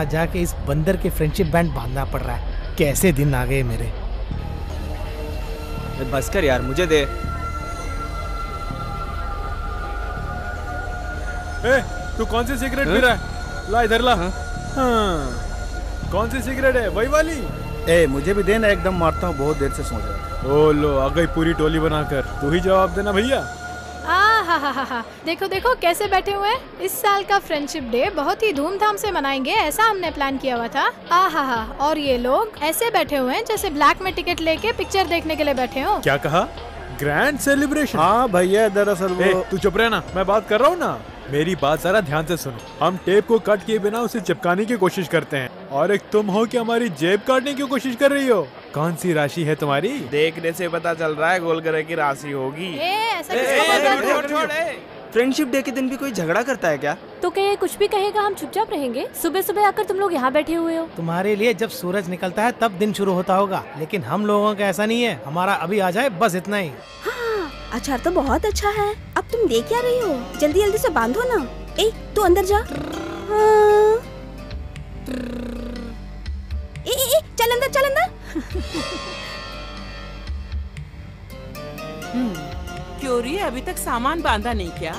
वहाँ जाके इस बंदर के फ्रेंडशिप बैंड बांधना पड़ रहा है। कैसे दिन आ गए मेरे। बस कर यार, मुझे दे। तू कौन सी सिगरेट पी रहा है? ला इधर ला। हाँ। कौन सी सिगरेट है? वही वाली? मुझे भी देना, एकदम मारता हूँ, बहुत देर से सोच रहा था। ओ लो, आ गई पूरी टोली बनाकर। तू ही जवाब देना भैया। हा। देखो देखो कैसे बैठे हुए हैं। इस साल का फ्रेंडशिप डे बहुत ही धूमधाम से मनाएंगे, ऐसा हमने प्लान किया हुआ था। हा। और ये लोग ऐसे बैठे हुए हैं जैसे ब्लैक में टिकट लेके पिक्चर देखने के लिए बैठे हो। क्या कहा? Grand celebration? हाँ भैया, दरअसल वो। तू चुप रहना, मैं बात कर रहा हूँ ना। मेरी बात जरा ध्यान से सुनो। हम टेप को कट किए बिना उसे चिपकाने की कोशिश करते हैं, और एक तुम हो कि हमारी जेब काटने की कोशिश कर रही हो। कौन सी राशि है तुम्हारी? देखने से पता चल रहा है गोल ग्रह की राशि होगी। फ्रेंडशिप डे के दिन भी कोई झगड़ा करता है क्या? तो क्या ये कुछ भी कहेगा हम चुपचाप रहेंगे? सुबह सुबह आकर तुम लोग यहाँ बैठे हुए हो। तुम्हारे लिए जब सूरज निकलता है तब दिन शुरू होता होगा, लेकिन हम लोगों का ऐसा नहीं है। हमारा अभी आ जाए बस इतना ही। हाँ, अचार तो बहुत अच्छा है। अब तुम देख क्या रही हो? जल्दी जल्दी से बांधो ना। तू अंदर जा। हाँ। चल अंदर, चल अंदर। क्यों री, अभी तक सामान बांधा नहीं क्या?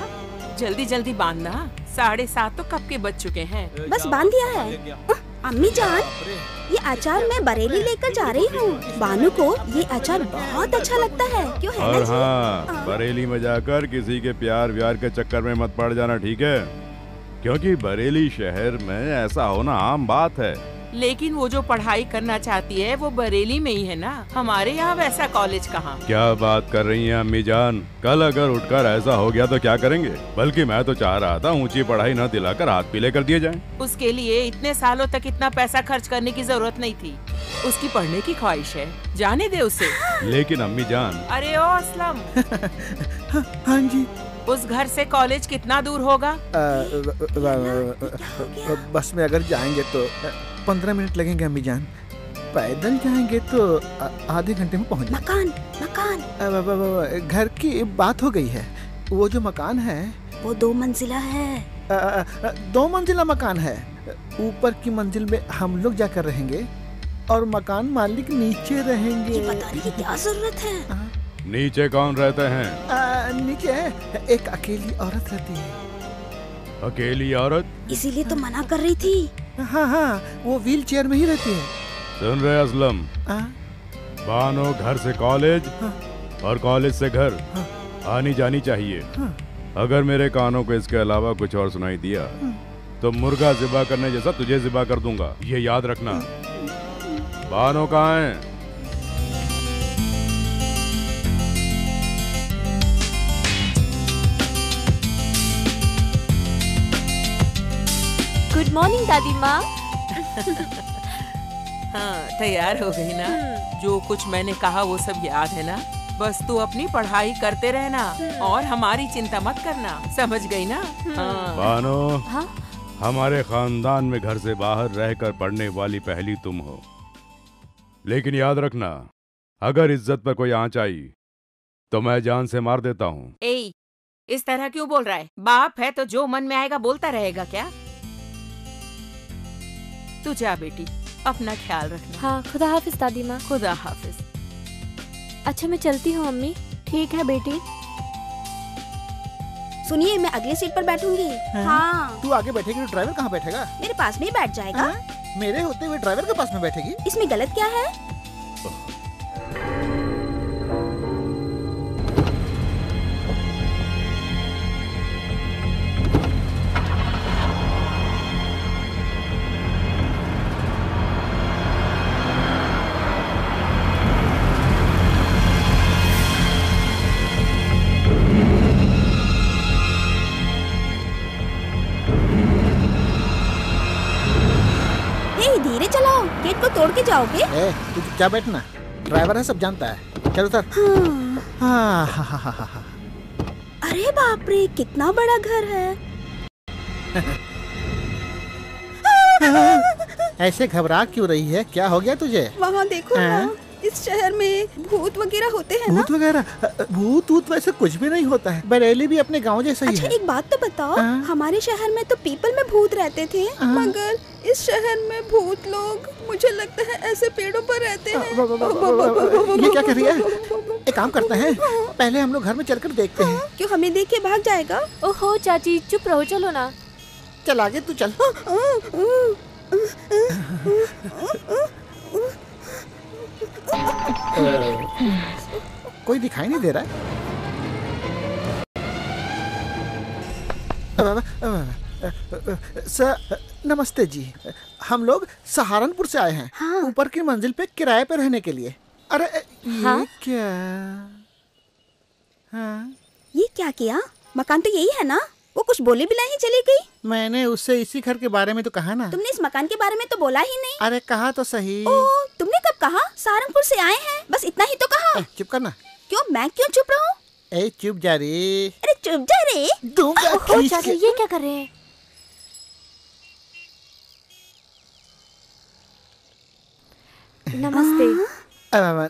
जल्दी जल्दी बांधना। 7:30 तो कब के बज चुके हैं। बस बांध दिया है। अम्मी जान, ये अचार मैं बरेली लेकर जा रही हूँ। बानू को ये अचार बहुत अच्छा लगता है, क्यों है ना जी? हाँ, बरेली में जाकर किसी के प्यार व्यार के चक्कर में मत पड़ जाना, ठीक है? क्योंकि बरेली शहर में ऐसा होना आम बात है। लेकिन वो जो पढ़ाई करना चाहती है वो बरेली में ही है ना। हमारे यहाँ वैसा कॉलेज कहाँ। क्या बात कर रही हैं अम्मी जान? कल अगर उठकर ऐसा हो गया तो क्या करेंगे? बल्कि मैं तो चाह रहा था ऊंची पढ़ाई न दिलाकर हाथ पीले कर दिए जाएं। उसके लिए इतने सालों तक इतना पैसा खर्च करने की जरूरत नहीं थी। उसकी पढ़ने की ख्वाहिश है, जाने दे उसे। लेकिन अम्मी जान। अरे ओ असलम। हाँ जी। उस घर से कॉलेज कितना दूर होगा? बस में अगर जाएंगे तो 15 मिनट लगेंगे अम्मी जान। पैदल जाएंगे तो आधे घंटे में पहुंच जाएंगे। मकान घर की बात हो गई है। वो जो मकान है वो 2 मंजिला है। 2 मंजिला मकान है। ऊपर की मंजिल में हम लोग जाकर रहेंगे और मकान मालिक नीचे रहेंगे। ये बताने की क्या जरूरत है? नीचे कौन रहते हैं? नीचे एक अकेली औरत रहती है। अकेली औरत? इसीलिए तो मना कर रही थी। हाँ, वो व्हील चेयर में ही रहती है। सुन रहे असलम? बानो घर से कॉलेज और कॉलेज से घर आनी जानी चाहिए। अगर मेरे कानों को इसके अलावा कुछ और सुनाई दिया तो मुर्गा ज़िबा करने जैसा तुझे ज़िबा कर दूंगा, ये याद रखना। बानो कहाँ है? गुड मॉर्निंग दादी माँ। हाँ, तैयार हो गई ना? जो कुछ मैंने कहा वो सब याद है ना? बस तू अपनी पढ़ाई करते रहना और हमारी चिंता मत करना, समझ गई ना? हाँ। बानो, हमारे खानदान में घर से बाहर रहकर पढ़ने वाली पहली तुम हो। लेकिन याद रखना, अगर इज्जत पर कोई आंच आई तो मैं जान से मार देता हूँ। इस तरह क्यों बोल रहा है? बाप है तो जो मन में आएगा बोलता रहेगा क्या? तू जा बेटी, अपना ख्याल रखना। हाँ, खुदा हाफिज दादी माँ। खुदा हाफिज। अच्छा मैं चलती हूँ अम्मी। ठीक है बेटी। सुनिए, मैं अगली सीट पर बैठूंगी। हाँ। तू आगे बैठेगी तो ड्राइवर कहाँ बैठेगा? मेरे पास में ही बैठ जाएगा। मेरे होते हुए ड्राइवर के पास में बैठेगी? इसमें गलत क्या है? धीरे चलाओ, गेट को तोड़ के जाओगे। तू क्या बैठना, ड्राइवर है, सब जानता है। चलो उतर। हाँ। अरे बाप रे, कितना बड़ा घर है। ऐसे घबरा क्यों रही है? क्या हो गया तुझे? वहाँ देखो ना, इस शहर में भूत वगैरह होते हैं ना? भूत वगैरह? भूत वैसे कुछ भी नहीं होता है। बरेली भी अपने गांव जैसा ही है। अच्छा एक बात तो बताओ, हमारे शहर में तो पीपल में भूत रहते थे, मगर इस शहर में भूत लोग, मुझे लगता है ऐसे पेड़ों पर रहते हैं। ये क्या कर रही है? एक काम करते हैं, पहले हम लोग घर में चलकर देखते हैं। क्यों, हमें देख के भाग जाएगा? ओहो चाची चुप रहो, चलो ना। चल आगे तू चल। कोई दिखाई नहीं दे रहा है। सर नमस्ते जी, हम लोग सहारनपुर से आए हैं। हाँ। ऊपर की मंजिल पे किराए पे रहने के लिए। अरे ये हाँ? क्या? हाँ? ये क्या किया? मकान तो यही है ना? वो कुछ बोले भी नहीं चली गई। मैंने उससे इसी घर के बारे में तो कहा ना। तुमने इस मकान के बारे में तो बोला ही नहीं। अरे कहा तो सही। ओ, तुमने कब कहा? सहारनपुर से आए हैं, बस इतना ही तो कहा। चुप करना। क्यों, मैं क्यों चुप रहूं? ए चुप जा रे। अरे चुप जा रे। दूंगा ओहो खींच चाची के। ये क्या कर रहे हैं? नमस्ते।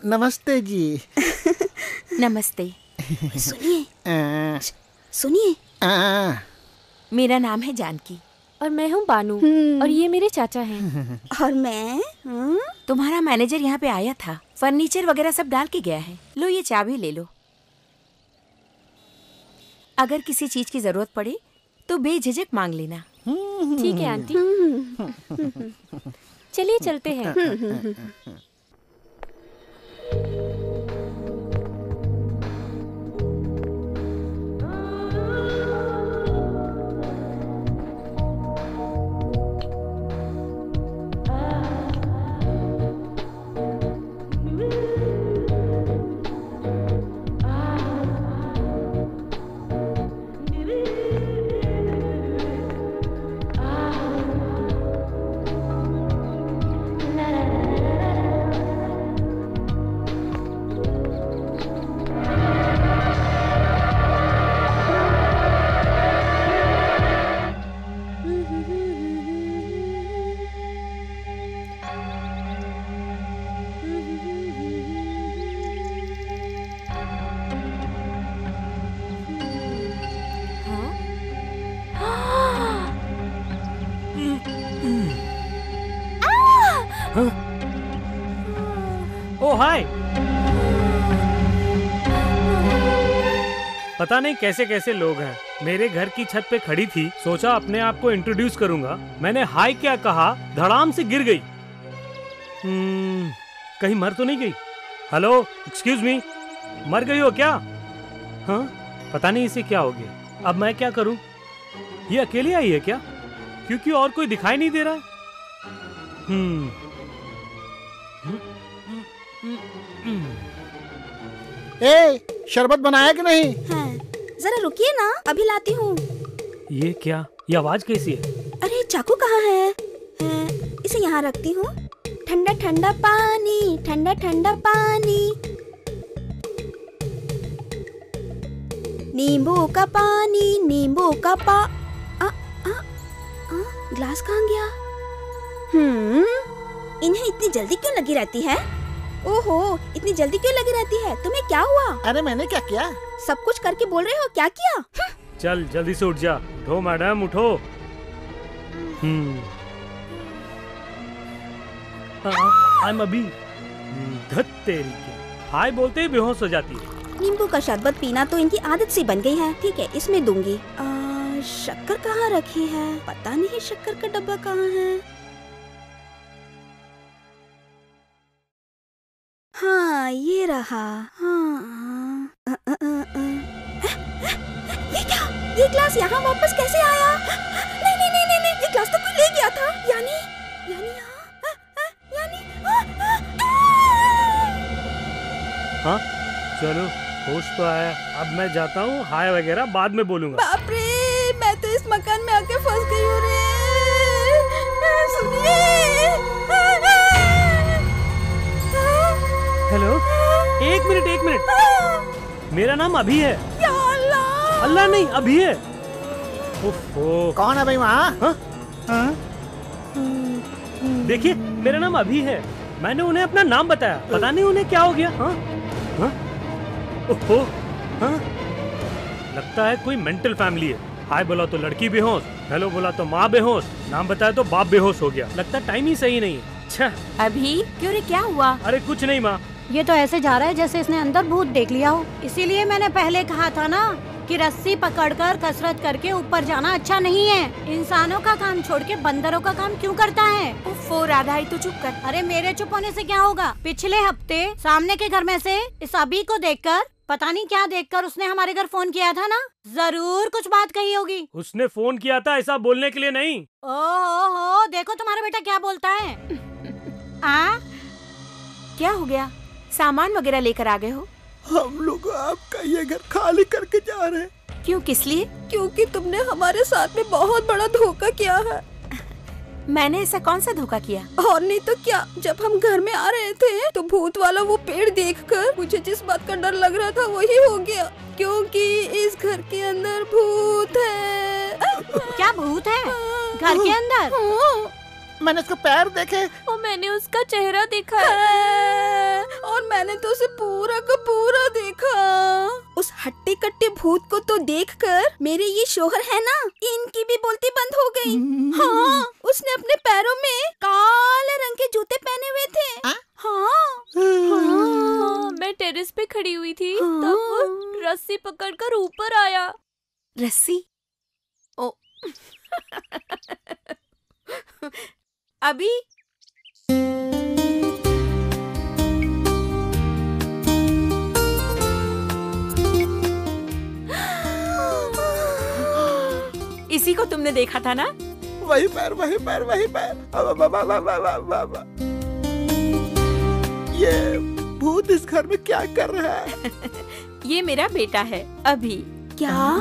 नमस्ते जी। नमस्ते। सुनिए सुनिए, मेरा नाम है जानकी और मैं हूँ बानू और ये मेरे चाचा हैं। और मैं तुम्हारा मैनेजर यहाँ पे आया था, फर्नीचर वगैरह सब डाल के गया है। लो ये चाबी ले लो। अगर किसी चीज की जरूरत पड़े तो बेझिझक मांग लेना। ठीक है आंटी। चलिए चलते हैं। ओ हाय। पता नहीं कैसे कैसे लोग हैं। मेरे घर की छत पे खड़ी थी, सोचा अपने आप को इंट्रोड्यूस करूंगा। मैंने हाय क्या कहा, धड़ाम से गिर गई। कहीं मर तो नहीं गई? हेलो एक्सक्यूज मी, मर गई हो क्या? हाँ, पता नहीं इसे क्या हो गया। अब मैं क्या करूं? ये अकेली आई है क्या? क्योंकि और कोई दिखाई नहीं दे रहा है। ए, शरबत बनाया कि नहीं? हाँ, जरा रुकिए ना, अभी लाती हूँ। ये क्या? ये आवाज कैसी है? अरे चाकू कहाँ है? इसे यहाँ रखती हूँ। ठंडा ठंडा पानी, ठंडा ठंडा पानी, नींबू का पानी, नींबू का ग्लास कहाँ गया? इन्हें इतनी जल्दी क्यों लगी रहती है? ओहो, इतनी जल्दी क्यों लगी रहती है? तुम्हें क्या हुआ? अरे मैंने क्या किया? सब कुछ करके बोल रहे हो, क्या किया? चल जल्दी से उठ जा। उठो मैडम, उठो। I'm अभी धत तेरी के हाय बोलते ही बेहोश हो जाती है। नींबू का शरबत पीना तो इनकी आदत सी बन गई है। ठीक है, इसमें दूंगी। शक्कर कहाँ रखी है? पता नहीं शक्कर का डब्बा कहाँ है। हाँ, ये रहा। हाँ। ये क्या? ये ग्लास यहाँ वापस कैसे आया? नहीं नहीं नहीं नहीं, ये ग्लास तो कोई ले गया था। यानी हाँ, चलो होश तो आया। अब मैं जाता हूँ, हाय वगैरह बाद में बोलूंगा। बाप रे, मैं तो इस मकान में आके फंस गई हूँ रे। सुनिए। हेलो, एक मिनट। मेरा नाम अभी है। या अल्लाह। अल्लाह नहीं, अभी है। ओहो, कौन है भाई वहाँ? हाँ? देखिए, मेरा नाम अभी है। मैंने उन्हें अपना नाम बताया, पता नहीं उन्हें क्या हो गया। हाँ? हाँ? ओहो, हाँ? लगता है कोई मेंटल फैमिली है। हाय बोला तो लड़की बेहोश, हेलो बोला तो माँ बेहोश, नाम बताया तो बाप बेहोश हो गया। लगता टाइम ही सही नहीं है। अच्छा अभी क्यों रे, क्या हुआ? अरे कुछ नहीं माँ। ये तो ऐसे जा रहा है जैसे इसने अंदर भूत देख लिया हो। इसीलिए मैंने पहले कहा था ना कि रस्सी पकड़कर कसरत करके ऊपर जाना अच्छा नहीं है। इंसानों का काम छोड़ के बंदरों का काम क्यों करता है? उफ़ राधा, ही तो चुप कर। अरे मेरे चुप होने से क्या होगा? पिछले हफ्ते सामने के घर में से इस अभी को देखकर, पता नहीं क्या देखकर उसने हमारे घर फोन किया था ना। जरूर कुछ बात कही होगी। उसने फोन किया था ऐसा बोलने के लिए नहीं। ओहो, देखो तुम्हारा बेटा क्या बोलता है। आ? क्या हो गया? सामान वगैरह लेकर आ गए हो? हम लोग आपका ये घर खाली करके जा रहे हैं। क्यों, किस लिए? क्योंकि तुमने हमारे साथ में बहुत बड़ा धोखा किया है। मैंने ऐसा कौन सा धोखा किया? और नहीं तो क्या, जब हम घर में आ रहे थे तो भूत वाला वो पेड़ देखकर मुझे जिस बात का डर लग रहा था वही हो गया, क्योंकि इस घर के अंदर भूत है। क्या भूत है घर के अंदर? हाँ। मैंने उसको पैर देखे और मैंने उसका चेहरा देखा और मैंने तो उसे पूरा का पूरा देखा। उस हट्टी कट्टी भूत को तो देखकर मेरे ये शोहर है ना, इनकी भी बोलती बंद हो गई। हाँ, उसने अपने पैरों में काले रंग के जूते पहने हुए थे। हाँ, मैं टेरेस पे खड़ी हुई थी, तब वो रस्सी पकड़कर ऊपर आया। रस्सी? ओ अभी इसी को तुमने देखा था ना? वही पैर वही पैर वही पैर। ये भूत इस घर में क्या कर रहा है? ये मेरा बेटा है अभी। क्या?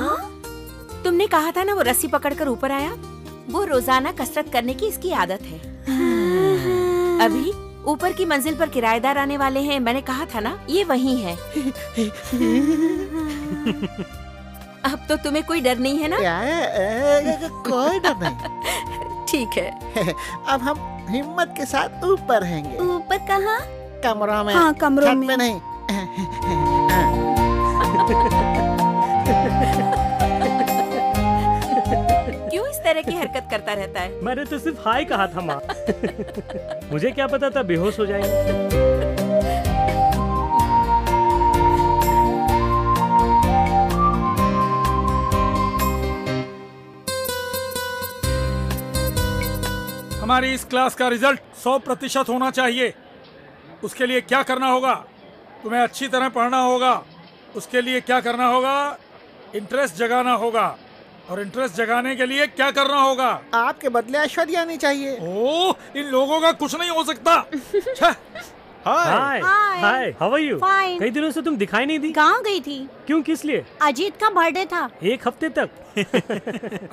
तुमने कहा था ना वो रस्सी पकड़कर ऊपर आया। वो रोजाना कसरत करने की इसकी आदत है। अभी ऊपर की मंजिल पर किराएदार आने वाले हैं, मैंने कहा था ना, ये वही है। अब तो तुम्हें कोई डर नहीं है ना? कोई डर नहीं। ठीक है। अब हम हिम्मत के साथ ऊपर रहेंगे। ऊपर कहाँ? कमरों में। हाँ, कमरों छत में। पे नहीं। क्यों इस तरह की हरकत करता रहता है? मैंने तो सिर्फ हाय कहा था माँ। मुझे क्या पता था बेहोश हो जाएंगे। हमारी इस क्लास का रिजल्ट 100% होना चाहिए। उसके लिए क्या करना होगा? तुम्हें अच्छी तरह पढ़ना होगा। उसके लिए क्या करना होगा? इंटरेस्ट जगाना होगा। और इंटरेस्ट जगाने के लिए क्या करना होगा? आपके बदले ऐश्वर्या आनी चाहिए। ओह, इन लोगों का कुछ नहीं हो सकता। हाय हाय, हाउ आर यू? फाइन। कई दिनों से तुम दिखाई नहीं दी। कहाँ गई थी? क्यों, किस लिए? अजीत का बर्थडे था। एक हफ्ते तक।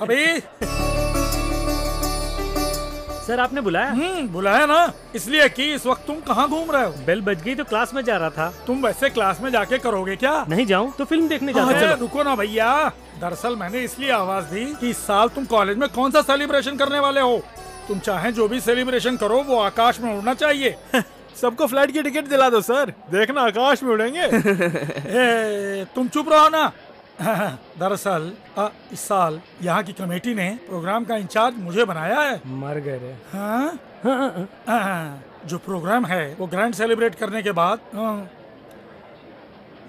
अबे सर आपने बुलाया? बुलाया ना, इसलिए कि इस वक्त तुम कहाँ घूम रहे हो? बेल बज गई तो क्लास में जा रहा था। तुम वैसे क्लास में जाके करोगे क्या? नहीं जाऊँ तो फिल्म देखने जाता। चलो रुको ना भैया। दरअसल मैंने इसलिए आवाज दी कि इस साल तुम कॉलेज में कौन सा सेलिब्रेशन करने वाले हो। तुम चाहे जो भी सेलिब्रेशन करो वो आकाश में उड़ना चाहिए। सबको फ्लाइट की टिकट दिला दो सर, देखना आकाश में उड़ेंगे। तुम चुप रहो ना। दरअसल इस साल यहाँ की कमेटी ने प्रोग्राम का इंचार्ज मुझे बनाया है। मर गए रे। जो प्रोग्राम है वो ग्रैंड सेलिब्रेट करने के बाद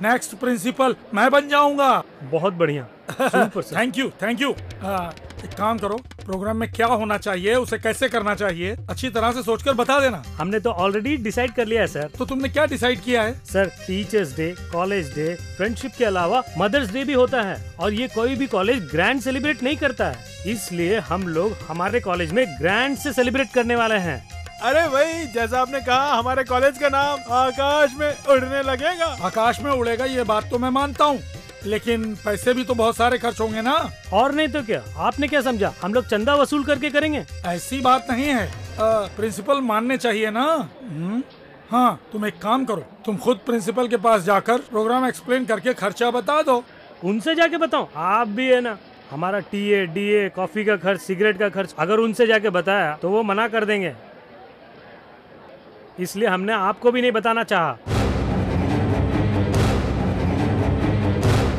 नेक्स्ट प्रिंसिपल मैं बन जाऊंगा। बहुत बढ़िया। Thank you thank you. एक काम करो, प्रोग्राम में क्या होना चाहिए, उसे कैसे करना चाहिए, अच्छी तरह से सोचकर बता देना। हमने तो ऑलरेडी डिसाइड कर लिया है सर। तो तुमने क्या डिसाइड किया है? Sir teachers day, college day, friendship के अलावा मदर्स डे भी होता है और ये कोई भी कॉलेज ग्रैंड सेलिब्रेट नहीं करता है, इसलिए हम लोग हमारे कॉलेज में ग्रैंड से सेलिब्रेट करने वाले हैं। अरे भाई, जैसा आपने कहा हमारे कॉलेज का नाम आकाश में उड़ने लगेगा। आकाश में उड़ेगा ये बात तो मैं मानता हूँ, लेकिन पैसे भी तो बहुत सारे खर्च होंगे ना। और नहीं तो क्या, आपने क्या समझा हम लोग चंदा वसूल करके करेंगे? ऐसी बात नहीं है, प्रिंसिपल मानने चाहिए ना। हाँ, तुम एक काम करो, तुम खुद प्रिंसिपल के पास जाकर प्रोग्राम एक्सप्लेन करके खर्चा बता दो। उनसे जाके बताओ? आप भी है ना, हमारा टीए, डीए, कॉफी का खर्च, सिगरेट का खर्च अगर उनसे जाके बताया तो वो मना कर देंगे, इसलिए हमने आपको भी नहीं बताना चाहा।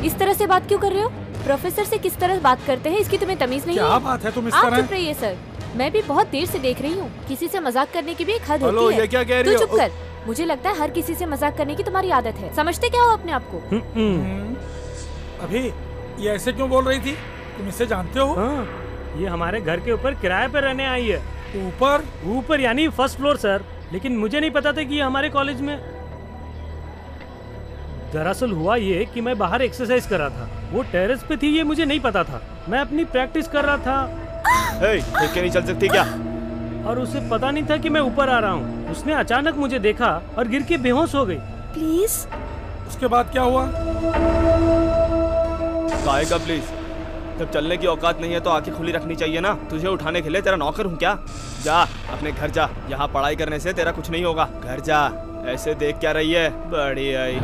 इस तरह से बात क्यों कर रहे हो? प्रोफेसर से किस तरह बात करते हैं इसकी तुम्हें तमीज नहीं है? क्या बात है तुम इस आप तरह? चुप रहिए सर, मैं भी बहुत देर से देख रही हूँ। किसी से मजाक करने की भी एक हद हेलो, होती है। ये क्या कह रही तू हो? चुप कर। मुझे लगता है हर किसी से मजाक करने की तुम्हारी आदत है। समझते क्या हो अपने आप को? अभी ये ऐसे क्यों बोल रही थी? तुम इसे जानते हो? हाँ, ये हमारे घर के ऊपर किराए पर रहने आई है। ऊपर यानी फर्स्ट फ्लोर सर। लेकिन मुझे नहीं पता था कि ये हमारे कॉलेज में। दरअसल हुआ ये कि मैं बाहर एक्सरसाइज कर रहा था, वो टेरेस पे थी, ये मुझे नहीं पता था। मैं अपनी प्रैक्टिस कर रहा था। देख के नहीं चल सकती क्या? और उसे पता नहीं था कि मैं ऊपर आ रहा हूँ। उसने अचानक मुझे देखा और गिर के बेहोश हो गई। प्लीज। उसके बाद क्या हुआ? काहे का प्लीज? जब चलने की औकात नहीं है तो आंखें खुली रखनी चाहिए ना। तुझे उठाने के लिए तेरा नौकर हूँ क्या? जा अपने घर जा, यहाँ पढ़ाई करने से तेरा कुछ नहीं होगा। घर जा, ऐसे देख क्या रही है? बड़ी आई।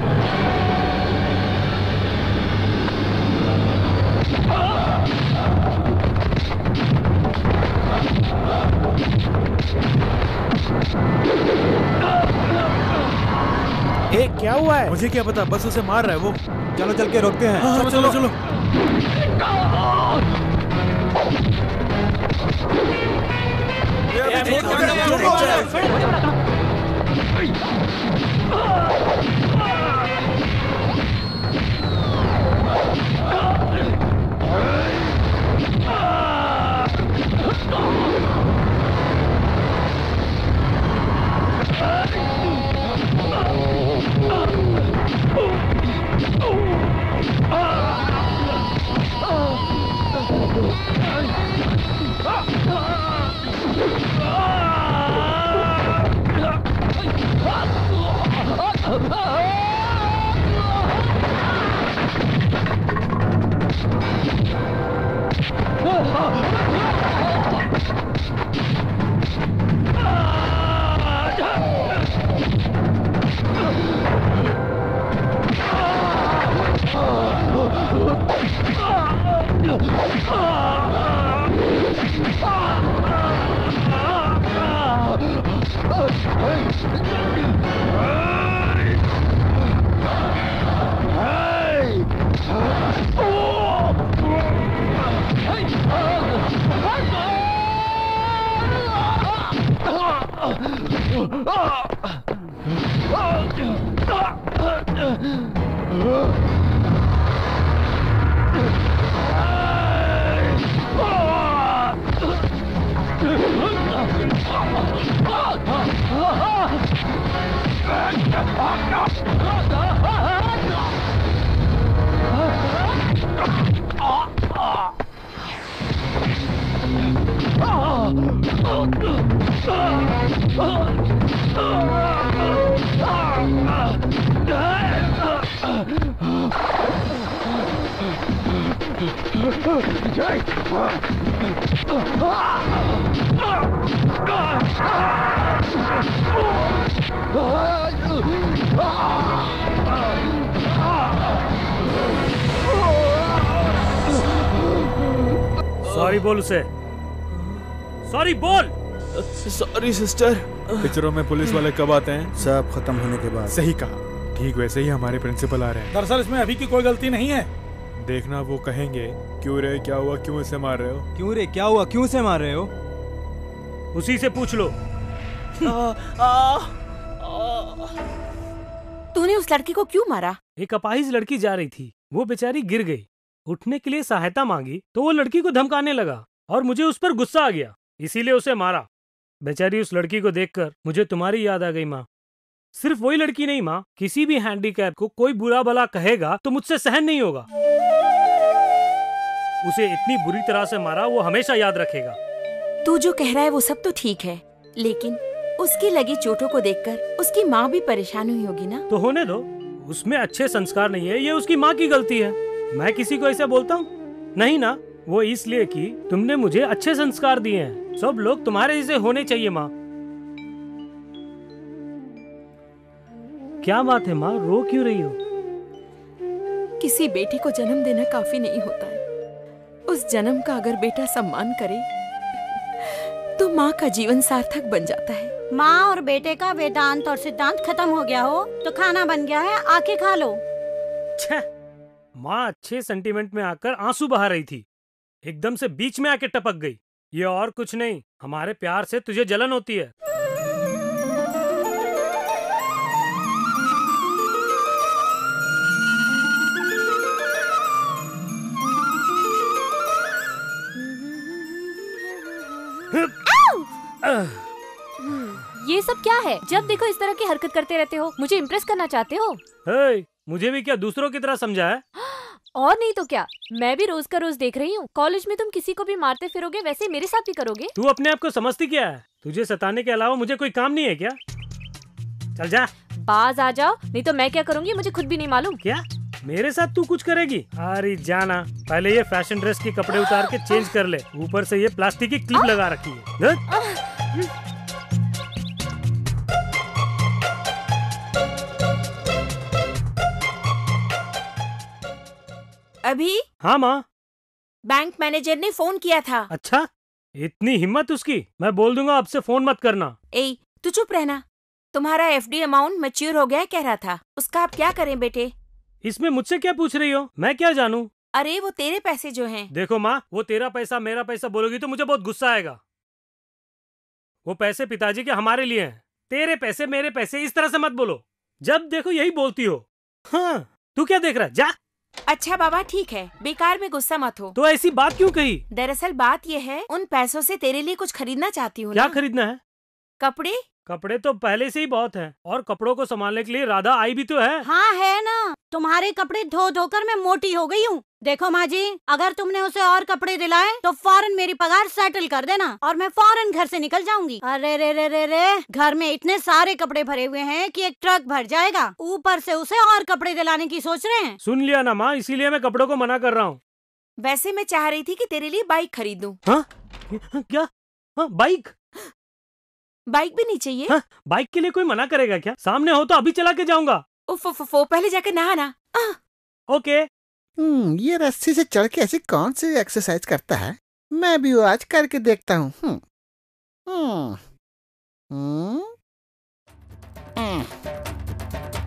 क्या हुआ है? मुझे क्या पता, बस उसे मार रहा है वो। चलो चल के रोकते हैं। चलो चलो चलो। सॉरी बोल उसे, सॉरी बोल। Sorry sister. पिक्चरों में पुलिस वाले कब आते हैं? सब खत्म होने के बाद। सही कहा। ठीक वैसे ही हमारे प्रिंसिपल आ रहे हैं। दरअसल इसमें अभी की कोई गलती नहीं है। देखना वो कहेंगे क्यों रे, क्या हुआ, क्यों इसे मार रहे हो? क्यों रे, क्या हुआ, क्यों इसे मार रहे हो? उसी से पूछ लो। तूने उस लड़की को क्यों मारा? एक अपाहिज लड़की जा रही थी, वो बेचारी गिर गई। उठने के लिए सहायता मांगी तो वो लड़की को धमकाने लगा और मुझे उस पर गुस्सा आ गया, इसीलिए उसे मारा। बेचारी उस लड़की को देखकर मुझे तुम्हारी याद आ गई माँ। सिर्फ वही लड़की नहीं माँ, किसी भी हैंडीकैप को कोई बुरा भला कहेगा तो मुझसे सहन नहीं होगा। उसे इतनी बुरी तरह से मारा, वो हमेशा याद रखेगा। तू जो कह रहा है वो सब तो ठीक है, लेकिन उसकी लगी चोटों को देखकर उसकी माँ भी परेशान हुई होगी ना? तो होने दो, उसमें अच्छे संस्कार नहीं है, ये उसकी माँ की गलती है। मैं किसी को ऐसा बोलता हूँ? नहीं ना। वो इसलिए कि तुमने मुझे अच्छे संस्कार दिए हैं। सब लोग तुम्हारे जैसे होने चाहिए माँ। क्या बात है माँ, रो क्यों रही हो? किसी बेटे को जन्म देना काफी नहीं होता है। उस जन्म का अगर बेटा सम्मान करे तो माँ का जीवन सार्थक बन जाता है। माँ और बेटे का वेदांत और सिद्धांत खत्म हो गया हो तो खाना बन गया है, आके खा लो। छह, माँ अच्छे सेंटीमेंट में आकर आंसू बहा रही थी, एकदम से बीच में आके टपक गई। ये और कुछ नहीं, हमारे प्यार से तुझे जलन होती है। ये सब क्या है? जब देखो इस तरह की हरकत करते रहते हो। मुझे इम्प्रेस करना चाहते हो? हे, मुझे भी क्या दूसरों की तरह समझा है? और नहीं तो क्या, मैं भी रोज का रोज देख रही हूँ। कॉलेज में तुम किसी को भी मारते फिरोगे, वैसे मेरे साथ भी करोगे। तू अपने आप को समझती क्या है? तुझे सताने के अलावा मुझे कोई काम नहीं है क्या? चल जा। बाज आ जाओ, नहीं तो मैं क्या करूँगी मुझे खुद भी नहीं मालूम। क्या मेरे साथ तू कुछ करेगी? अरे जाना, पहले ये फैशन ड्रेस के कपड़े उतार के चेंज कर ले। ऊपर से ये प्लास्टिक की क्लिप लगा रखी है। अभी? हाँ माँ। बैंक मैनेजर ने फोन किया था। अच्छा, इतनी हिम्मत उसकी? मैं बोल दूंगा अब से फोन मत करना। ए, तू चुप रहना। तुम्हारा एफडी अमाउंट मैच्योर हो गया कह रहा था, उसका आप क्या करें बेटे? इसमें मुझसे क्या पूछ रही हो? मैं क्या जानूं? अरे वो तेरे पैसे जो हैं। देखो माँ, वो तेरा पैसा मेरा पैसा बोलोगी तो मुझे बहुत गुस्सा आएगा। वो पैसे पिताजी के हमारे लिए हैं। तेरे पैसे मेरे पैसे इस तरह से मत बोलो। जब देखो यही बोलती हो। हाँ, तू क्या देख रहा है? जा। अच्छा बाबा ठीक है, बेकार में गुस्सा मत हो। तो ऐसी बात क्यों कही? दरअसल बात ये है, उन पैसों से तेरे लिए कुछ खरीदना चाहती हूँ। क्या खरीदना है? कपड़े। कपड़े तो पहले से ही बहुत हैं, और कपड़ों को संभालने के लिए राधा आई भी तो है। हाँ है ना, तुम्हारे कपड़े धो धोकर मैं मोटी हो गई हूँ। देखो माँ जी, अगर तुमने उसे और कपड़े दिलाए तो फौरन मेरी पगार सेटल कर देना और मैं फौरन घर से निकल जाऊंगी। अरे रे रे रे रे, घर में इतने सारे कपड़े भरे हुए हैं कि एक ट्रक भर जाएगा। ऊपर से उसे और कपड़े दिलाने की सोच रहे हैं। सुन लिया ना माँ, इसीलिए मैं कपड़ों को मना कर रहा हूँ। वैसे मैं चाह रही थी कि तेरे लिए बाइक खरीदूं। हाँ? क्या? हाँ, बाइक? बाइक भी नहीं चाहिए? हाँ, बाइक के लिए कोई मना करेगा क्या? सामने हो तो अभी चला के जाऊंगा। उफ, पहले जाकर नहाना। ओके। ये रस्सी से चढ़ के ऐसी कौन सी एक्सरसाइज करता है? मैं भी वो आज करके देखता हूँ।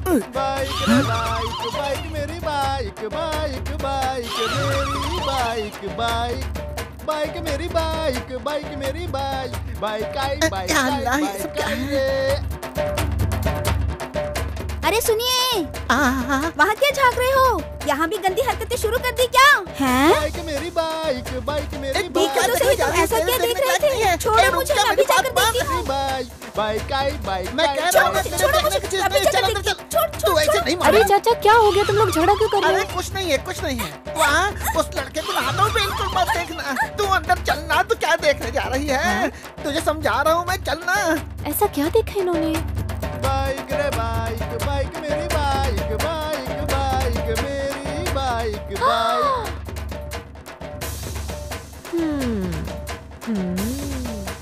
बाइक बाइक मेरी बाइक, बाइक बाइक मेरी बाइक, बाइक बाइक मेरी बाइक, बाइक मेरी बाइक, बाइक आई बाइक आई। अरे सुनिए, वहाँ क्या झांक रहे हो? यहाँ भी गंदी हरकतें शुरू कर दी क्या? हैं? बाइक मेरी बाइक, बाइक मेरी देखो तो सही, तुम ऐसा क्या देख रहे थे? छोड़ो मुझे, मैं अभी जाकर देखती हूँ। बाइक आई बाइक। मैं कह रहा हूँ छोड़ो मुझे, अभी जाकर देखती हूँ। छोड़। अरे चाचा क्या हो गया? तुम लोग झगड़ा क्यों कर रहे हो? अरे कुछ नहीं है। वहाँ उस लड़के को नहाता हूँ, बिल्कुल मत देखना। तू अंदर चलना, तू क्या देखने जा रही है? तुझे समझा रहा हूँ मैं, चलना। ऐसा क्या देखा इन्होंने? बाइक रे बाइक, बाइक मेरी बाइक, बाइक बाइक मेरी बाइक, बाइक।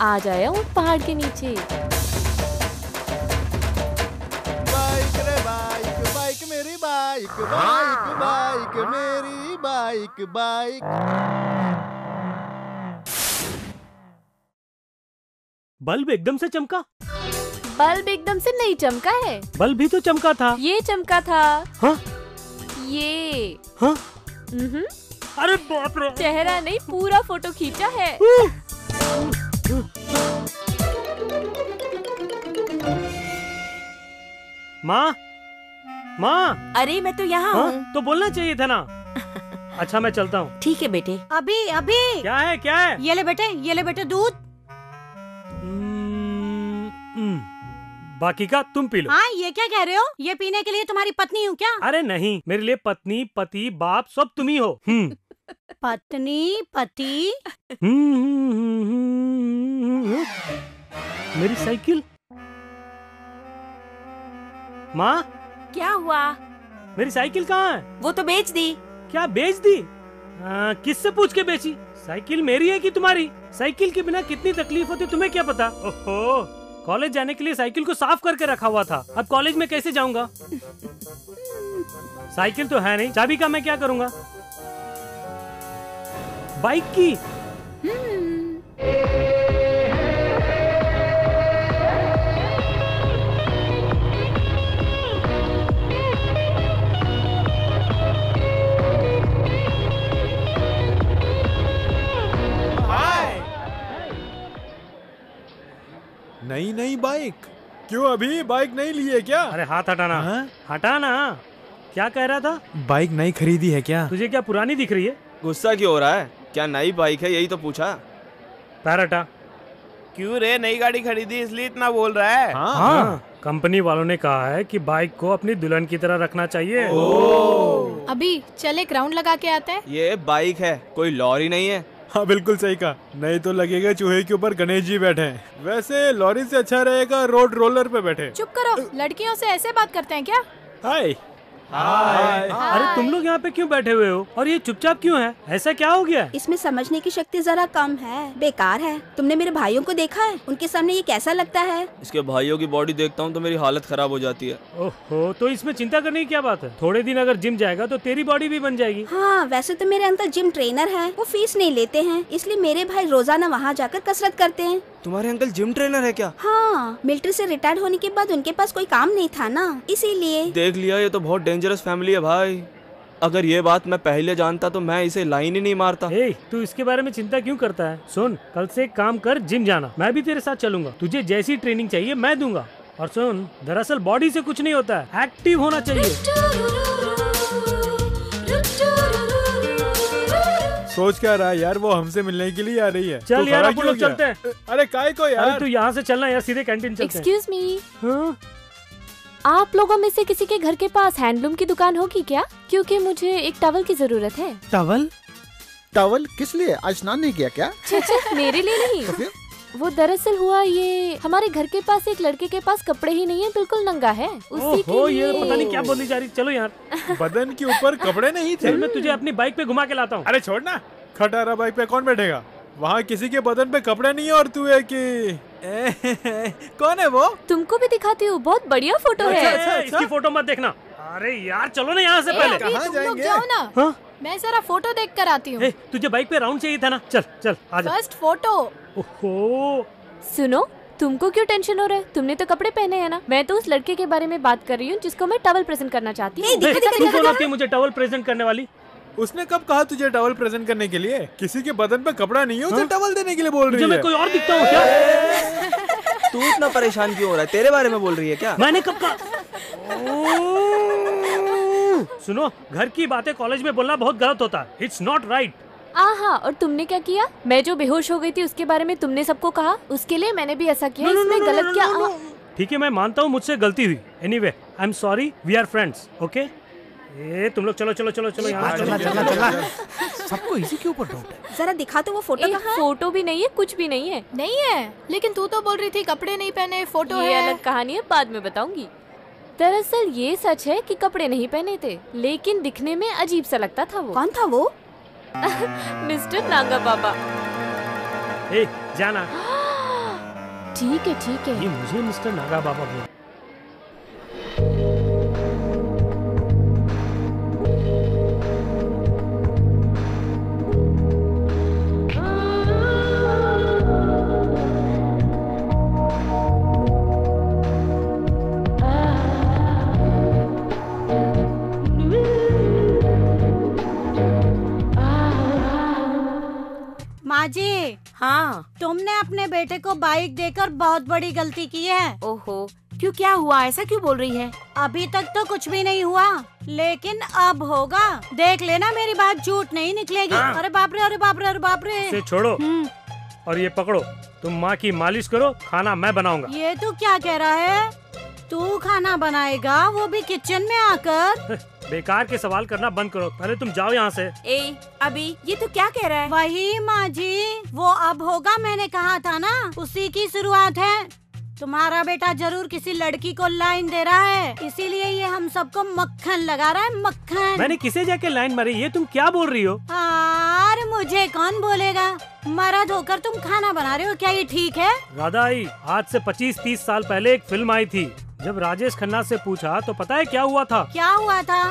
आ जाया हूँ पहाड़ के नीचे। बाइक रे बाइक, बाइक मेरी बाइक, बाइक बाइक मेरी बाइक, बाइक। बल्ब एकदम से चमका? बल्ब एकदम से नहीं चमका है। बल्ब भी तो चमका था। ये चमका था। हाँ? ये। हाँ? अरे बाप रे। चेहरा नहीं, पूरा फोटो खींचा है। माँ। अरे मैं तो यहाँ हूँ। तो बोलना चाहिए था ना। अच्छा मैं चलता हूँ। ठीक है बेटे। अभी क्या है? ये ले बेटे दूध। बाकी का तुम पी लो। हाँ, ये क्या कह रहे हो? ये पीने के लिए तुम्हारी पत्नी हूँ क्या? अरे नहीं, मेरे लिए पत्नी, पति, बाप सब तुम ही हो। पत्नी, पति। मेरी साइकिल। माँ। क्या हुआ? मेरी साइकिल कहाँ है? वो तो बेच दी। क्या बेच दी? किससे पूछ के बेची? साइकिल मेरी है कि तुम्हारी? साइकिल के बिना कितनी तकलीफ होती तुम्हें क्या पता? ओहो, कॉलेज जाने के लिए साइकिल को साफ करके रखा हुआ था। अब कॉलेज में कैसे जाऊंगा? साइकिल तो है नहीं, चाबी का मैं क्या करूंगा? बाइक की। बाइक? क्यों अभी बाइक नहीं ली है क्या? अरे हाथ हटाना। हटाना। क्या कह रहा था? बाइक नई खरीदी है क्या? तुझे क्या पुरानी दिख रही है? गुस्सा क्यों हो रहा है? क्या नई बाइक है, यही तो पूछा। पैर हटा। क्यों रे, नई गाड़ी खरीदी इसलिए इतना बोल रहा है? हाँ, कंपनी वालों ने कहा है कि बाइक को अपनी दुल्हन की तरह रखना चाहिए। अभी चल एक राउंड लगा के आते हैं। ये बाइक है, कोई लॉरी नहीं है। हाँ बिल्कुल सही कहा, नहीं तो लगेगा चूहे के ऊपर गणेश जी बैठे हैं। वैसे लॉरी से अच्छा रहेगा रोड रोलर पे बैठे। चुप करो, लड़कियों से ऐसे बात करते हैं क्या? हाय। अरे तुम लोग यहाँ पे क्यों बैठे हुए हो और ये चुपचाप क्यों है? ऐसा क्या हो गया? इसमें समझने की शक्ति जरा कम है, बेकार है। तुमने मेरे भाइयों को देखा है? उनके सामने ये कैसा लगता है? इसके भाइयों की बॉडी देखता हूँ तो मेरी हालत खराब हो जाती है। ओहो, तो इसमें चिंता करने की क्या बात है? थोड़े दिन अगर जिम जाएगा तो तेरी बॉडी भी बन जाएगी। हाँ, वैसे तो मेरे अंकल जिम ट्रेनर है, वो फीस नहीं लेते हैं, इसलिए मेरे भाई रोजाना वहाँ जाकर कसरत करते हैं। तुम्हारे अंकल जिम ट्रेनर है क्या? हाँ, मिलिट्री से रिटायर होने के बाद उनके पास कोई काम नहीं था ना, इसीलिए। देख लिया, ये तो बहुत डेंजरस फैमिली है भाई। अगर ये बात मैं पहले जानता तो मैं इसे लाइन ही नहीं मारता। तू इसके बारे में चिंता क्यों करता है? सुन, कल से एक काम कर, जिम जाना। मैं भी तेरे साथ चलूंगा। तुझे जैसी ट्रेनिंग चाहिए मैं दूंगा। और सुन, दरअसल बॉडी से कुछ नहीं होता है, एक्टिव होना चाहिए। सोच क्या रहा है यार, वो हमसे मिलने के लिए आ रही है। चल तो यार, खड़ा अपन लोग क्यों चलते हैं। अरे काय को यार? अरे तू यहाँ से चलना यार, सीधे कैंटीन चलते हैं। एक्सक्यूज मी, आप लोगों में से किसी के घर के पास हैंडलूम की दुकान होगी क्या? क्योंकि मुझे एक टॉवल की जरूरत है। टॉवल? टॉवल किस लिए? आज स्नान नहीं किया क्या? मेरे लिए नहीं। वो दरअसल हुआ ये, हमारे घर के पास एक लड़के के पास कपड़े ही नहीं है, बिल्कुल नंगा है। उसी के लिए। ये पता नहीं क्या बोली जा रही। चलो यार। बदन के ऊपर कपड़े नहीं थे। चल मैं तुझे अपनी बाइक पे घुमा के लाता हूँ। अरे छोड़ ना, खटारा बाइक पे कौन बैठेगा? वहाँ किसी के बदन पे कपड़े नहीं है और तू है कि कौन है वो? तुमको भी दिखाती हूँ, बहुत बढ़िया फोटो है। इसकी फोटो मत देखना। अरे यार चलो ना यहाँ से पहले। कहाँ जाएंगे? जाओ ना। मैं जरा फोटो देख कर आती हूँ। तुझे बाइक पे राउंड चाहिए था ना? चल चल आजा। First photo. ओहो। सुनो, तुमको क्यों टेंशन हो रहा है? तुमने तो कपड़े पहने हैं ना। मैं तो उस लड़के के बारे में बात कर रही हूँ जिसको मैं टॉवल प्रेजेंट करना चाहती हूँ। तू कौन होती है मुझे टॉवल प्रेजेंट करने वाली? उसने कब कहा तुझे टॉवल प्रेजेंट करने के लिए? किसी के बदन पे कपड़ा नहीं है, उसे टॉवल देने के लिए बोल रही है। मैं कोई और दिखता हूँ क्या? तू इतना परेशान क्यों हो रहा है? तेरे बारे में बोल रही है क्या? मैंने कब कहा? सुनो, घर की बातें कॉलेज में बोलना बहुत गलत होता है। It's not right. आहा, और तुमने क्या किया? मैं जो बेहोश हो गई थी उसके बारे में तुमने सबको कहा, उसके लिए मैंने भी ऐसा किया। इसमें गलत क्या? ठीक है, मैं मानता हूँ मुझसे गलती हुई। Anyway, I am sorry, we are friends, okay? तुम लोग चलो चलो चलो चलो यहाँ। सबको इसी के ऊपर डाउट है। जरा दिखा तो वो फोटो कहाँ है? फोटो भी नहीं है, कुछ भी नहीं है। नहीं है, लेकिन तू तो बोल रही थी कपड़े नहीं पहने, फोटो है। ये अलग कहानी है, बाद में बताऊंगी। दरअसल ये सच है कि कपड़े नहीं पहने थे, लेकिन दिखने में अजीब सा लगता था वो। कौन था वो? मिस्टर नागा बाबा। जाना। ठीक है ठीक है। ये मुझे मिस्टर नागा बाबा बोल। माँ जी। हाँ। तुमने अपने बेटे को बाइक देकर बहुत बड़ी गलती की है। ओहो, क्यों, क्या हुआ? ऐसा क्यों बोल रही है? अभी तक तो कुछ भी नहीं हुआ, लेकिन अब होगा। देख लेना, मेरी बात झूठ नहीं निकलेगी। अरे बाप रे, अरे बाप रे, अरे बाप रे। इसे छोड़ो और ये पकड़ो। तुम माँ की मालिश करो, खाना मैं बनाऊंगा। ये तू क्या कह रहा है? तू खाना बनाएगा, वो भी किचन में आकर? बेकार के सवाल करना बंद करो, पहले तुम जाओ यहाँ से। अभी ये तो क्या कह रहा है? वही माँ जी, वो अब होगा, मैंने कहा था ना, उसी की शुरुआत है। तुम्हारा बेटा जरूर किसी लड़की को लाइन दे रहा है, इसीलिए ये हम सबको मक्खन लगा रहा है, मक्खन। मैंने किसे जाके लाइन मारी? ये तुम क्या बोल रही हो? यार मुझे कौन बोलेगा? मर्द होकर तुम खाना बना रहे हो, क्या ये ठीक है? राधा आई, आज से 25-30 साल पहले एक फिल्म आई थी। जब राजेश खन्ना से पूछा तो पता है क्या हुआ था? क्या हुआ था?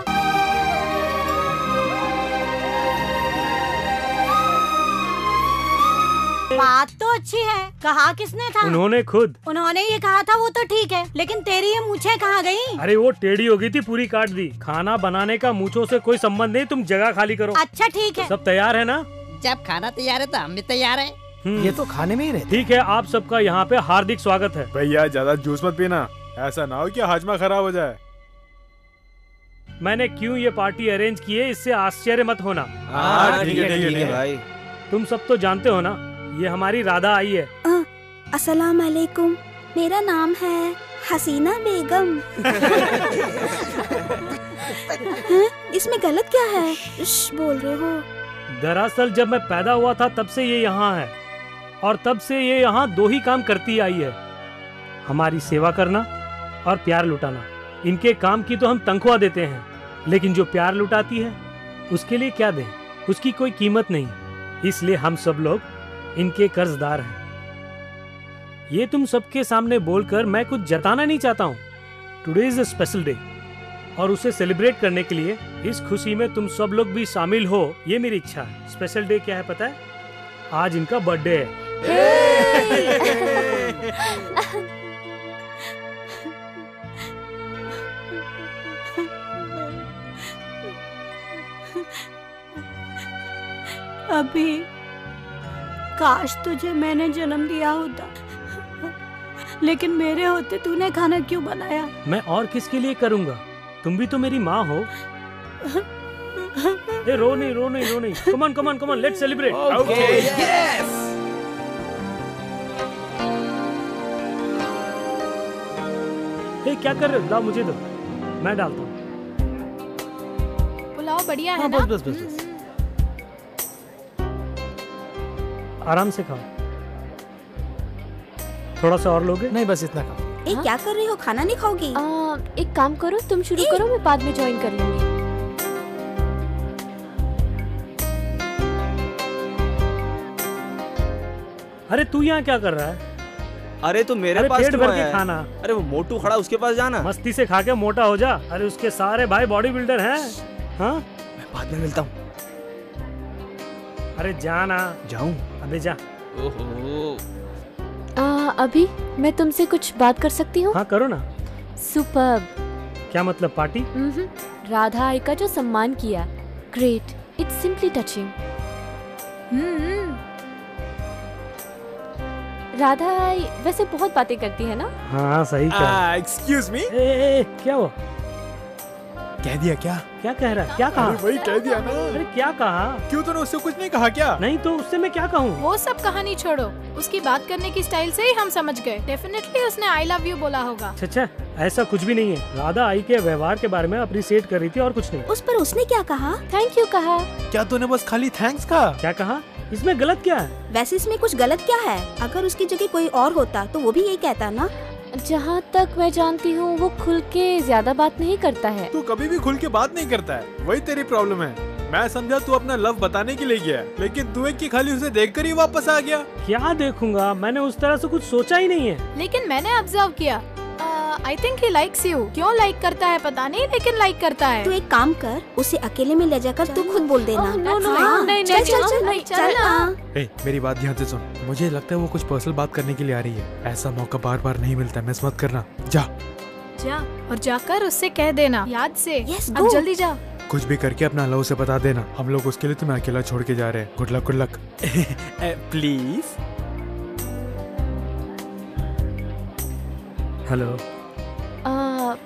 बात तो अच्छी है, कहा किसने था? उन्होंने खुद। उन्होंने ये कहा था, वो तो ठीक है, लेकिन तेरी ये मूछें कहाँ गई? अरे वो टेढ़ी हो गई थी, पूरी काट दी। खाना बनाने का मूछों से कोई संबंध नहीं, तुम जगह खाली करो। अच्छा ठीक है। सब तैयार है ना? जब खाना तैयार है तो हम भी तैयार हैं। ये तो खाने में ही रहते। ठीक है, आप सबका यहाँ पे हार्दिक स्वागत है। भैया ज्यादा जूस मत पीना, ऐसा ना हो कि हाजमा खराब हो जाए। मैंने क्यों ये पार्टी अरेंज की है इससे आश्चर्य मत होना। ठीक है भाई। तुम सब तो जानते हो ना, ये हमारी राधा आई है। अस्सलाम वालेकुम, मेरा नाम है हसीना बेगम। इसमें गलत क्या है? बोल रहे हो? दरअसल जब मैं पैदा हुआ था तब से ये यहाँ है, और तब से ये यहाँ 2 ही काम करती आई है, हमारी सेवा करना और प्यार लुटाना। इनके काम की तो हम तनख्वाह देते हैं, लेकिन जो प्यार लुटाती है उसके लिए क्या दें, उसकी कोई कीमत नहीं। इसलिए हम सब लोग इनके कर्जदार हैं। ये तुम सबके सामने बोलकर मैं कुछ जताना नहीं चाहता हूँ। Today is a special day, और उसे सेलिब्रेट करने के लिए इस खुशी में तुम सब लोग भी शामिल हो, ये मेरी इच्छा है। स्पेशल डे क्या है पता है? आज इनका बर्थडे है। अभी काश तुझे मैंने जन्म दिया होता, लेकिन मेरे होते तूने खाना क्यों बनाया? मैं और किसके लिए करूंगा? तुम भी तो मेरी माँ हो। ए, रो नहीं। Come on, let's celebrate. ए, क्या कर रहे हो? लाओ मुझे दो, मैं डालता हूँ। पुलाव बढ़िया है ना? बस। आराम से खाओ। थोड़ा सा और लोगे? नहीं, बस इतना खाओ। क्या कर रही हो? खाना नहीं खाओगी? एक काम करो, तुम शुरू करो, मैं बाद में ज्वाइन कर लूंगी। अरे तू यहाँ क्या कर रहा है? अरे तो मेरे पास पेट क्यों भर आया के है? खाना। अरे वो मोटू खड़ा, उसके पास जाना। मस्ती से खा के मोटा हो जा। अरे उसके सारे भाई बॉडी बिल्डर हैं। हाँ, मैं बाद में मिलता हूँ। अरे जाना। जाऊँ? अबे जा। ओहो। अभी मैं तुमसे कुछ बात कर सकती हूँ? हाँ करो ना। सुपर्ब। क्या मतलब? पार्टी? राधा आई का जो सम्मान किया, great, it's simply touching. Radha आई वैसे बहुत बातें करती है ना? हाँ सही कहा। Excuse me. क्या हुआ? कह दिया क्या? क्या कह रहा है? क्या कहा? वही कह दिया ना। अरे क्या कहा? क्यों तूने उससे कुछ नहीं कहा क्या? नहीं तो उससे मैं क्या कहूँ? वो सब कहानी छोड़ो, उसकी बात करने की स्टाइल से ही हम समझ गए। डेफिनेटली उसने आई लव यू बोला होगा। अच्छा, ऐसा कुछ भी नहीं है। राधा आई के व्यवहार के बारे में अप्रिशिएट कर रही थी और कुछ नहीं। उस पर उसने क्या कहा? थैंक यू कहा। क्या तूने बस खाली थैंक्स कहा? क्या कहा? इसमें गलत क्या है? वैसे इसमें कुछ गलत क्या है? अगर उसकी जगह कोई और होता तो वो भी यही कहता ना। जहाँ तक मैं जानती हूँ वो खुल के ज्यादा बात नहीं करता है। तू कभी भी खुल के बात नहीं करता है, वही तेरी प्रॉब्लम है। मैं समझा तू अपना लव बताने के लिए गया, लेकिन तू कि खाली उसे देखकर ही वापस आ गया। क्या देखूंगा? मैंने उस तरह से कुछ सोचा ही नहीं है। लेकिन मैंने ऑब्जर्व किया। I think he likes you. क्यों लाइक करता है पता नहीं, लेकिन लाइक करता है। तू एक काम कर, उसे अकेले में ले जाकर तू खुद बोल देना। मेरी बात ध्यान से सुन। मुझे लगता है वो कुछ पर्सनल बात करने के लिए आ रही है। ऐसा मौका बार बार नहीं मिलता, मिस मत करना। जा और जाकर उससे कह देना याद से। अब जल्दी जा। कुछ भी करके अपना लव से बता देना। हम लोग उसके लिए तुम्हें अकेला छोड़ के जा रहे हैं। Good luck. Please. Hello.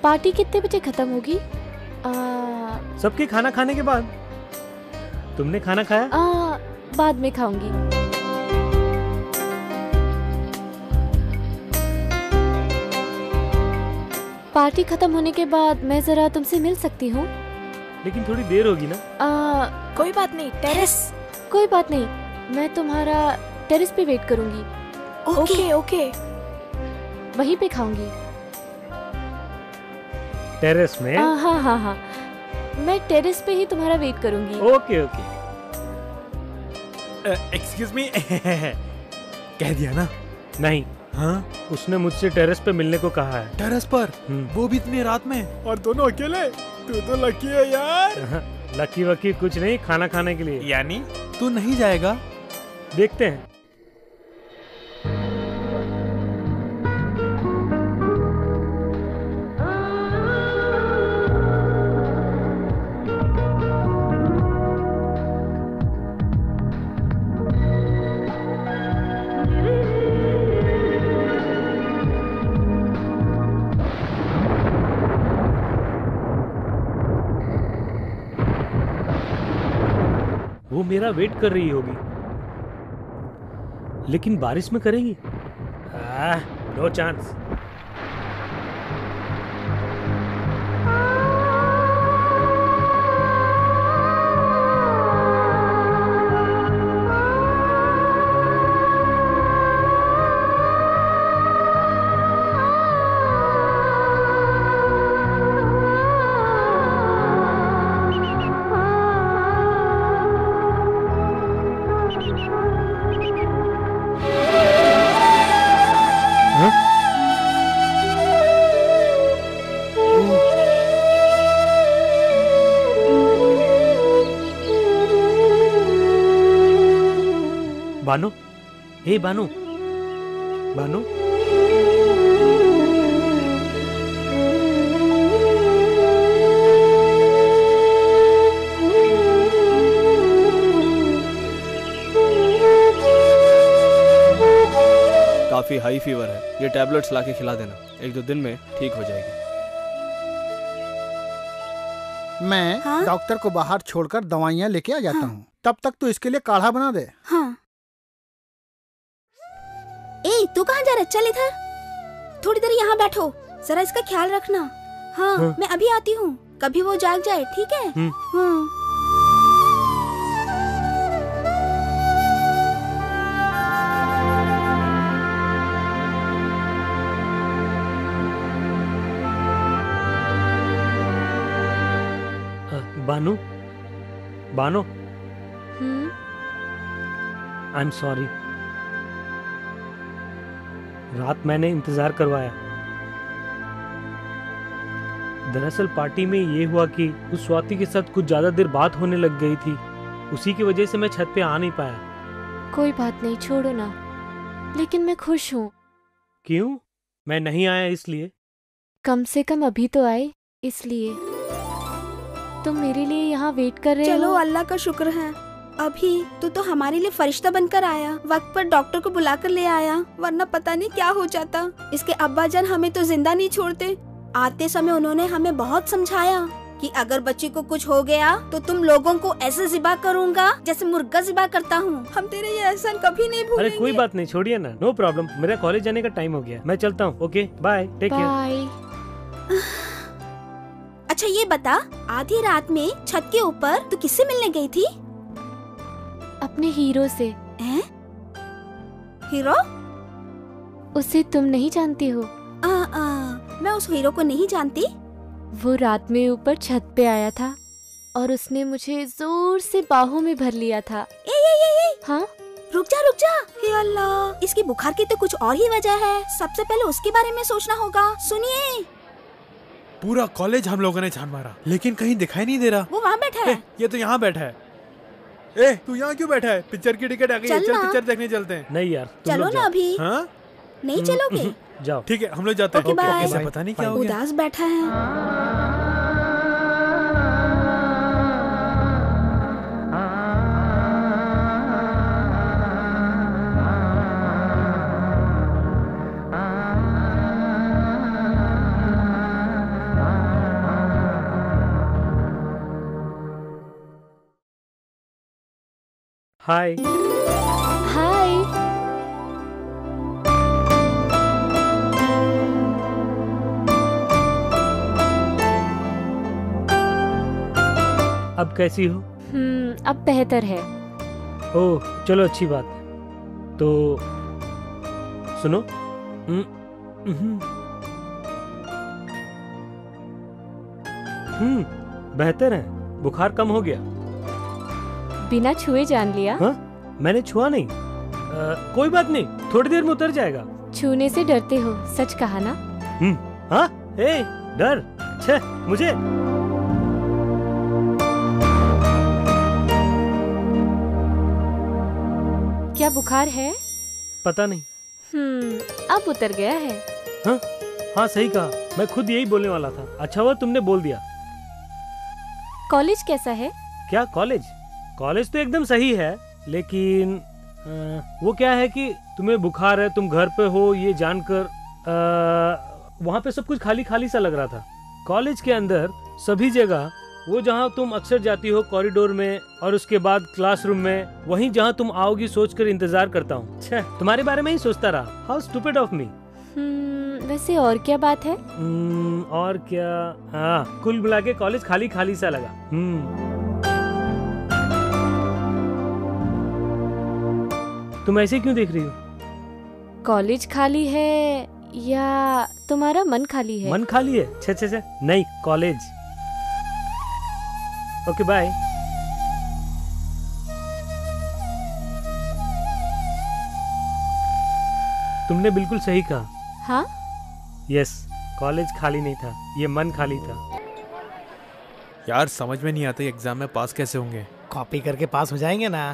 Party कितने बजे खत्म होगी? सबके खाना खाने के बाद। तुमने खाना खाया? बाद में खाऊंगी। पार्टी खत्म होने के बाद मैं जरा तुमसे मिल सकती हूँ? लेकिन थोड़ी देर होगी ना। कोई बात नहीं, टेरेस। कोई बात नहीं, मैं तुम्हारा टेरेस पे वेट करूंगी। ओके। वहीं पे खाऊंगी। टेरेस में? हाँ, मैं टेरेस पे ही तुम्हारा वेट करूंगी। ओके। Excuse me. कह दिया ना? नहीं। हाँ? उसने मुझसे टेरेस पे मिलने को कहा है। टेरेस पर? वो भी इतनी रात में? और दोनों अकेले? तू तो लकी है यार। लकी वकी कुछ नहीं, खाना खाने के लिए। यानी तू नहीं जाएगा? देखते हैं। वो मेरा वेट कर रही होगी, लेकिन बारिश में करेगी? No chance. Bano, hey Bano, Bano, काफी हाई फीवर है, ये टैबलेट्स लाके खिला देना, 1-2 दिन में ठीक हो जाएगी। मैं डॉक्टर को बाहर छोड़कर दवाइयाँ लेके आ जाता हूँ, तब तक तू इसके लिए काढ़ा बना दे। हाँ। ए, तू कहाँ जा रहा है? चल इधर, थोड़ी देर यहाँ बैठो, जरा इसका ख्याल रखना। हाँ, मैं अभी आती हूँ, कभी वो जाग जाए, ठीक है? बानो, बानो, आई एम सॉरी। रात मैंने इंतजार करवाया। दरअसल पार्टी में ये हुआ कि उस स्वाति के साथ कुछ ज्यादा देर बात होने लग गई थी, उसी की वजह से मैं छत पे आ नहीं पाया। कोई बात नहीं, छोड़ो ना, लेकिन मैं खुश हूँ। क्यों? मैं नहीं आया इसलिए? कम से कम अभी तो आए, इसलिए। तुम मेरे लिए यहाँ वेट कर रहे हो। चलो, अल्लाह का शुक्र है, अभी तू तो हमारे लिए फरिश्ता बनकर आया, वक्त पर डॉक्टर को बुलाकर ले आया, वरना पता नहीं क्या हो जाता। इसके अब्बा जान हमें तो जिंदा नहीं छोड़ते। आते समय उन्होंने हमें बहुत समझाया कि अगर बच्ची को कुछ हो गया तो तुम लोगों को ऐसे ज़िबा करूँगा जैसे मुर्गा ज़िबा करता हूँ। हम तेरे ये एहसान कभी नहीं भूलेंगे। अरे कोई बात नहीं, छोड़िए ना, नो प्रॉब्लम। मेरा कॉलेज जाने का टाइम हो गया, मैं चलता हूँ। Okay, bye, take care. अच्छा ये बता, आधी रात में छत के ऊपर तू किससे मिलने गई थी? अपने हीरो से। हैं? हीरो? उसे तुम नहीं जानती हो? मैं उस हीरो को नहीं जानती। वो रात में ऊपर छत पे आया था और उसने मुझे जोर से बाहों में भर लिया था। हाँ? रुक जा। हे अल्लाह, इसकी बुखार की तो कुछ और ही वजह है। सबसे पहले उसके बारे में सोचना होगा। सुनिए, पूरा कॉलेज हम लोगों ने छान मारा, लेकिन कहीं दिखाई नहीं दे रहा। वो वहाँ बैठा है। ये तो यहाँ बैठा है। ए, तू यहाँ क्यों बैठा है? पिक्चर की टिकट आ गई है, चल पिक्चर देखने चलते हैं। नहीं यार, चलो ना अभी। हाँ? नहीं चलोगे? जाओ। ठीक है, हम लोग जाते हैं। ओके, पता नहीं क्या हो गया। उदास बैठा है। हाय। हाय। अब कैसी हो? अब बेहतर है। ओह, चलो अच्छी बात है। तो सुनो, बेहतर है, बुखार कम हो गया। बिना छुए जान लिया? हाँ? मैंने छुआ नहीं। कोई बात नहीं, थोड़ी देर में उतर जाएगा। छूने से डरते हो, सच कहा ना? हाँ? ए, डर? छे, मुझे? क्या बुखार है? पता नहीं। अब उतर गया है। हाँ? हाँ, सही कहा, मैं खुद यही बोलने वाला था। अच्छा हुआ तुमने बोल दिया। कॉलेज कैसा है? क्या कॉलेज? कॉलेज तो एकदम सही है, लेकिन वो क्या है कि तुम्हें बुखार है, तुम घर पे हो, ये जानकर वहाँ पे सब कुछ खाली खाली सा लग रहा था। कॉलेज के अंदर सभी जगह वो जहाँ तुम अक्सर जाती हो कॉरिडोर में और उसके बाद क्लासरूम में, वहीं जहाँ तुम आओगी सोचकर इंतजार करता हूँ। छह, तुम्हारे बारे में ही सोचता रहा। How stupid of me. वैसे और क्या बात है? और क्या, हाँ, कुल मिला के कॉलेज खाली खाली सा लगा। तुम ऐसे क्यों देख रही हो? कॉलेज खाली है या तुम्हारा मन खाली है? मन खाली है? छे छे छे, नहीं, कॉलेज। Okay bye. तुमने बिल्कुल सही कहा। हाँ? यस, कॉलेज खाली नहीं था, ये मन खाली था। यार समझ में नहीं आता एग्जाम में पास कैसे होंगे। कॉपी करके पास हो जाएंगे ना।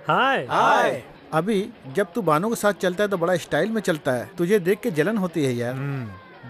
हाय हाय। अभी जब तू बानों के साथ चलता है तो बड़ा स्टाइल में चलता है, तुझे देख के जलन होती है यार।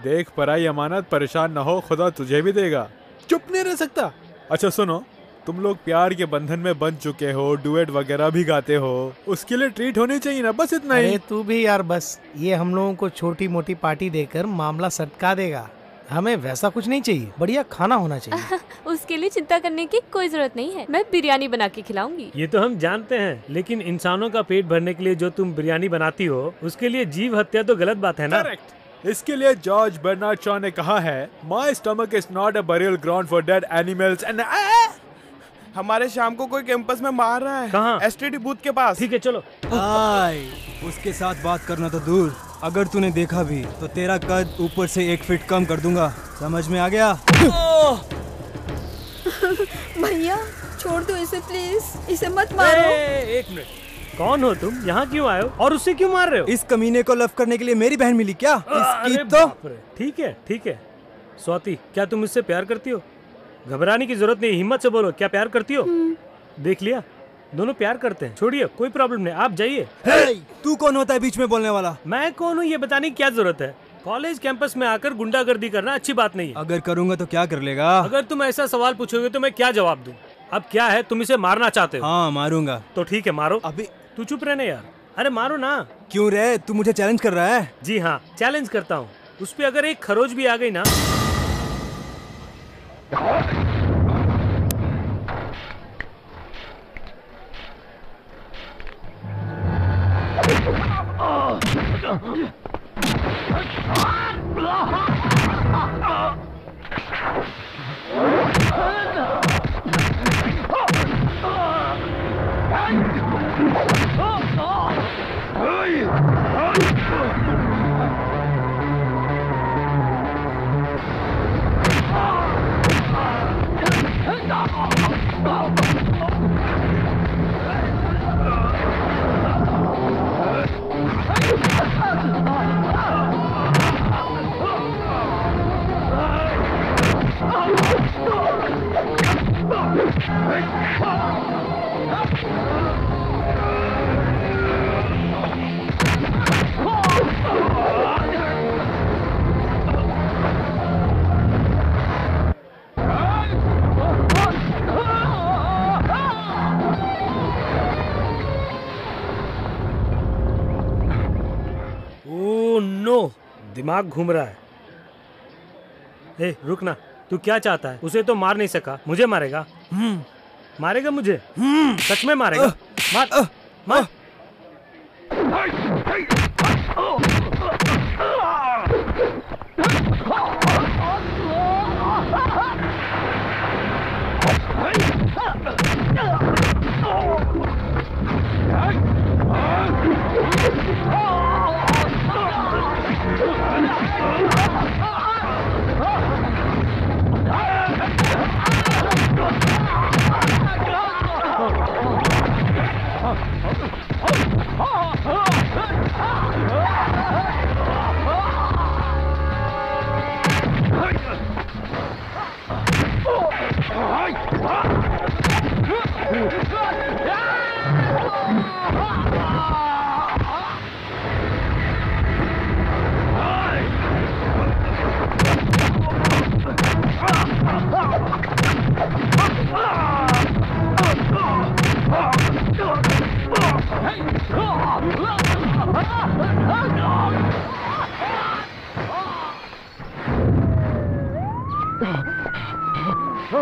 देख पराई अमानत, परेशान न हो, खुदा तुझे भी देगा। चुप नहीं रह सकता। अच्छा सुनो, तुम लोग प्यार के बंधन में बंध चुके हो, डुएट वगैरह भी गाते हो, उसके लिए ट्रीट होनी चाहिए ना, बस इतना ही। अरे तू भी यार, बस ये हम लोगों को छोटी मोटी पार्टी देकर मामला सटका देगा। हमें वैसा कुछ नहीं चाहिए, बढ़िया खाना होना चाहिए। उसके लिए चिंता करने की कोई जरूरत नहीं है, मैं बिरयानी बना के खिलाऊंगी। ये तो हम जानते हैं, लेकिन इंसानों का पेट भरने के लिए जो तुम बिरयानी बनाती हो, उसके लिए जीव हत्या तो गलत बात है ना। करेक्ट। इसके लिए जॉर्ज बर्नार्ड शॉ ने कहा है, my stomach is not a burial ground for dead animals and. हमारे शाम को कोई कैंपस में मार रहा है। कहाँ? एसटीडी बूथ के पास। ठीक है चलो। उसके साथ बात करना तो दूर, अगर तूने देखा भी तो तेरा कद ऊपर से 1 फीट कम कर दूंगा, समझ में आ गया? भैया छोड़ दो इसे प्लीज, इसे मत मारो। एक मिनट, कौन हो तुम? यहाँ क्यों आए हो और उससे क्यों मार रहे हो? इस कमीने को लव करने के लिए मेरी बहन मिली क्या? अरे बाप रे। ठीक है ठीक है। स्वाति, क्या तुम मुझसे प्यार करती हो? घबराने की जरूरत नहीं, हिम्मत से बोलो, क्या प्यार करती हो? देख लिया, दोनों प्यार करते हैं। छोड़िए, कोई प्रॉब्लम नहीं, आप जाइए। तू कौन होता है बीच में बोलने वाला? मैं कौन हूँ ये बताने की क्या जरूरत है? कॉलेज कैंपस में आकर गुंडागर्दी करना अच्छी बात नहीं है। अगर करूंगा तो क्या कर लेगा? अगर तुम ऐसा सवाल पूछोगे तो मैं क्या जवाब दूं? अब क्या है, तुम इसे मारना चाहते हो? हाँ मारूंगा। तो ठीक है, मारो। अभी तू चुप रहने यार। अरे मारो ना। क्यों रे, तू मुझे चैलेंज कर रहा है? जी हाँ, चैलेंज करता हूँ। उस पे अगर एक खरोच भी आ गई ना। दिमाग घूम रहा है। ए, रुक ना, तू क्या चाहता है? उसे तो मार नहीं सका, मुझे मारेगा? मारेगा मुझे? सच में मारेगा? मार मार। ये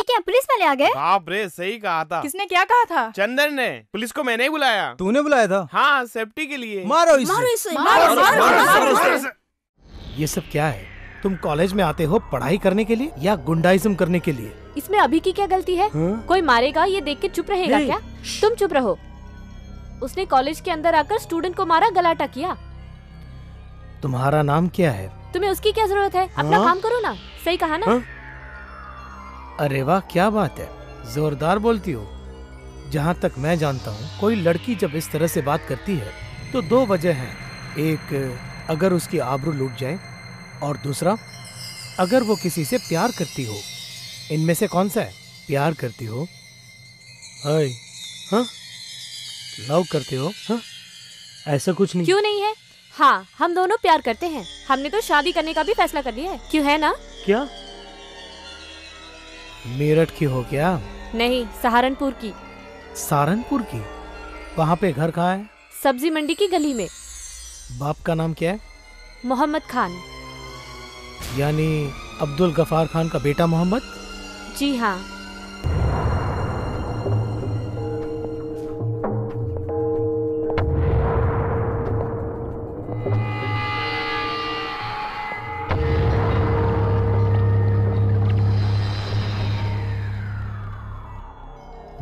क्या पुलिस वाले आ गए? बाप रे, सही कहा था। किसने क्या कहा था? चंदन ने। पुलिस को मैंने ही बुलाया। तूने बुलाया था? हाँ, सेफ्टी के लिए। मारो इसे। मारो इसे, मारो इसे। ये सब क्या है? तुम कॉलेज में आते हो पढ़ाई करने के लिए या गुंडाइज्म करने के लिए? इसमें अभी की क्या गलती है? कोई मारेगा ये देख के चुप रहेगा क्या? तुम चुप रहो। उसने कॉलेज के अंदर आकर स्टूडेंट को मारा, गलाटा किया। तुम्हारा नाम क्या है? तुम्हें उसकी क्या जरूरत है? अपना काम करो ना। सही कहा ना? अरे वाह, क्या बात है, जोरदार बोलती हो। जहाँ तक मैं जानता हूँ, कोई लड़की जब इस तरह से बात करती है तो 2 वजह हैं। एक, अगर उसकी आबरू लूट जाए, और दूसरा, अगर वो किसी से प्यार करती हो। इनमें से कौन सा है? प्यार करती हो? हाय, हाँ? लव करते हो? हाँ? ऐसा कुछ नहीं। क्यों नहीं है? हाँ, हम दोनों प्यार करते हैं। हमने तो शादी करने का भी फैसला कर लिया है। क्यों, है ना? क्या? मेरठ की हो क्या? नहीं, सहारनपुर की। सहारनपुर की? वहाँ पे घर कहाँ है? सब्जी मंडी की गली में। बाप का नाम क्या है? मोहम्मद खान। यानी अब्दुल गफार खान का बेटा मोहम्मद? जी हाँ।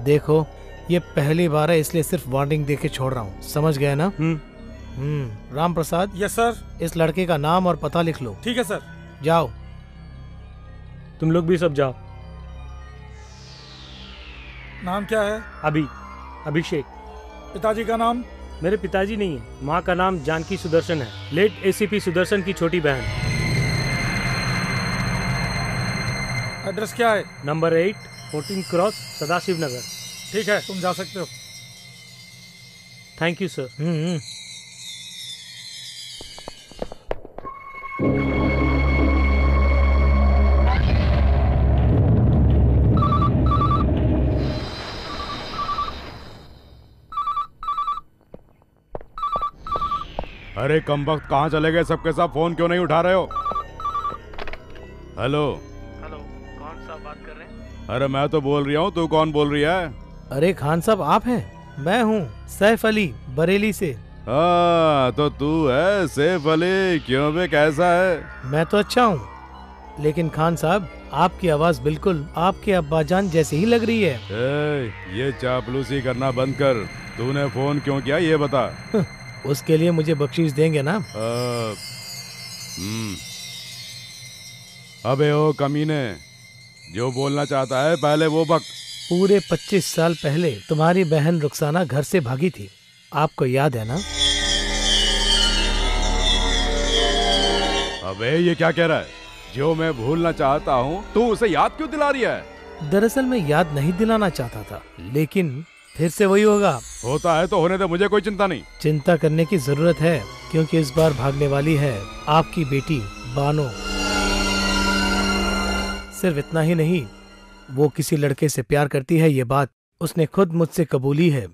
देखो, ये पहली बार है, इसलिए सिर्फ वार्निंग देके छोड़ रहा हूँ। समझ गए ना? राम प्रसाद। Yes sir. इस लड़के का नाम और पता लिख लो। ठीक है सर। जाओ। तुम लोग भी सब जाओ। नाम क्या है? अभिषेक। पिताजी का नाम? मेरे पिताजी नहीं है, माँ का नाम जानकी सुदर्शन है, लेट एसीपी सुदर्शन की छोटी बहन। एड्रेस क्या है? नंबर 8, 14 क्रॉस, सदाशिव नगर। ठीक है, तुम जा सकते हो। Thank you sir. अरे कमबख्त, कहाँ चले गए सबके सब? फोन क्यों नहीं उठा रहे हो? हेलो। कौन सा बात कर रहे हैं? अरे मैं तो बोल रही हूँ, तू कौन बोल रही है? अरे खान साहब, आप हैं? मैं हूँ सैफ अली, बरेली से। हाँ, तो तू है सैफ अली। क्यों बे, कैसा है? मैं तो अच्छा हूँ, लेकिन खान साहब आपकी आवाज बिल्कुल आपके अब्बाजान जैसी ही लग रही है। ये चापलूसी करना बंद कर। तूने फोन क्यों किया ये बता। उसके लिए मुझे बख्शीश देंगे ना? अबे ओ कमीने, जो बोलना चाहता है पहले वो बक। पूरे 25 साल पहले तुम्हारी बहन रुखसाना घर से भागी थी, आपको याद है ना? अबे ये क्या कह रहा है? जो मैं भूलना चाहता हूँ तू उसे याद क्यों दिला रही है? दरअसल मैं याद नहीं दिलाना चाहता था, लेकिन फिर से वही होगा। होता है तो होने दे, मुझे कोई चिंता नहीं। चिंता करने की जरूरत है, क्योंकि इस बार भागने वाली है आपकी बेटी बानो। सिर्फ इतना ही नहीं, वो किसी लड़के से प्यार करती है, ये बात उसने खुद मुझसे कबूली है।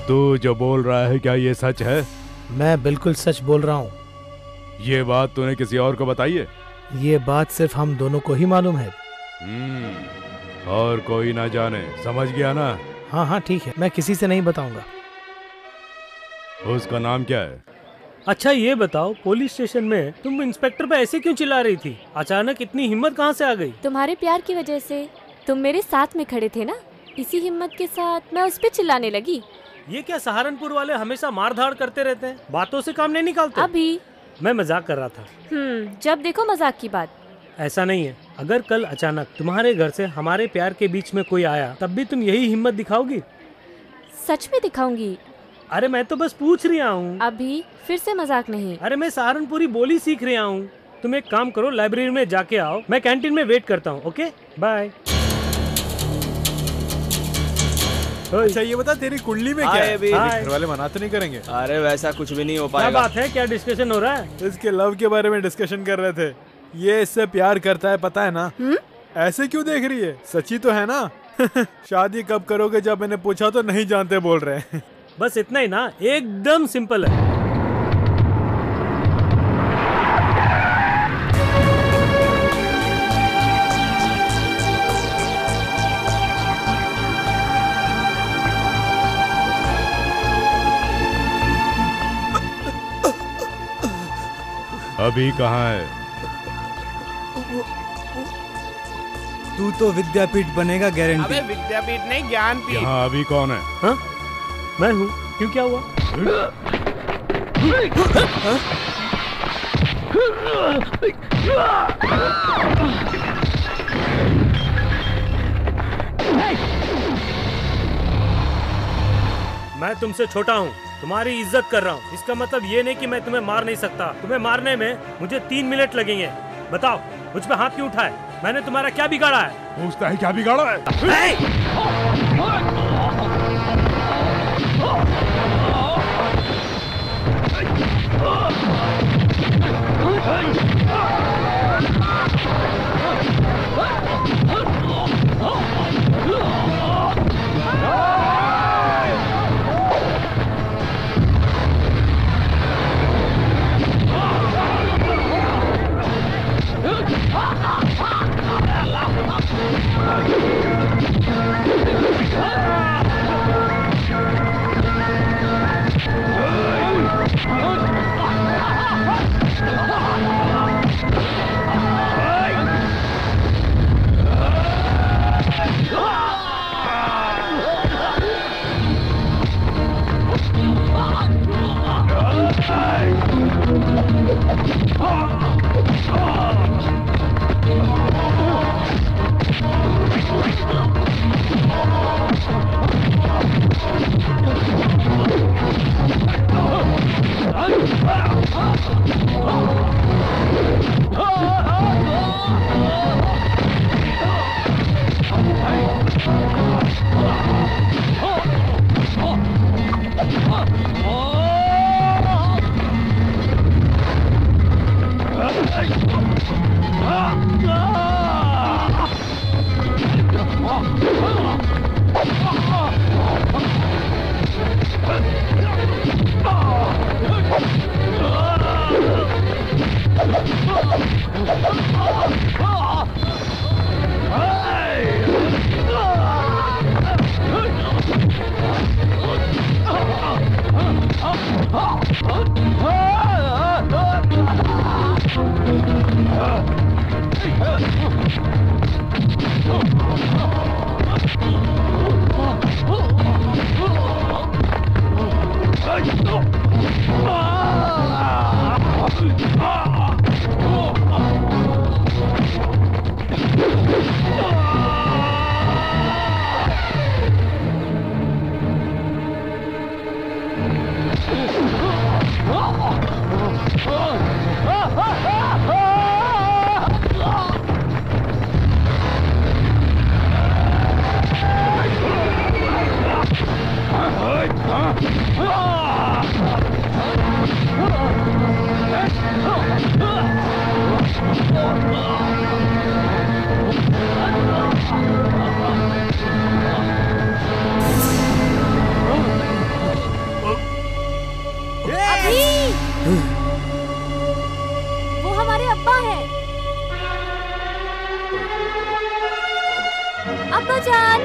तू जो बोल रहा है क्या ये सच है? मैं बिल्कुल सच बोल रहा हूँ। ये बात तूने किसी और को बताई है? ये बात सिर्फ हम दोनों को ही मालूम है। और कोई ना जाने, समझ गया ना? हाँ हाँ ठीक है, मैं किसी से नहीं बताऊंगा। उसका नाम क्या है? अच्छा ये बताओ, पुलिस स्टेशन में तुम इंस्पेक्टर पे ऐसे क्यों चिल्ला रही थी? अचानक इतनी हिम्मत कहाँ से आ गई? तुम्हारे प्यार की वजह से। तुम मेरे साथ में खड़े थे ना, इसी हिम्मत के साथ मैं उस पे चिल्लाने लगी। ये क्या सहारनपुर वाले हमेशा मार धाड़ करते रहते हैं, बातों से काम नहीं निकालते? अभी मैं मजाक कर रहा था। जब देखो मजाक की बात। ऐसा नहीं है, अगर कल अचानक तुम्हारे घर से हमारे प्यार के बीच में कोई आया, तब भी तुम यही हिम्मत दिखाओगी? सच में दिखाऊंगी। अरे मैं तो बस पूछ रहा हूँ। अभी फिर से मजाक नहीं। अरे मैं सहारनपुरी बोली सीख रहा हूँ। तुम एक काम करो, लाइब्रेरी में जाके आओ, मैं कैंटीन में वेट करता हूँ। Okay bye. अच्छा ये बता, तेरी कुंडली में क्या है? घर वाले मना तो नहीं करेंगे? अरे वैसा कुछ भी नहीं हो पाएगा। क्या बात है, क्या डिस्कशन हो रहा है? इसके लव के बारे में डिस्कशन कर रहे थे। ये इससे प्यार करता है, पता है ना? ऐसे क्यों देख रही है? सच्ची तो है ना? शादी कब करोगे जब मैंने पूछा तो नहीं जानते बोल रहे हैं। बस इतना ही ना, एकदम सिंपल है। अभी कहाँ है? तू तो विद्यापीठ बनेगा गारंटी। अबे विद्यापीठ नहीं, ज्ञानपीठ। यहाँ अभी कौन है? हाँ? मैं हूँ। क्यों, क्या हुआ? मैं तुमसे छोटा हूँ, तुम्हारी इज्जत कर रहा हूँ। इसका मतलब ये नहीं कि मैं तुम्हें मार नहीं सकता। तुम्हें मारने में मुझे 3 मिनट लगेंगे। बताओ, मुझ पे हाथ क्यों उठाए? मैंने तुम्हारा क्या बिगाड़ा है? पूछता है क्या बिगाड़ा है? वो हमारे अब्बा हैं। अब्बा जान,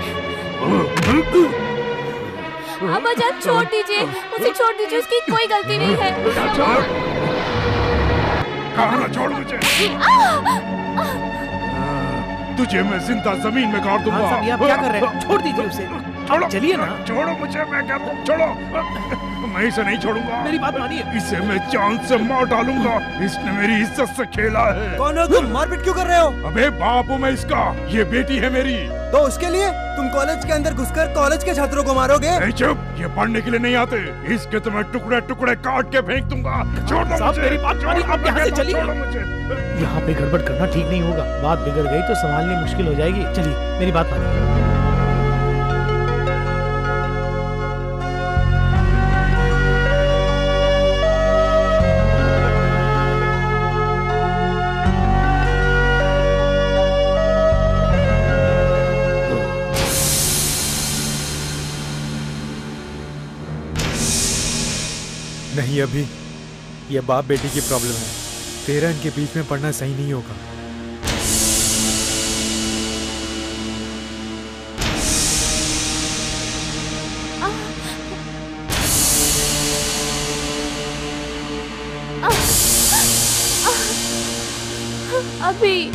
अब्बा जान छोड़ दीजिए, उसे छोड़ दीजिए, उसकी कोई गलती नहीं है। कहाँ छोड़ मुझे? तुझे मैं जिंदा जमीन में गाड़ दूंगा। आप क्या कर रहे हैं? छोड़ दीजिए उसे। छोड़ो, चलिए ना। छोड़ो मुझे, मैं क्या छोड़ो। मैं इसे नहीं छोड़ूंगा। मेरी बात मानिए। इसे मैं जान से मार डालूंगा। इसने मेरी इज्जत से खेला है। कौन हो तुम? मारपीट क्यों कर रहे हो? अबे बाप हूँ मैं इसका, ये बेटी है मेरी। तो उसके लिए तुम कॉलेज के अंदर घुसकर कॉलेज के छात्रों को मारोगे? नहीं चुप, ये पढ़ने के लिए नहीं आते। इसके तो मैं टुकड़े टुकड़े काट के फेंक दूंगा। छोड़ दो मुझे। मेरी बात मानिए, आप यहाँ से चलिए। छोड़ो मुझे। यहाँ पे गड़बड़ करना ठीक नहीं होगा। बात बिगड़ गई तो संभालनी मुश्किल हो जाएगी। चलिए, मेरी बात मानिए। नहीं, अभी ये बाप बेटी की प्रॉब्लम है। तेरा इनके बीच में पड़ना सही नहीं होगा। अभी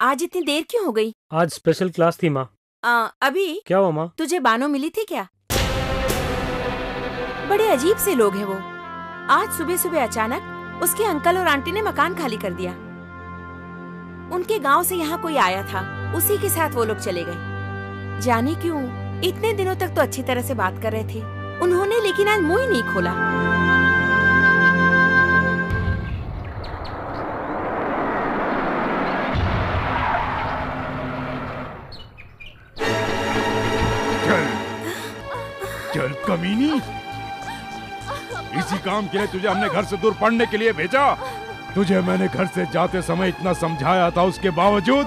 आज इतनी देर क्यों हो गई? आज स्पेशल क्लास थी माँ। अभी क्या हुआ माँ? तुझे बानो मिली थी क्या? बड़े अजीब से लोग हैं वो। आज सुबह सुबह अचानक उसके अंकल और आंटी ने मकान खाली कर दिया। उनके गांव से यहाँ कोई आया था, उसी के साथ वो लोग चले गए। जाने क्यों, इतने दिनों तक तो अच्छी तरह से बात कर रहे थे उन्होंने, लेकिन आज मुंह ही नहीं खोला। चल कमीनी, इसी काम के लिए तुझे हमने घर से दूर पढ़ने के लिए भेजा। तुझे मैंने घर से जाते समय इतना समझाया था, उसके बावजूद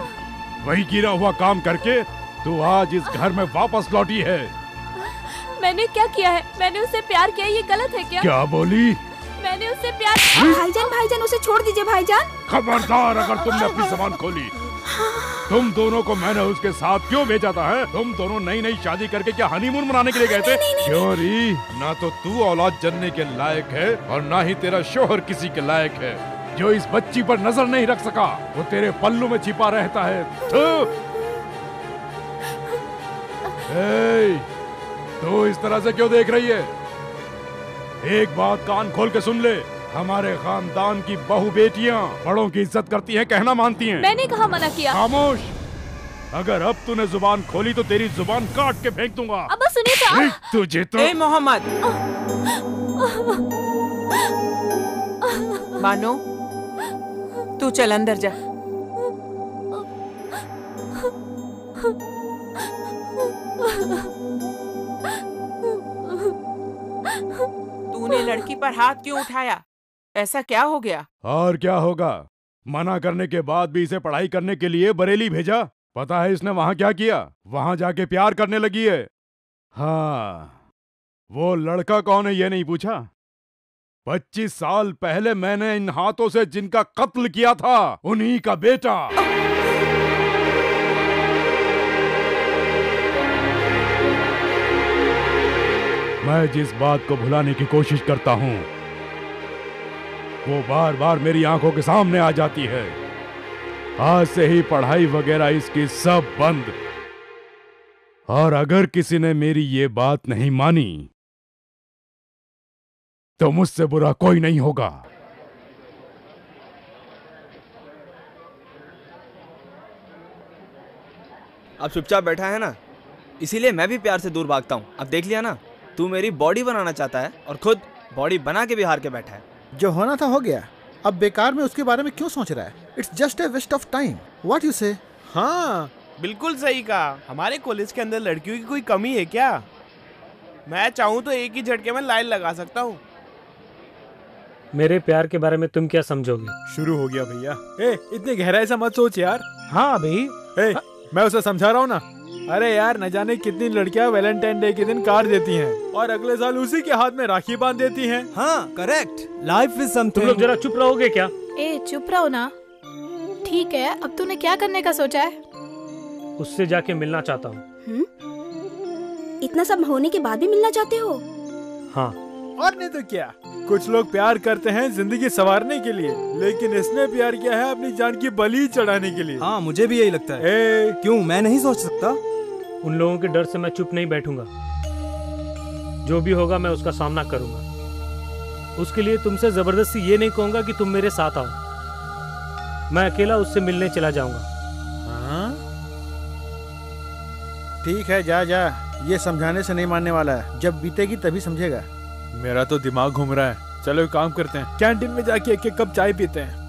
वही गिरा हुआ काम करके तू आज इस घर में वापस लौटी है। मैंने क्या किया है? मैंने उससे प्यार किया, ये गलत है क्या? क्या बोली? मैंने उससे प्यार। भाईजान उसे छोड़ दीजिए भाईजान। खबरदार अगर तुमने अपनी जबान खोली। तुम दोनों को मैंने उसके साथ क्यों भेजा था? है? तुम दोनों नई नई शादी करके क्या हनीमून मनाने के लिए गए थे? क्यों री? ना तो तू औलाद जनने के लायक है और ना ही तेरा शोहर किसी के लायक है। जो इस बच्ची पर नजर नहीं रख सका वो तेरे पल्लू में छिपा रहता है। तू इस तरह से क्यों देख रही है? एक बात कान खोल के सुन ले, हमारे खानदान की बहू बेटियां बड़ों की इज्जत करती हैं, कहना मानती हैं। मैंने कहा मना किया? खामोश। अगर अब तूने जुबान खोली तो तेरी जुबान काट के फेंक दूंगा। अब सुनिए तो। तुझे तो। ए मोहम्मद, बानो तू चल अंदर जा। तूने लड़की पर हाथ क्यों उठाया? ऐसा क्या हो गया? और क्या होगा, मना करने के बाद भी इसे पढ़ाई करने के लिए बरेली भेजा। पता है इसने वहां क्या किया? वहां जाके प्यार करने लगी है। हाँ, वो लड़का कौन है ये नहीं पूछा? 25 साल पहले मैंने इन हाथों से जिनका कत्ल किया था, उन्हीं का बेटा। मैं जिस बात को भुलाने की कोशिश करता हूं वो बार बार मेरी आंखों के सामने आ जाती है। आज से ही पढ़ाई वगैरह इसकी सब बंद। और अगर किसी ने मेरी ये बात नहीं मानी तो मुझसे बुरा कोई नहीं होगा। अब चुपचाप बैठा है ना, इसीलिए मैं भी प्यार से दूर भागता हूँ। अब देख लिया ना, तू मेरी बॉडी बनाना चाहता है और खुद बॉडी बना के भी हार के बैठा है। जो होना था हो गया, अब बेकार में उसके बारे में क्यों सोच रहा है? It's just a waste of time. What you say? हाँ बिल्कुल सही कहा। हमारे कॉलेज के अंदर लड़कियों की कोई कमी है क्या? मैं चाहूँ तो एक ही झटके में लाइन लगा सकता हूँ। मेरे प्यार के बारे में तुम क्या समझोगे? शुरू हो गया भैया। इतनी गहराई से मत सोच यार। हाँ भाई, मैं उसे समझा रहा हूँ ना। अरे यार, न जाने कितनी लड़कियां वैलेंटाइन डे के दिन कार देती हैं और अगले साल उसी के हाथ में राखी बांध देती हैं। हाँ करेक्ट। Life is something. तुम लोग जरा चुप रहोगे क्या? ए चुप रहो ना। ठीक है, अब तूने क्या करने का सोचा है? उससे जाके मिलना चाहता हूँ। इतना सब होने के बाद भी मिलना चाहते हो? हाँ। और नहीं तो क्या। कुछ लोग प्यार करते हैं जिंदगी संवारने के लिए, लेकिन इसने प्यार किया है अपनी जान की बलि चढ़ाने के लिए। हाँ मुझे भी यही लगता है। क्यों, मैं नहीं सोच सकता? उन लोगों के डर से मैं चुप नहीं बैठूंगा। जो भी होगा मैं उसका सामना करूंगा। उसके लिए तुमसे जबरदस्ती ये नहीं कहूंगा कि तुम मेरे साथ आओ। मैं अकेला उससे मिलने चला जाऊंगा। हाँ? ठीक है, जा जा। ये समझाने से नहीं मानने वाला है। जब बीतेगी तभी समझेगा। मेरा तो दिमाग घूम रहा है। चलो एक काम करते हैं, कैंटीन में जाके एक एक कप चाय पीते हैं।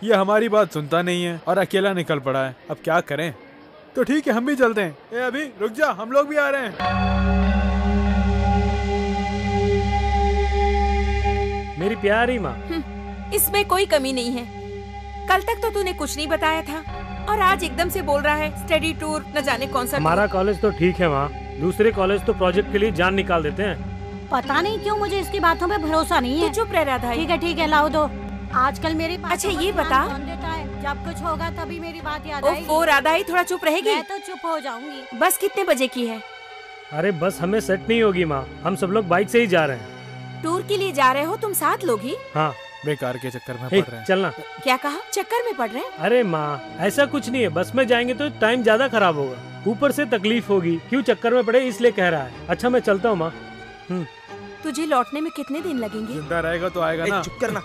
ये हमारी बात सुनता नहीं है और अकेला निकल पड़ा है। अब क्या करें? तो ठीक है, हम भी चलते हैं। ए अभी रुक जा, हम लोग भी आ रहे हैं। मेरी प्यारी माँ। इसमें कोई कमी नहीं है। कल तक तो तूने कुछ नहीं बताया था और आज एकदम से बोल रहा है स्टडी टूर, न जाने कौन सा। हमारा कॉलेज तो ठीक है माँ, दूसरे कॉलेज तो प्रोजेक्ट के लिए जान निकाल देते हैं। पता नहीं क्यों मुझे इसकी बातों पे भरोसा नहीं है। तू चुप रह रहा था। ठीक है लाओ दो। आजकल मेरी अच्छा ये बता, कौन देता है? जब कुछ होगा तभी मेरी बात याद आएगी। ओफो राधा ही थोड़ा चुप रहेगी। मैं तो चुप हो जाऊंगी। बस कितने बजे की है? अरे बस हमें सेट नहीं होगी माँ, हम सब लोग बाइक से ही जा रहे हैं। टूर के लिए जा रहे हो तुम 7 लोग ही? हाँ। बेकार के चक्कर में पड़ रहे हैं। चलना। क्या कहा? चक्कर में पड़ रहे हैं? अरे माँ ऐसा कुछ नहीं है, बस में जाएंगे तो टाइम ज्यादा खराब होगा, ऊपर से तकलीफ होगी, क्यों चक्कर में पड़े इसलिए कह रहा है। अच्छा मैं चलता हूँ माँ। तुझे लौटने में कितने दिन लगेंगे? जिंदा रहेगा तो आएगा ना। चुप करना।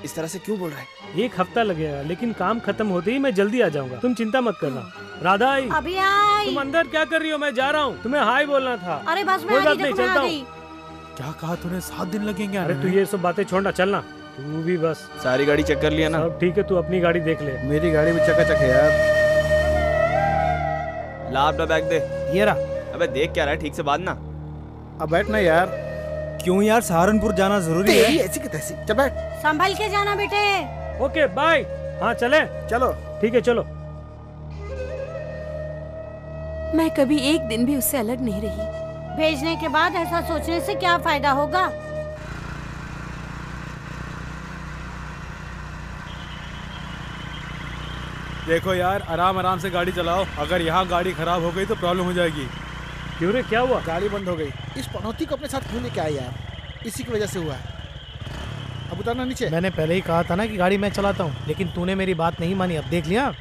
इस तरह से क्यों बोल रहा है? 1 हफ्ता लगेगा, लेकिन काम खत्म होते ही मैं जल्दी आ जाऊंगा, तुम चिंता मत करना। राधा आई। अभी आई। तुम अंदर क्या कर रही हो? मैं जा रहा हूँ, तुम्हें हाय बोलना था। अरे बस कोई बात नहीं, चलता हूँ। क्या कहा तूने? 7 दिन लगेंगे? अरे तू ये सब बातें छोड़ना, चलना तू भी। बस सारी गाड़ी चेक कर लिया ना? सब ठीक है, तू अपनी गाड़ी देख ले। मेरी गाड़ी भी चकाचक है यार। ला अपना बैग दे। ये रहा। अबे देख क्या रहा है, ठीक से बांध ना। अब बैठ ना यार। क्यों यार, सहारनपुर जाना जरूरी है। ऐसी की तैसी। चल बैठ। संभल के जाना बेटे। Okay bye. हाँ चले। चलो ठीक है चलो। मैं कभी एक दिन भी उससे अलग नहीं रही। भेजने के बाद ऐसा सोचने से क्या फायदा होगा? देखो यार, आराम आराम से गाड़ी चलाओ। अगर यहाँ गाड़ी खराब हो गई तो प्रॉब्लम हो जाएगी। क्यों रे, क्या हुआ? गाड़ी बंद हो गई। इस पनौती को अपने साथ क्यों लेके आए यार? इसी की वजह से हुआ है। अब उतरना नीचे। मैंने पहले ही कहा था ना कि गाड़ी मैं चलाता हूँ, लेकिन तूने मेरी बात नहीं मानी। अब देख लिया।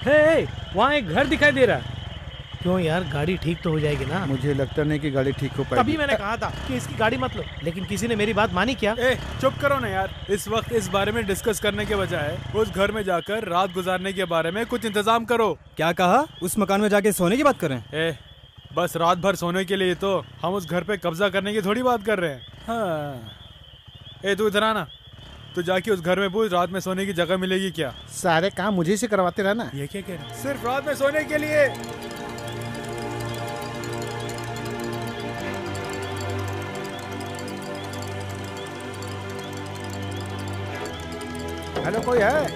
हे, वहाँ एक घर दिखाई दे रहा है। क्यों यार, गाड़ी ठीक तो हो जाएगी ना? मुझे लगता नहीं कि गाड़ी ठीक हो पाएगी। तभी मैंने कहा था कि इसकी गाड़ी मत लो, लेकिन किसी ने मेरी बात मानी क्या? ए, चुप करो ना यार। इस वक्त इस बारे में डिस्कस करने के बजाय उस घर में जाकर रात गुजारने के बारे में कुछ इंतजाम करो। क्या कहा? उस मकान में जाके सोने की बात कर रहे हैं? ए, बस रात भर सोने के लिए तो हम उस घर पे कब्जा करने की थोड़ी बात कर रहे हैं। हाँ। ए तू इधर आना। तो जाके उस घर में पूछ रात में सोने की जगह मिलेगी क्या। सारे काम मुझे से करवाते रहना। ये क्या कह रहे हैं? सिर्फ रात में सोने के लिए। हेलो, कोई है?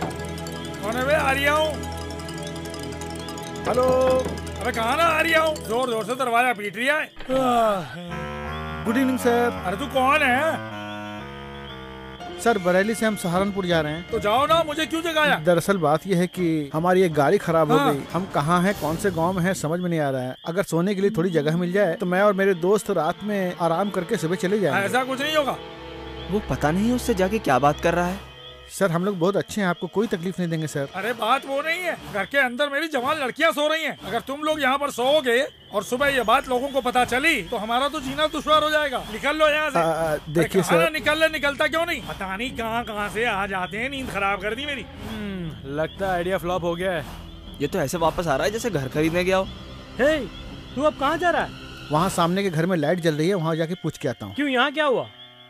कौन है बे? आ रही हूँ। हेलो। अबे कहाँ ना आ रही हूँ? जोर जोर से दरवाजा पीट रही है। Good evening sir. अरे तू कौन है? सर बरेली से हम सहारनपुर जा रहे हैं। तो जाओ ना, मुझे क्यों जगाया? दरअसल बात यह है कि हमारी एक गाड़ी खराब हो हाँ। गई। हम कहाँ हैं, कौन से गांव में हैं, समझ में नहीं आ रहा है। अगर सोने के लिए थोड़ी जगह मिल जाए तो मैं और मेरे दोस्त रात में आराम करके सुबह चले जाएंगे। ऐसा कुछ नहीं होगा। वो पता नहीं उससे जाके क्या बात कर रहा है। सर हम लोग बहुत अच्छे हैं, आपको कोई तकलीफ नहीं देंगे सर। अरे बात वो नहीं है, घर के अंदर मेरी जवान लड़कियां सो रही हैं। अगर तुम लोग यहाँ पर सोओगे और सुबह ये बात लोगों को पता चली तो हमारा तो जीना दुश्वार हो जाएगा। निकल लो यहाँ से। देखिए सर। निकलता क्यों नहीं? पता नहीं कहाँ से आ जाते हैं, नींद खराब कर दी मेरी। लगता है आइडिया फ्लॉप हो गया है। ये तो ऐसे वापस आ रहा है जैसे घर खरीदने गया हो। हे, तू अब कहाँ जा रहा है? वहाँ सामने के घर में लाइट जल रही है, वहाँ जाके पूछ के आता हूँ। क्यों, यहाँ क्या हुआ?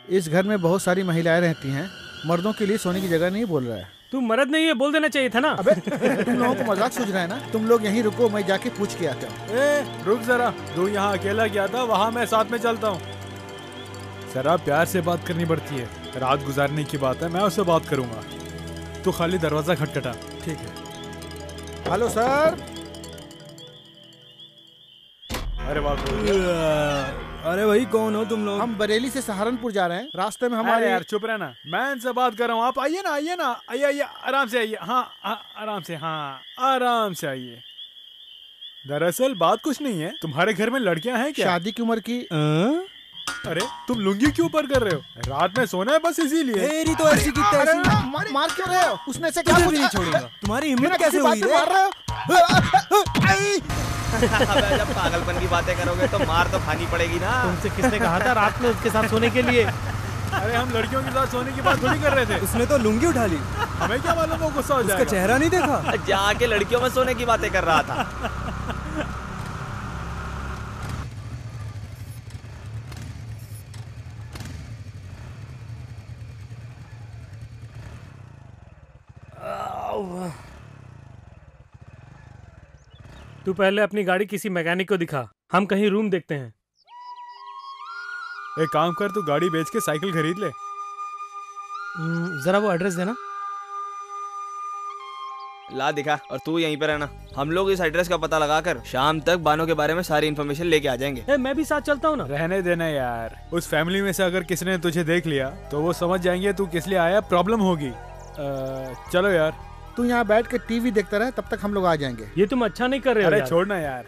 इस घर में बहुत सारी महिलाएं रहती हैं, मर्दों के लिए सोने की जगह नहीं बोल रहा है। तू मर्द नहीं है, बोल देना चाहिए था ना। अबे तुम लोगों को मजाक सूझ रहा है ना? तुम लोग यहीं रुको, मैं जाके पूछ के आता हूँ। रुक जरा, तू यहाँ अकेला गया था, वहाँ मैं साथ में चलता हूँ। जरा प्यार से बात करनी पड़ती है। रात गुजारने की बात है, मैं उससे बात करूंगा। तू खाली दरवाजा खटखटा। ठीक है। Hello sir. अरे वाह। अरे भाई कौन हो तुम लोग? हम बरेली से सहारनपुर जा रहे हैं, रास्ते में हमारे। यार चुप रहना, मैं इनसे बात कर रहा हूँ। आप आइए ना, आइए ना, आइए आराम से आइए। हाँ आराम से, हाँ आराम से आइए। दरअसल बात कुछ नहीं है। तुम्हारे घर में लड़कियां हैं क्या? शादी की उम्र की। अरे तुम लुंगी क्यों ऊपर कर रहे हो? रात में सोना है बस इसीलिए। तेरी तो ऐसी की तैसी। मार क्यों रहे हो? उसने से क्या नहीं छोड़ूंगा। तुम्हारी हिम्मत कैसे हुई रे? मार रहे हो? अबे जब पागलपन की बातें करोगे तो मार तो खानी पड़ेगी ना। तुमसे किसने कहा था रात में उसके साथ सोने के लिए? अरे हम लड़कियों के साथ सोने की बात थोड़ी कर रहे थे। उसने तो लुंगी उठा ली। हमें क्या मालूम वो गुस्सा हो जाएगा। उसका चेहरा नहीं देखा? जाके लड़कियों में सोने की बातें कर रहा था। तू पहले अपनी गाड़ी किसी मैकेनिक को दिखा, हम कहीं रूम देखते हैं। एक काम कर, तू गाड़ी बेच के साइकिल खरीद ले। जरा वो एड्रेस देना। ला दिखा, और तू यहीं पे रहना। हम लोग इस एड्रेस का पता लगाकर शाम तक बानो के बारे में सारी इन्फॉर्मेशन लेके आ जाएंगे। मैं भी साथ चलता हूँ ना। रहने देना यार, उस फैमिली में से अगर किसी ने तुझे देख लिया तो वो समझ जाएंगे तू किस लिए आया, प्रॉब्लम होगी। चलो यार, तू यहाँ बैठ के टीवी देखता रहे, तब तक हम लोग आ जाएंगे। ये तुम अच्छा नहीं कर रहे हो। अरे छोड़ना यार।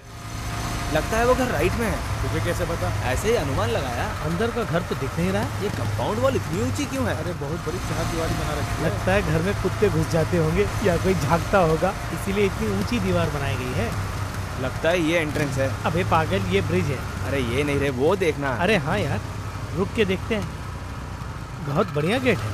लगता है वो घर राइट में है। तुझे कैसे पता? ऐसे ही अनुमान लगाया। अंदर का घर तो दिख नहीं रहा। ये कंपाउंड वॉल इतनी ऊंची क्यों है? अरे बहुत बड़ी चार दीवारी बना रखी है। लगता है घर में कुत्ते घुस जाते होंगे या कोई झांकता होगा, इसीलिए इतनी ऊंची दीवार बनाई गई है। लगता है ये एंट्रेंस है। अबे पागल, ये ब्रिज है। अरे ये नहीं रे, वो देखना। अरे हाँ यार, रुक के देखते हैं। बहुत बढ़िया गेट है।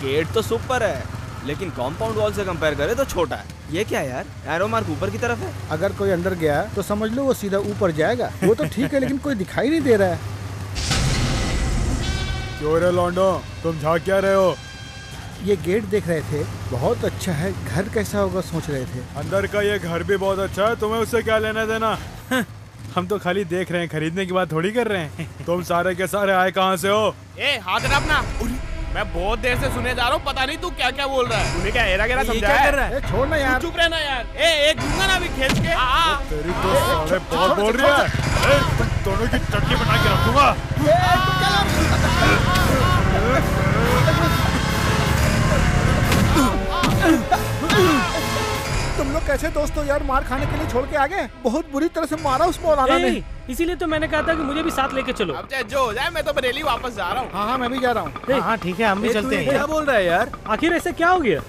गेट तो सुपर है, लेकिन कंपाउंड वॉल से कंपेयर करें तो छोटा है। ये क्या यार, एरो मार्क ऊपर की तरफ है। अगर कोई अंदर गया तो समझ लो वो सीधा ऊपर जाएगा। वो तो ठीक है, लेकिन कोई दिखाई नहीं दे रहा है। क्यों रे लौंडो, तुम झांक क्या रहे हो? ये गेट देख रहे थे, बहुत अच्छा है। घर कैसा होगा सोच रहे थे। अंदर का ये घर भी बहुत अच्छा है, तुम्हें उससे क्या लेना देना? हम तो खाली देख रहे हैं, खरीदने की बात थोड़ी कर रहे हैं। तुम सारे के सारे आए कहाँ से हो? ए हाथ हटा अपना। मैं बहुत देर से सुने जा रहा हूँ, पता नहीं तू क्या क्या बोल रहा है। तूने क्या हेरा गेरा समझा है? कर रहा है? छोड़ना यार, चुप रहना यार। एक दूंगा ना अभी खींच के। तेरी तो साले बहुत बोल रही है। तुम दोनों की चटनी बना के रखूंगा। तुम लोग कैसे दोस्त हो यार? मार खाने के लिए छोड़ के आ गए। बहुत बुरी तरह से मारा उस मौलाना ने। इसीलिए तो मैंने कहा था कि मुझे भी साथ लेके चलो। अब चाहे जो हो जाए, मैं तो बरेली वापस जा रहा हूँ। हाँ मैं भी जा रहा हूँ। हाँ ठीक है, हम भी चलते हैं। क्या बोल रहा है यार? आखिर ऐसे क्या हो गया?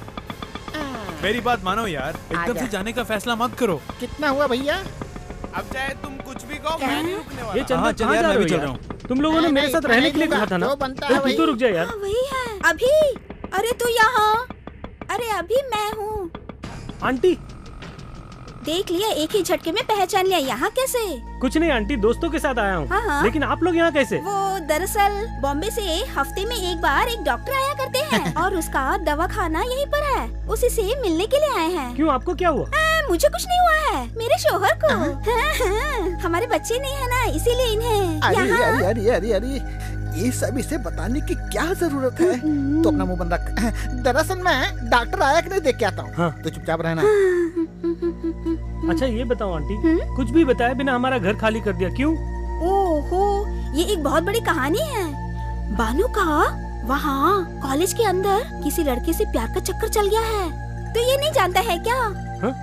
मेरी बात मानो यार, एकदम से जाने का फैसला मत करो। कितना हुआ भैया? अब चाहे तुम कुछ भी कहो, मैं नहीं रुकने वाला। ये चंदा कहाँ जा रहे हो यार? तुम लोगों ने मेरे साथ रहने के लिए कहा था ना। तू तो रुक जा यार। वही है अभी। अरे तू यहाँ। अरे अभी मैं हूँ। आंटी देख लिया, एक ही झटके में पहचान लिया। यहाँ कैसे? कुछ नहीं आंटी, दोस्तों के साथ आया हूँ। हाँ। लेकिन आप लोग यहाँ कैसे? वो दरअसल बॉम्बे से हफ्ते में एक बार एक डॉक्टर आया करते हैं और उसका दवा खाना यहीं पर है। उसी से मिलने के लिए आए हैं। क्यों, आपको क्या हुआ? मुझे कुछ नहीं हुआ है, मेरे शोहर को। हाँ, हमारे बच्चे नहीं है ना, इसीलिए इन्हें अरे ये सब इसे बताने की क्या जरूरत है? तो अपना मुंह बंद रख। दरअसल मैं डॉक्टर आया कि नहीं देख के आता हूँ। हाँ। तो चुपचाप रहना। अच्छा ये बताओ आंटी, कुछ भी बताए बिना हमारा घर खाली कर दिया, क्यों? ओहो, ये एक बहुत बड़ी कहानी है। बानू का वहाँ कॉलेज के अंदर किसी लड़के से प्यार का चक्कर चल गया है। तो ये नहीं जानता है क्या? है?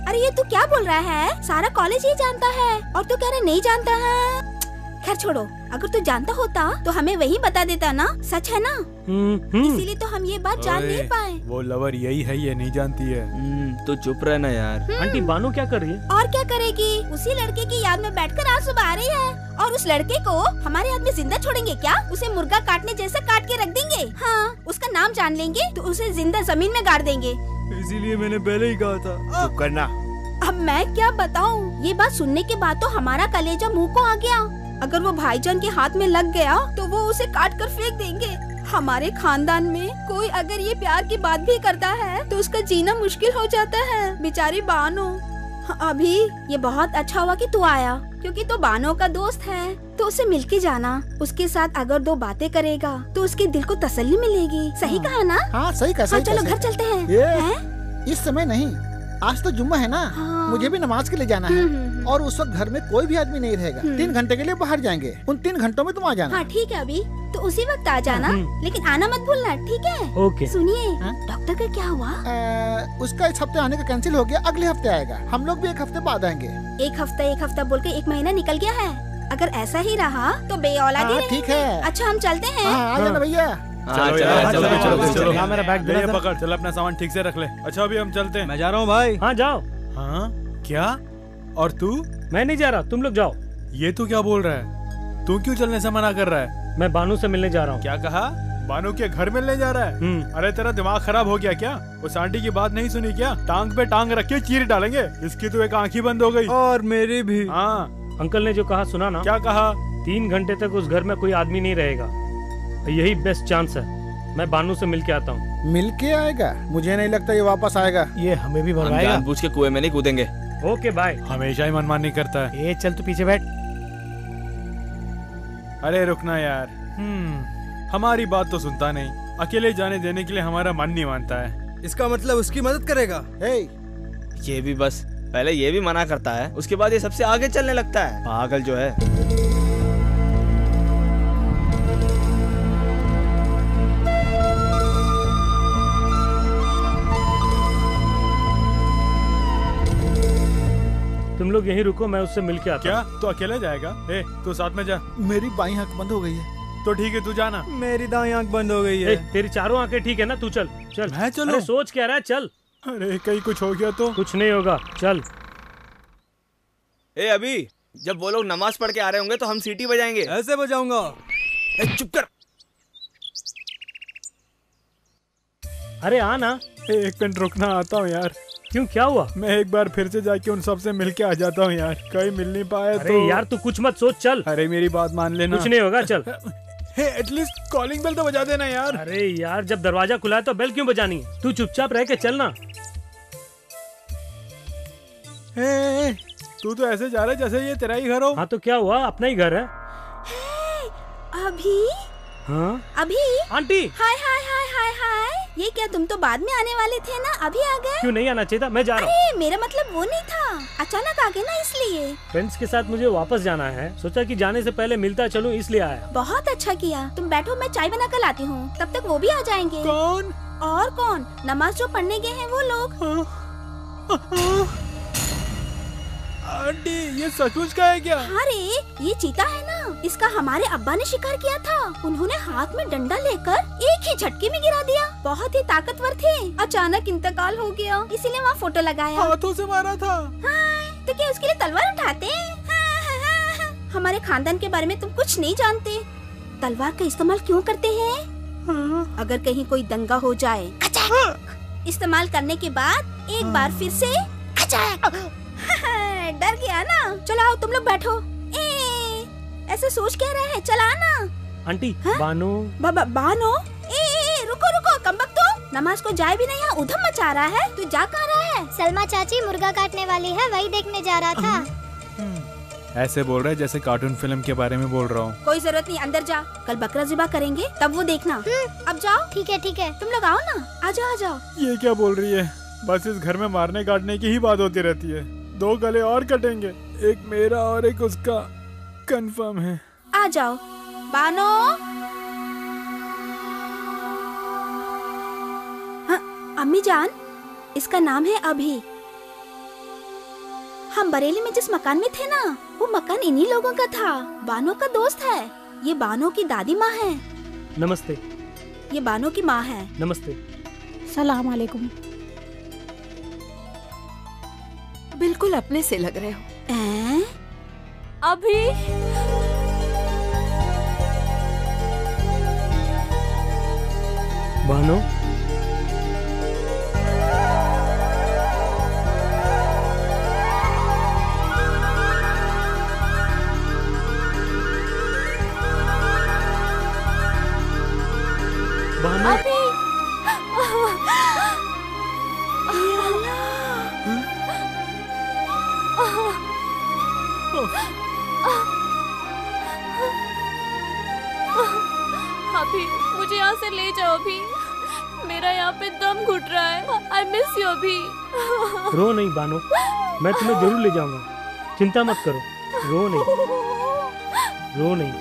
अरे ये तू क्या बोल रहा है? सारा कॉलेज ही जानता है और तू कह रहा नहीं जानता है। खैर छोड़ो, अगर तू जानता होता तो हमें वही बता देता ना। सच है ना? इसीलिए तो हम ये बात जान नहीं पाए। वो लवर यही है, ये नहीं जानती है। तो चुप रहना यार। आंटी बानो क्या कर रही है? और क्या करेगी? उसी लड़के की याद में बैठकर आज सुबह आ रही है। और उस लड़के को हमारे हाथ में जिंदा छोड़ेंगे क्या? उसे मुर्गा काटने जैसा काट के रख देंगे। हाँ, उसका नाम जान लेंगे तो उसे जिंदा जमीन में गाड़ देंगे। इसीलिए मैंने पहले ही कहा था। चुप करना। अब मैं क्या बताऊँ? ये बात सुनने के बाद तो हमारा कलेजा मुंह को आ गया। अगर वो भाईजान के हाथ में लग गया तो वो उसे काट कर फेंक देंगे। हमारे खानदान में कोई अगर ये प्यार की बात भी करता है तो उसका जीना मुश्किल हो जाता है। बेचारी बानो। अभी ये बहुत अच्छा हुआ कि तू आया, क्योंकि तू बानो का दोस्त है। तो उसे मिलके जाना। उसके साथ अगर दो बातें करेगा तो उसके दिल को तसल्ली मिलेगी। सही कहा ना? हाँ सही कहा। हाँ, चलो घर चलते हैं। इस समय नहीं, आज तो जुम्मा है ना। हाँ। मुझे भी नमाज के लिए जाना है और उस वक्त घर में कोई भी आदमी नहीं रहेगा। 3 घंटे के लिए बाहर जाएंगे, उन 3 घंटों में तुम आ जाना। हाँ ठीक है, अभी तो उसी वक्त आ जाना, लेकिन आना मत भूलना, ठीक है? ओके। सुनिए, डॉक्टर का क्या हुआ? उसका इस हफ्ते आने का कैंसिल हो गया, अगले हफ्ते आएगा। हम लोग भी 1 हफ्ते बाद आएंगे। एक हफ्ता बोल के 1 महीना निकल गया है। अगर ऐसा ही रहा तो बेऔलादी रहेंगे। ठीक है। अच्छा हम चलते हैं। आ जाना भैया। चलो। हाँ, मेरा बैग दे। पकड़, चल अपना सामान ठीक से रख ले। अच्छा अभी हम चलते हैं। मैं जा रहा हूँ भाई। हाँ जाओ। हाँ क्या? और तू? मैं नहीं जा रहा, तुम लोग जाओ। ये तू क्या बोल रहा है? तू क्यों चलने से मना कर रहा है? मैं बानू से मिलने जा रहा हूँ। क्या कहा? बानू के घर मिलने जा रहा है? अरे तेरा दिमाग खराब हो गया क्या? उस आंटी की बात नहीं सुनी क्या? टांग पे टांग रख के चीर डालेंगे। इसकी तो एक आंख ही बंद हो गई। और मेरी भी। हाँ अंकल ने जो कहा सुना ना? क्या कहा? 3 घंटे तक उस घर में कोई आदमी नहीं रहेगा। यही बेस्ट चांस है। मैं बानू से मिल के आता हूँ। मिल के आएगा? मुझे नहीं लगता ये वापस आएगा। ये हमें भी भगाएगा। जानबूझ के कुएं में नहीं कूदेंगे। Okay bye. हमेशा ही मनमानी करता है। ए चल तू पीछे बैठ। अरे रुकना यार। हमारी बात तो सुनता नहीं, अकेले जाने देने के लिए हमारा मन नहीं मानता है। इसका मतलब उसकी मदद करेगा? ये भी बस पहले ये भी मना करता है, उसके बाद ये सबसे आगे चलने लगता है, पागल जो है। तुम लोग यहीं रुको, मैं उससे मिल के आता। क्या तो अकेला जाएगा? ए तू साथ में जा। मेरी बाईं आंख बंद हो गई है। तो ठीक है तू जाना। मेरी दाईं आंख बंद हो गई है। तेरी चारों आंखें ठीक है ना? तू चल चल। मैं चलूं? अरे सोच क्या रहा है, चल। अरे कहीं कुछ हो गया तो? कुछ नहीं होगा, चल। ए अभी जब वो लोग नमाज पढ़ के आ रहे होंगे तो हम सीटी बजाएंगे। ऐसे बजाऊंगा। चुप कर। अरे आना। एक मिनट रुकना, आता हूँ यार। क्यों, क्या हुआ? मैं एक बार फिर से जाके उन सबसे मिल के आ जाता हूँ यार, कहीं मिल नहीं पाए। अरे तो यार तू कुछ मत सोच, चल। अरे मेरी बात मान लेना। कुछ नहीं होगा, चल। एटलीस्ट कॉलिंग बेल तो बजा देना यार। अरे यार जब दरवाजा खुला है तो बेल क्यों बजानी है? तू चुपचाप रह के चलना। तू तो ऐसे जा रहा है जैसे ये तेरा ही घर हो। हाँ तो क्या हुआ, अपना ही घर है। अभी हाँ अभी आंटी। हाय हाय हाय हाय हाय। ये क्या, तुम तो बाद में आने वाले थे ना, अभी आ गए? क्यों नहीं आना चाहिए था? मैं जा रहा हूँ। अरे मेरा मतलब वो नहीं था, अचानक आ गए ना इसलिए। फ्रेंड्स के साथ मुझे वापस जाना है, सोचा कि जाने से पहले मिलता चलूं, इसलिए आया। बहुत अच्छा किया। तुम बैठो, मैं चाय बना कर लाती हूँ, तब तक वो भी आ जाएंगे। कौन? और कौन, नमाज जो पढ़ने गए हैं वो लोग। आंटी ये सचमुच का है क्या? हाँ रे, ये चीता है ना, इसका हमारे अब्बा ने शिकार किया था। उन्होंने हाथ में डंडा लेकर एक ही झटके में गिरा दिया। बहुत ही ताकतवर थे, अचानक इंतकाल हो गया, इसीलिए वहाँ फोटो लगाया। हाथों से मारा था? हाँ, तो क्या उसके लिए तलवार उठाते? हमारे खानदान के बारे में तुम कुछ नहीं जानते। तलवार का इस्तेमाल क्यों करते हैं? अगर कहीं कोई दंगा हो जाए, इस्तेमाल करने के बाद एक बार फिर से डर गया ना। चलो आओ तुम लोग बैठो। ऐसे सोच क्या रहे हैं, चला ना। आंटी बानो। बानो? रुको रुको, कमबख्त तो नमाज को जाए भी नहीं, यहाँ उधम मचा रहा है। तू जा कहाँ रहा है? सलमा चाची मुर्गा काटने वाली है, वही देखने जा रहा था। ऐसे बोल रहा है जैसे कार्टून फिल्म के बारे में बोल रहा हूँ। कोई जरूरत नहीं, अंदर जा, कल बकरा ज़िबा करेंगे तब वो देखना। अब जाओ। ठीक है ठीक है, तुम लोग आओ ना, आ जाओ आ जाओ। ये क्या बोल रही है? बस इस घर में मारने काटने की ही बात होती रहती है। 2 गले और कटेंगे, एक मेरा और एक उसका, कंफर्म है। आ जाओ बानो। हाँ, अम्मी जान, इसका नाम है अभी। हम बरेली में जिस मकान में थे ना, वो मकान इन्हीं लोगों का था। बानो का दोस्त है। ये बानो की दादी माँ है। नमस्ते। ये बानो की माँ है। नमस्ते। सलाम अलैकुम। बिल्कुल अपने से लग रहे हो। अभी बानो। अभी अभी मुझे यहाँ से ले जाओ अभी, मेरा यहाँ पे दम घुट रहा है। आई मिस यू अभी। रो नहीं बानो, मैं तुम्हें जरूर ले जाऊंगा, चिंता मत करो। रो नहीं, रो नहीं,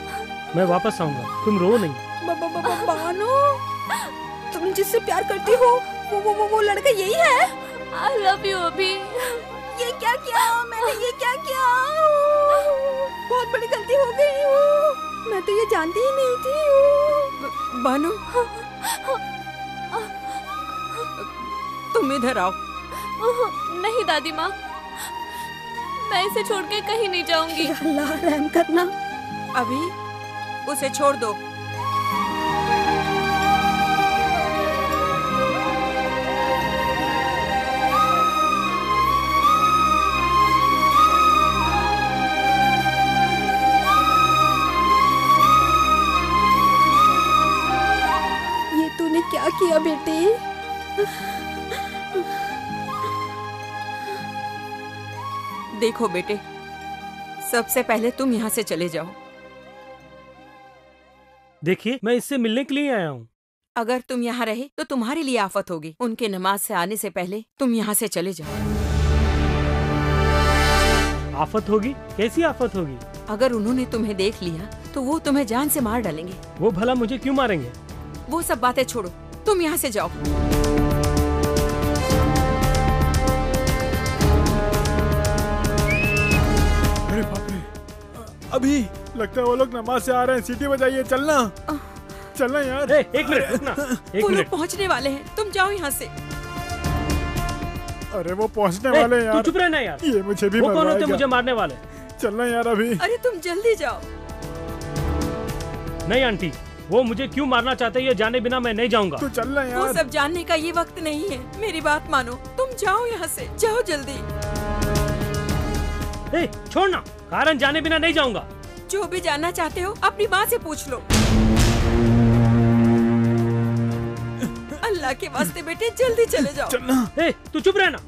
मैं वापस आऊंगा, तुम रो नहीं। बानो, तुम जिससे प्यार करती हो वो लड़का यही है? आई लव यू अभी। ये क्या किया मैंने, ये क्या किया? बहुत बड़ी गलती हो गई। मैं तो ये जानती ही नहीं थी। बानो, तुम इधर आओ। नहीं दादी माँ, मैं इसे छोड़ के कहीं नहीं जाऊंगी। अल्लाह रहम करना। अभी उसे छोड़ दो। ये तूने क्या किया बेटी? देखो बेटे, सबसे पहले तुम यहाँ से चले जाओ। देखिए, मैं इससे मिलने के लिए आया हूँ। अगर तुम यहाँ रहे तो तुम्हारे लिए आफत होगी। उनके नमाज से आने से पहले तुम यहाँ से चले जाओ। आफत होगी? कैसी आफत होगी? अगर उन्होंने तुम्हें देख लिया तो वो तुम्हें जान से मार डालेंगे। वो भला मुझे क्यों मारेंगे? वो सब बातें छोड़ो, तुम यहाँ से जाओ। अरे बाप रे, अभी लगता है वो लोग नमाज से आ रहे हैं। सीटी बजाइए, चलना चलना यार। एक मिनट रुकना, एक वो मिनट। लोग पहुँचने वाले हैं, तुम जाओ यहाँ से। अरे वो पहुँचने वाले हैं यार। तू चुप रहना यार। ये मुझे भी वो कौन होते मरवाएगा। मुझे मारने वाले? चलना यार अभी। अरे तुम जल्दी जाओ। नहीं आंटी, वो मुझे क्यों मारना चाहते हैं ये जाने बिना मैं नहीं जाऊंगा। तू चलना यार। वो सब जानने का ये वक्त नहीं है, मेरी बात मानो, तुम जाओ यहाँ से, जाओ जल्दी। छोड़ना, कारण जाने बिना नहीं जाऊंगा। जो भी जानना चाहते हो अपनी माँ से पूछ लो। अल्लाह के वास्ते बेटे जल्दी चले जाओ। चलना। तू चुप रहना।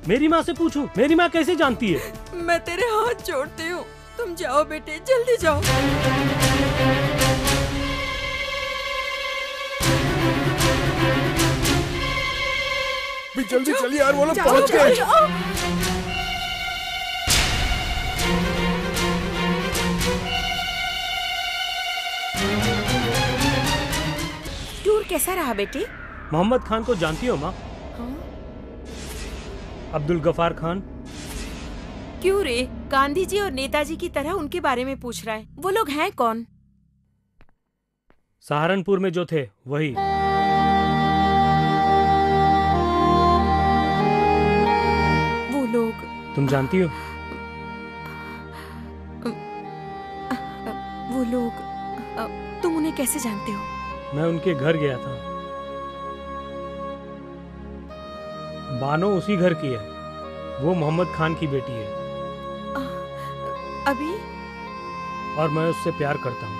मेरी माँ से पूछूं? मेरी माँ कैसे जानती है? मैं तेरे हाथ जोड़ती हूँ, तुम जाओ बेटे, जल्दी जाओ। भी जल्दी चलिए यार, वो लोग जाओ, पहुंच जाओ, गए। जाओ। टूर कैसा रहा बेटी? मोहम्मद खान को जानती हो माँ? अब्दुल गफार खान। क्यों रे, गांधी जी और नेताजी की तरह उनके बारे में पूछ रहा है? वो लोग हैं कौन? सहारनपुर में जो थे वही। वो लोग तुम जानती हो? वो लोग तुम उन्हें कैसे जानते हो? मैं उनके घर गया था। बानो उसी घर की है। वो मोहम्मद खान की बेटी है। अभी? और मैं उससे प्यार करता हूँ।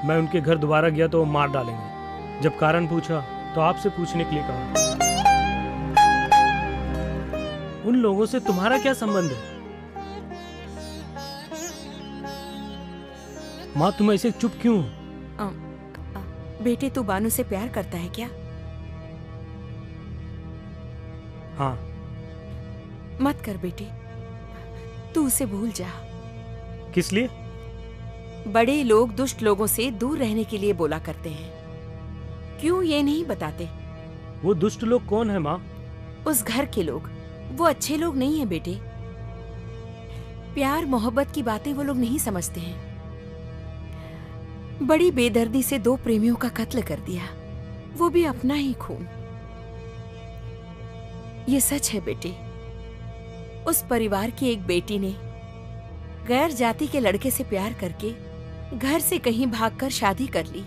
मैं उनके घर दोबारा गया तो वो मार डालेंगे। जब कारण पूछा तो आपसे पूछने के लिए कहा। उन लोगों से तुम्हारा क्या संबंध है? माँ, तुम ऐसे चुप क्यों? बेटे, तू बानू से प्यार करता है क्या? हाँ। मत कर बेटे, तू उसे भूल जा। किस लिए? बड़े लोग दुष्ट लोगों से दूर रहने के लिए बोला करते हैं। क्यों ये नहीं बताते? वो दुष्ट लोग कौन है माँ? उस घर के लोग। वो अच्छे लोग नहीं है बेटे। प्यार मोहब्बत की बातें वो लोग नहीं समझते हैं। बड़ी बेदर्दी से दो प्रेमियों का कत्ल कर दिया, वो भी अपना ही खून। ये सच है बेटे। उस परिवार की एक बेटी ने गैर जाति के लड़के से प्यार करके घर से कहीं भागकर शादी कर ली।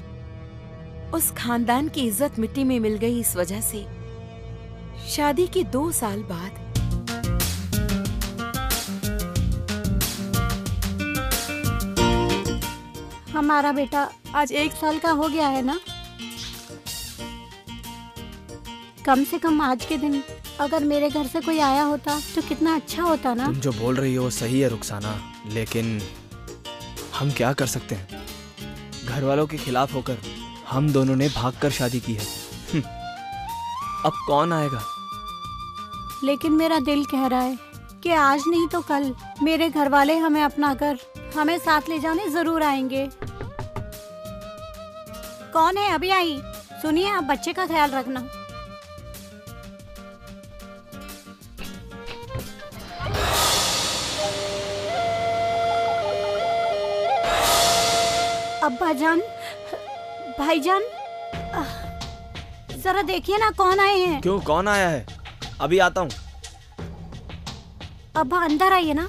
उस खानदान की इज्जत मिट्टी में मिल गई। इस वजह से शादी के 2 साल बाद हमारा बेटा आज 1 साल का हो गया है ना। कम से कम आज के दिन अगर मेरे घर से कोई आया होता तो कितना अच्छा होता ना। तुम जो बोल रही हो वो सही है रुखसाना, लेकिन हम क्या कर सकते हैं? घर वालों के खिलाफ होकर हम दोनों ने भागकर शादी की है। अब कौन आएगा? लेकिन मेरा दिल कह रहा है कि आज नहीं तो कल मेरे घर वाले हमें अपना कर हमें साथ ले जाने जरूर आएंगे। कौन है? अभी आई। सुनिए, आप बच्चे का ख्याल रखना। अब्बा जान, भाईजान, जरा देखिए ना कौन आए हैं। क्यों, कौन आया है? अभी आता हूँ। अब्बा अंदर आइए ना।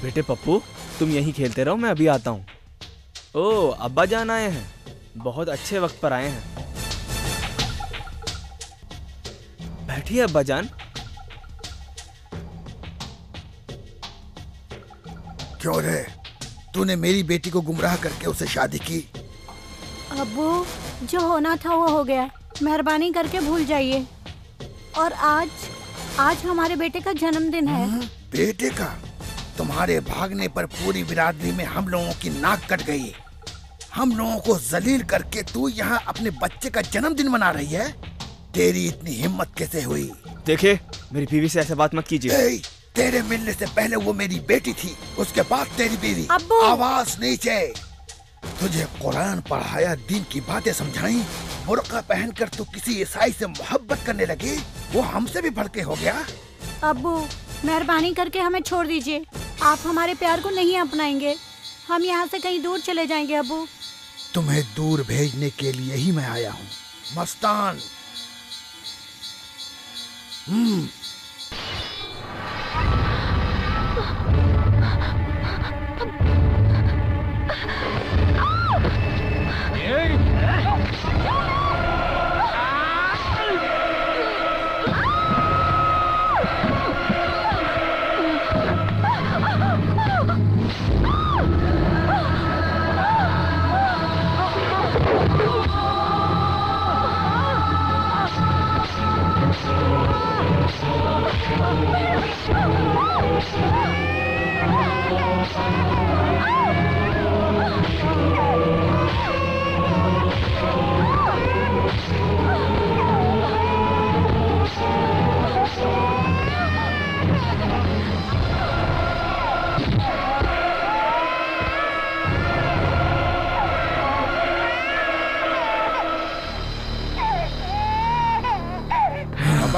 बेटे पप्पू, तुम यहीं खेलते रहो, मैं अभी आता हूँ। ओह, अब्बा जान आए हैं। बहुत अच्छे वक्त पर आए हैं। बैठिए अब्बा जान। क्यों रे, तूने मेरी बेटी को गुमराह करके उससे शादी की। अब्बू, जो होना था वो हो गया, मेहरबानी करके भूल जाइए। और आज हमारे बेटे का जन्मदिन है। बेटे का? तुम्हारे भागने पर पूरी बिरादरी में हम लोगों की नाक कट गई। हम लोगों को जलील करके तू यहाँ अपने बच्चे का जन्मदिन मना रही है? तेरी इतनी हिम्मत कैसे हुई? देखिए, मेरी बीवी से ऐसे बात मत कीजिए। तेरे मिलने से पहले वो मेरी बेटी थी, उसके बाद तेरी बीवी। आवाज नीचे। तुझे कुरान पढ़ाया, दीन की बातें समझाई, बुर्का पहनकर तू किसी ईसाई से मोहब्बत करने लगी, वो हमसे भी भड़के हो गया। अब्बू, मेहरबानी करके हमें छोड़ दीजिए। आप हमारे प्यार को नहीं अपनाएंगे, हम यहाँ से कहीं दूर चले जाएंगे। अब्बू, तुम्हें दूर भेजने के लिए ही मैं आया हूँ, मस्तान।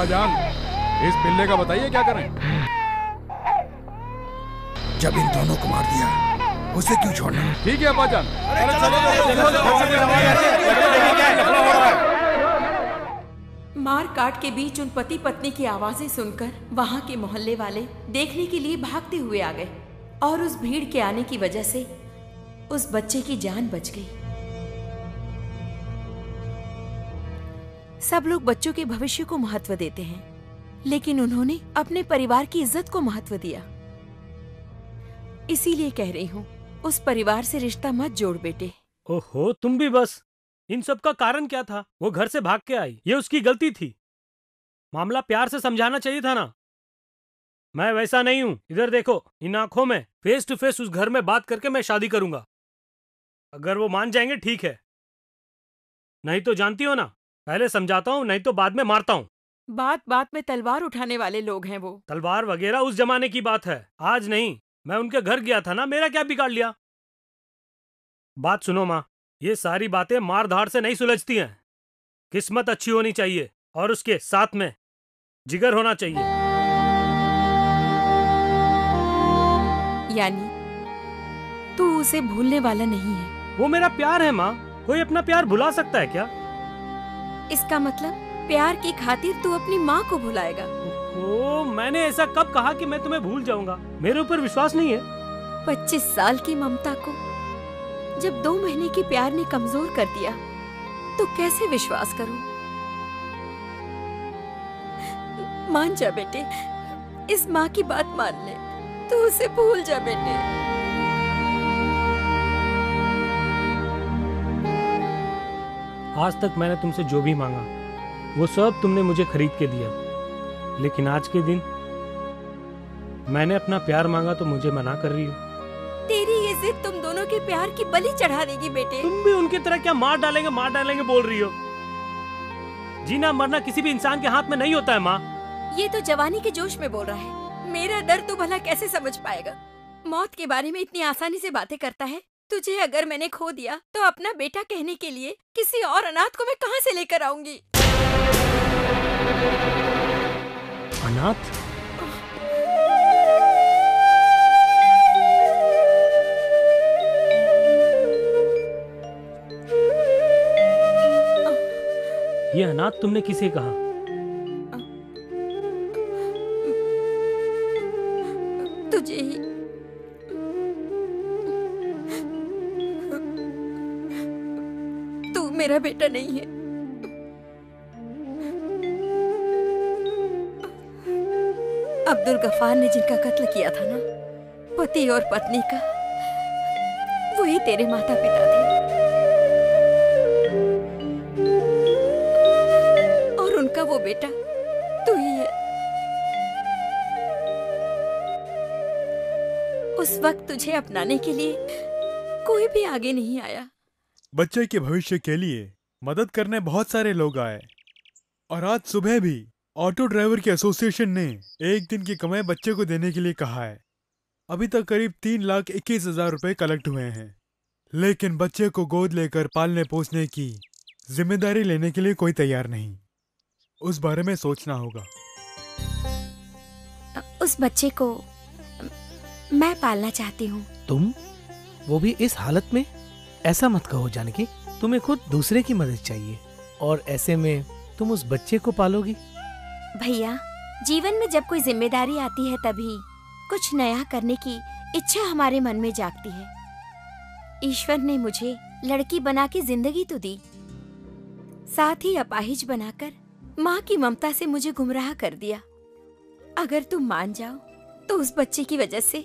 जान, इस पिल्ले का बताइए क्या करें? जब इन दोनों को मार दिया, उसे क्यों छोड़ना? ठीक है अब्बा जान। मार काट के बीच उन पति पत्नी की आवाजें सुनकर वहाँ के मोहल्ले वाले देखने के लिए भागते हुए आ गए और उस भीड़ के आने की वजह से उस बच्चे की जान बच गई। सब लोग बच्चों के भविष्य को महत्व देते हैं, लेकिन उन्होंने अपने परिवार की इज्जत को महत्व दिया। इसीलिए कह रही हूँ, उस परिवार से रिश्ता मत जोड़ बेटे। ओहो, तुम भी बस। इन सब का कारण क्या था? वो घर से भाग के आई, ये उसकी गलती थी। मामला प्यार से समझाना चाहिए था ना। मैं वैसा नहीं हूँ। इधर देखो, इन आंखों में फेस टू फेस उस घर में बात करके मैं शादी करूंगा। अगर वो मान जाएंगे ठीक है, नहीं तो जानती हो ना, पहले समझाता हूँ, नहीं तो बाद में मारता हूँ। बात बात में तलवार उठाने वाले लोग हैं वो। तलवार वगैरह उस जमाने की बात है, आज नहीं। मैं उनके घर गया था ना, मेरा क्या बिगाड़ लिया? बात सुनो माँ, ये सारी बातें मार धाड़ से नहीं सुलझती हैं। किस्मत अच्छी होनी चाहिए और उसके साथ में जिगर होना चाहिए। यानी तू उसे भूलने वाला नहीं है? वो मेरा प्यार है माँ, कोई अपना प्यार भुला सकता है क्या? इसका मतलब प्यार की खातिर तू अपनी माँ को भुलाएगा? ओ, मैंने ऐसा कब कहा कि मैं तुम्हें भूल जाऊंगा? मेरे ऊपर विश्वास नहीं है? 25 साल की ममता को जब 2 महीने के प्यार ने कमजोर कर दिया, तो कैसे विश्वास करूं? मान जा बेटे, इस माँ की बात मान ले, तू उसे भूल जा बेटे। आज तक मैंने तुमसे जो भी मांगा वो सब तुमने मुझे खरीद के दिया, लेकिन आज के दिन मैंने अपना प्यार मांगा तो मुझे मना कर रही हो। तेरी ये जिद तुम दोनों के प्यार की बलि चढ़ा देगी बेटे। तुम भी उनकी तरह क्या मार डालेंगे बोल रही हो? जीना मरना किसी भी इंसान के हाथ में नहीं होता है माँ। ये तो जवानी के जोश में बोल रहा है, मेरा दर्द तू भला कैसे समझ पाएगा? मौत के बारे में इतनी आसानी से बातें करता है। तुझे अगर मैंने खो दिया तो अपना बेटा कहने के लिए किसी और अनाथ को मैं कहाँ से लेकर आऊंगी? अनाथ? ये अनाथ तुमने किसे कहा? तुझे ही। तू मेरा बेटा नहीं है। अब्दुल गफ्फार ने जिनका कत्ल किया था ना, पति और पत्नी का, तेरे माता पिता थे और उनका वो बेटा तू ही है। उस वक्त तुझे अपनाने के लिए कोई भी आगे नहीं आया। बच्चे के भविष्य के लिए मदद करने बहुत सारे लोग आए और आज सुबह भी ऑटो ड्राइवर की एसोसिएशन ने एक दिन की कमाई बच्चे को देने के लिए कहा है। अभी तक करीब 3,21,000 रुपए कलेक्ट हुए हैं, लेकिन बच्चे को गोद लेकर पालने पोसने की जिम्मेदारी लेने के लिए कोई तैयार नहीं। उस बारे में सोचना होगा। उस बच्चे को मैं पालना चाहती हूँ। तुम, वो भी इस हालत में? ऐसा मत कहो जानकी, तुम्हें खुद दूसरे की मदद चाहिए और ऐसे में तुम उस बच्चे को पालोगी। भैया, जीवन में जब कोई जिम्मेदारी आती है तभी कुछ नया करने की इच्छा हमारे मन में जागती है। ईश्वर ने मुझे लड़की बना के जिंदगी तो दी, साथ ही अपाहिज बनाकर माँ की ममता से मुझे गुमराह कर दिया। अगर तुम मान जाओ तो उस बच्चे की वजह से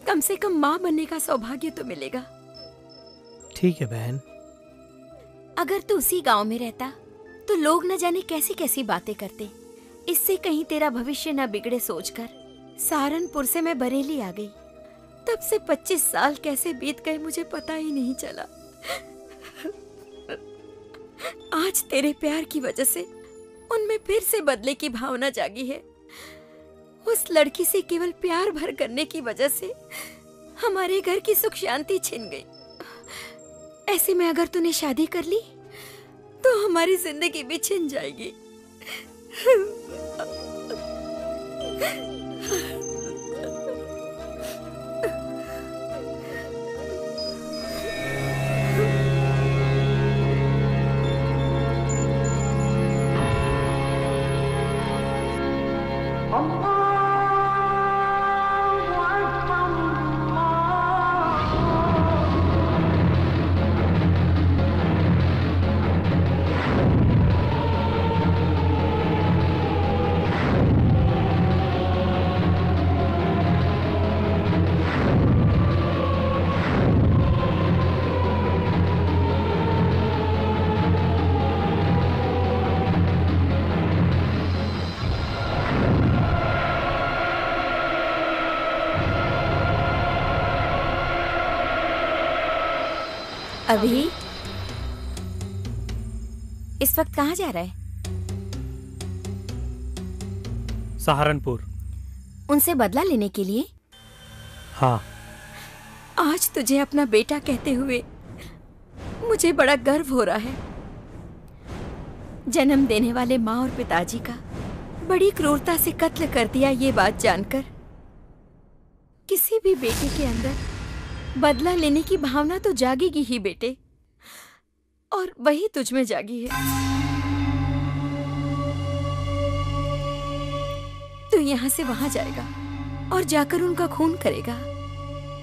कम माँ बनने का सौभाग्य तो मिलेगा। ठीक है बहन। अगर तू उसी गांव में रहता तो लोग न जाने कैसी कैसी बातें करते। इससे कहीं तेरा भविष्य न बिगड़े सोचकर सहारनपुर से मैं बरेली आ गई। तब से 25 साल कैसे बीत गए मुझे पता ही नहीं चला। आज तेरे प्यार की वजह से उनमें फिर से बदले की भावना जागी है। उस लड़की से केवल प्यार भर करने की वजह से हमारे घर की सुख शांति छिन गई। ऐसे में अगर तूने शादी कर ली तो हमारी जिंदगी भी छिन जाएगी। अभी इस वक्त कहाँ जा रहा है? सहारनपुर। उनसे बदला लेने के लिए? हाँ। आज तुझे अपना बेटा कहते हुए मुझे बड़ा गर्व हो रहा है। जन्म देने वाले माँ और पिताजी का बड़ी क्रूरता से कत्ल कर दिया, ये बात जानकर किसी भी बेटे के अंदर बदला लेने की भावना तो जागेगी ही बेटे, और वही तुझ में जागी है। तू यहाँ से वहां जाएगा और जाकर उनका खून करेगा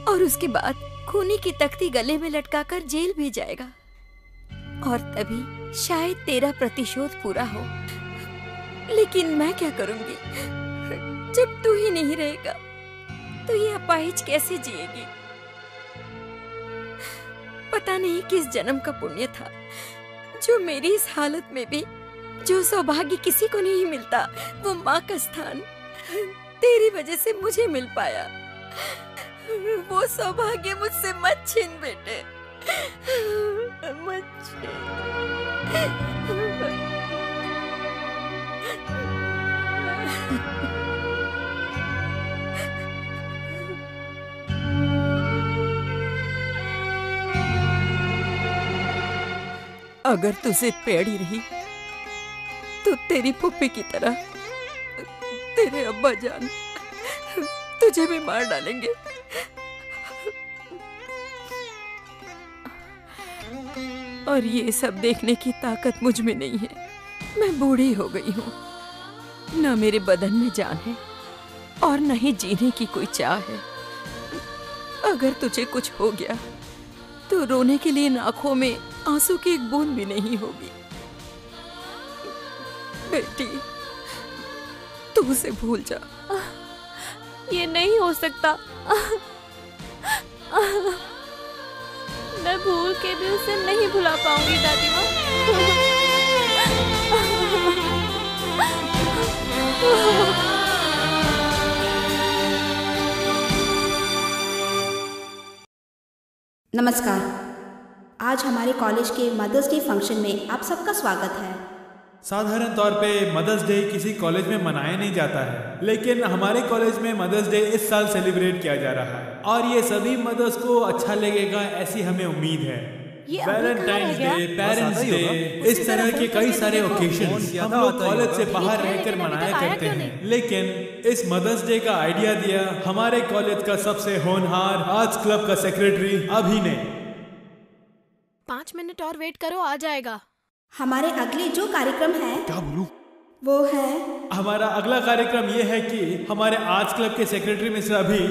और उसके बाद खूनी की तख्ती गले में लटकाकर जेल भी जाएगा, और तभी शायद तेरा प्रतिशोध पूरा हो। लेकिन मैं क्या करूंगी जब तू ही नहीं रहेगा? तो ये अपाहिज कैसे जिएगी? पता नहीं किस जन्म का पुण्य था जो मेरी इस हालत में भी जो सौभाग्य किसी को नहीं मिलता, वो माँ का स्थान तेरी वजह से मुझे मिल पाया। वो सौभाग्य मुझसे मत छीन बेटे, मत छीन। अगर तुझे पेड़ी रही तो तेरी पुप्पी की तरह तेरे अब्बा जान तुझे भी मार डालेंगे। और ये सब देखने की ताकत मुझ में नहीं है। मैं बूढ़ी हो गई हूँ, न मेरे बदन में जान है और न ही जीने की कोई चाह है। अगर तुझे कुछ हो गया तो रोने के लिए आंखों में आंसू की एक बूंद भी नहीं होगी। बेटी, तू उसे भूल जा। ये नहीं हो सकता। मैं भूल के भी उसे नहीं भुला पाऊंगी दादी माँ। नमस्कार। आज हमारे कॉलेज के मदर्स डे फंक्शन में आप सबका स्वागत है। साधारण तौर पे मदर्स डे किसी कॉलेज में मनाया नहीं जाता है, लेकिन हमारे कॉलेज में मदर्स डे इस साल सेलिब्रेट किया जा रहा है और ये सभी मदर्स को अच्छा लगेगा ऐसी हमें उम्मीद है। वैलेंटाइंस डे, पेरेंट्स डे, इस तरह के कई सारे ओकेशंस हम लोग कॉलेज से बाहर रहकर मनाया करते हैं, लेकिन इस मदर्स डे का आइडिया दिया हमारे कॉलेज का सबसे होनहार आर्ट्स क्लब का सेक्रेटरी अभी ने। 5 मिनट और वेट करो, आ जाएगा। हमारे अगले जो कार्यक्रम है, क्या बोलूं? वो है, हमारा अगला कार्यक्रम ये है कि हमारे आर्ट्स क्लब के सेक्रेटरी मिस्टर अभी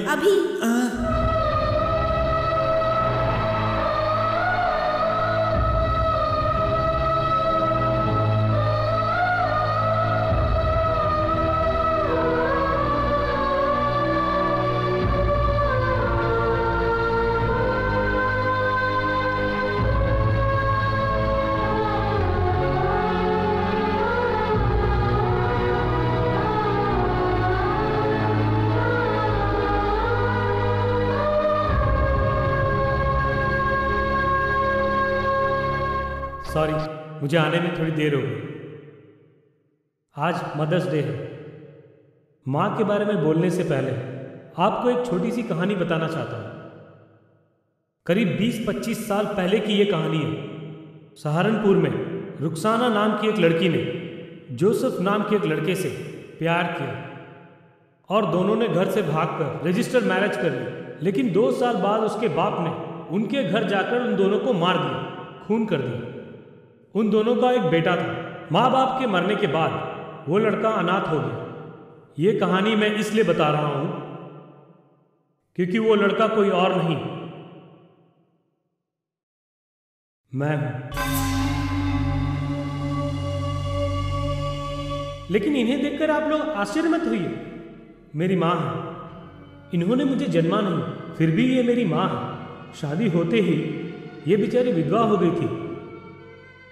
सॉरी, मुझे आने में थोड़ी देर हो गई। आज मदर्स डे है। माँ के बारे में बोलने से पहले आपको एक छोटी सी कहानी बताना चाहता हूँ। करीब 20-25 साल पहले की ये कहानी है। सहारनपुर में रुखसाना नाम की एक लड़की ने जोसेफ नाम के एक लड़के से प्यार किया और दोनों ने घर से भागकर रजिस्टर मैरिज कर ली। लेकिन 2 साल बाद उसके बाप ने उनके घर जाकर उन दोनों को मार दिया, खून कर दिया। उन दोनों का एक बेटा था। माँ बाप के मरने के बाद वो लड़का अनाथ हो गया। ये कहानी मैं इसलिए बता रहा हूं क्योंकि वो लड़का कोई और नहीं, मैं हूं। लेकिन इन्हें देखकर आप लोग आश्चर्य मत होइए। मेरी माँ है। इन्होंने मुझे जन्मा नहीं, फिर भी ये मेरी माँ है। शादी होते ही ये बेचारी विधवा हो गई थी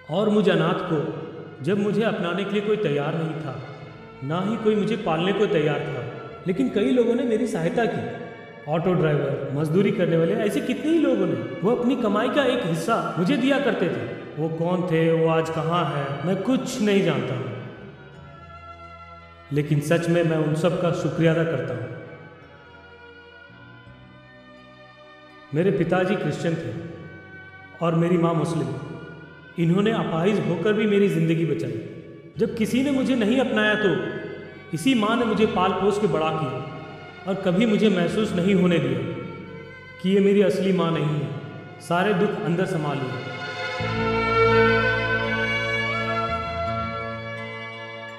और मुझ अनाथ को जब मुझे अपनाने के लिए कोई तैयार नहीं था, ना ही कोई मुझे पालने को तैयार था, लेकिन कई लोगों ने मेरी सहायता की। ऑटो ड्राइवर, मजदूरी करने वाले, ऐसे कितने ही लोगों ने वो अपनी कमाई का एक हिस्सा मुझे दिया करते थे। वो कौन थे, वो आज कहाँ है, मैं कुछ नहीं जानता हूँ, लेकिन सच में मैं उन सब का शुक्रिया अदा करता हूँ। मेरे पिताजी क्रिश्चियन थे और मेरी माँ मुस्लिम। इन्होंने अपाहिज होकर भी मेरी जिंदगी बचाई। जब किसी ने मुझे नहीं अपनाया तो इसी माँ ने मुझे पाल पोस के बड़ा किया और कभी मुझे महसूस नहीं होने दिया कि ये मेरी असली माँ नहीं है। सारे दुख अंदर समा लिए।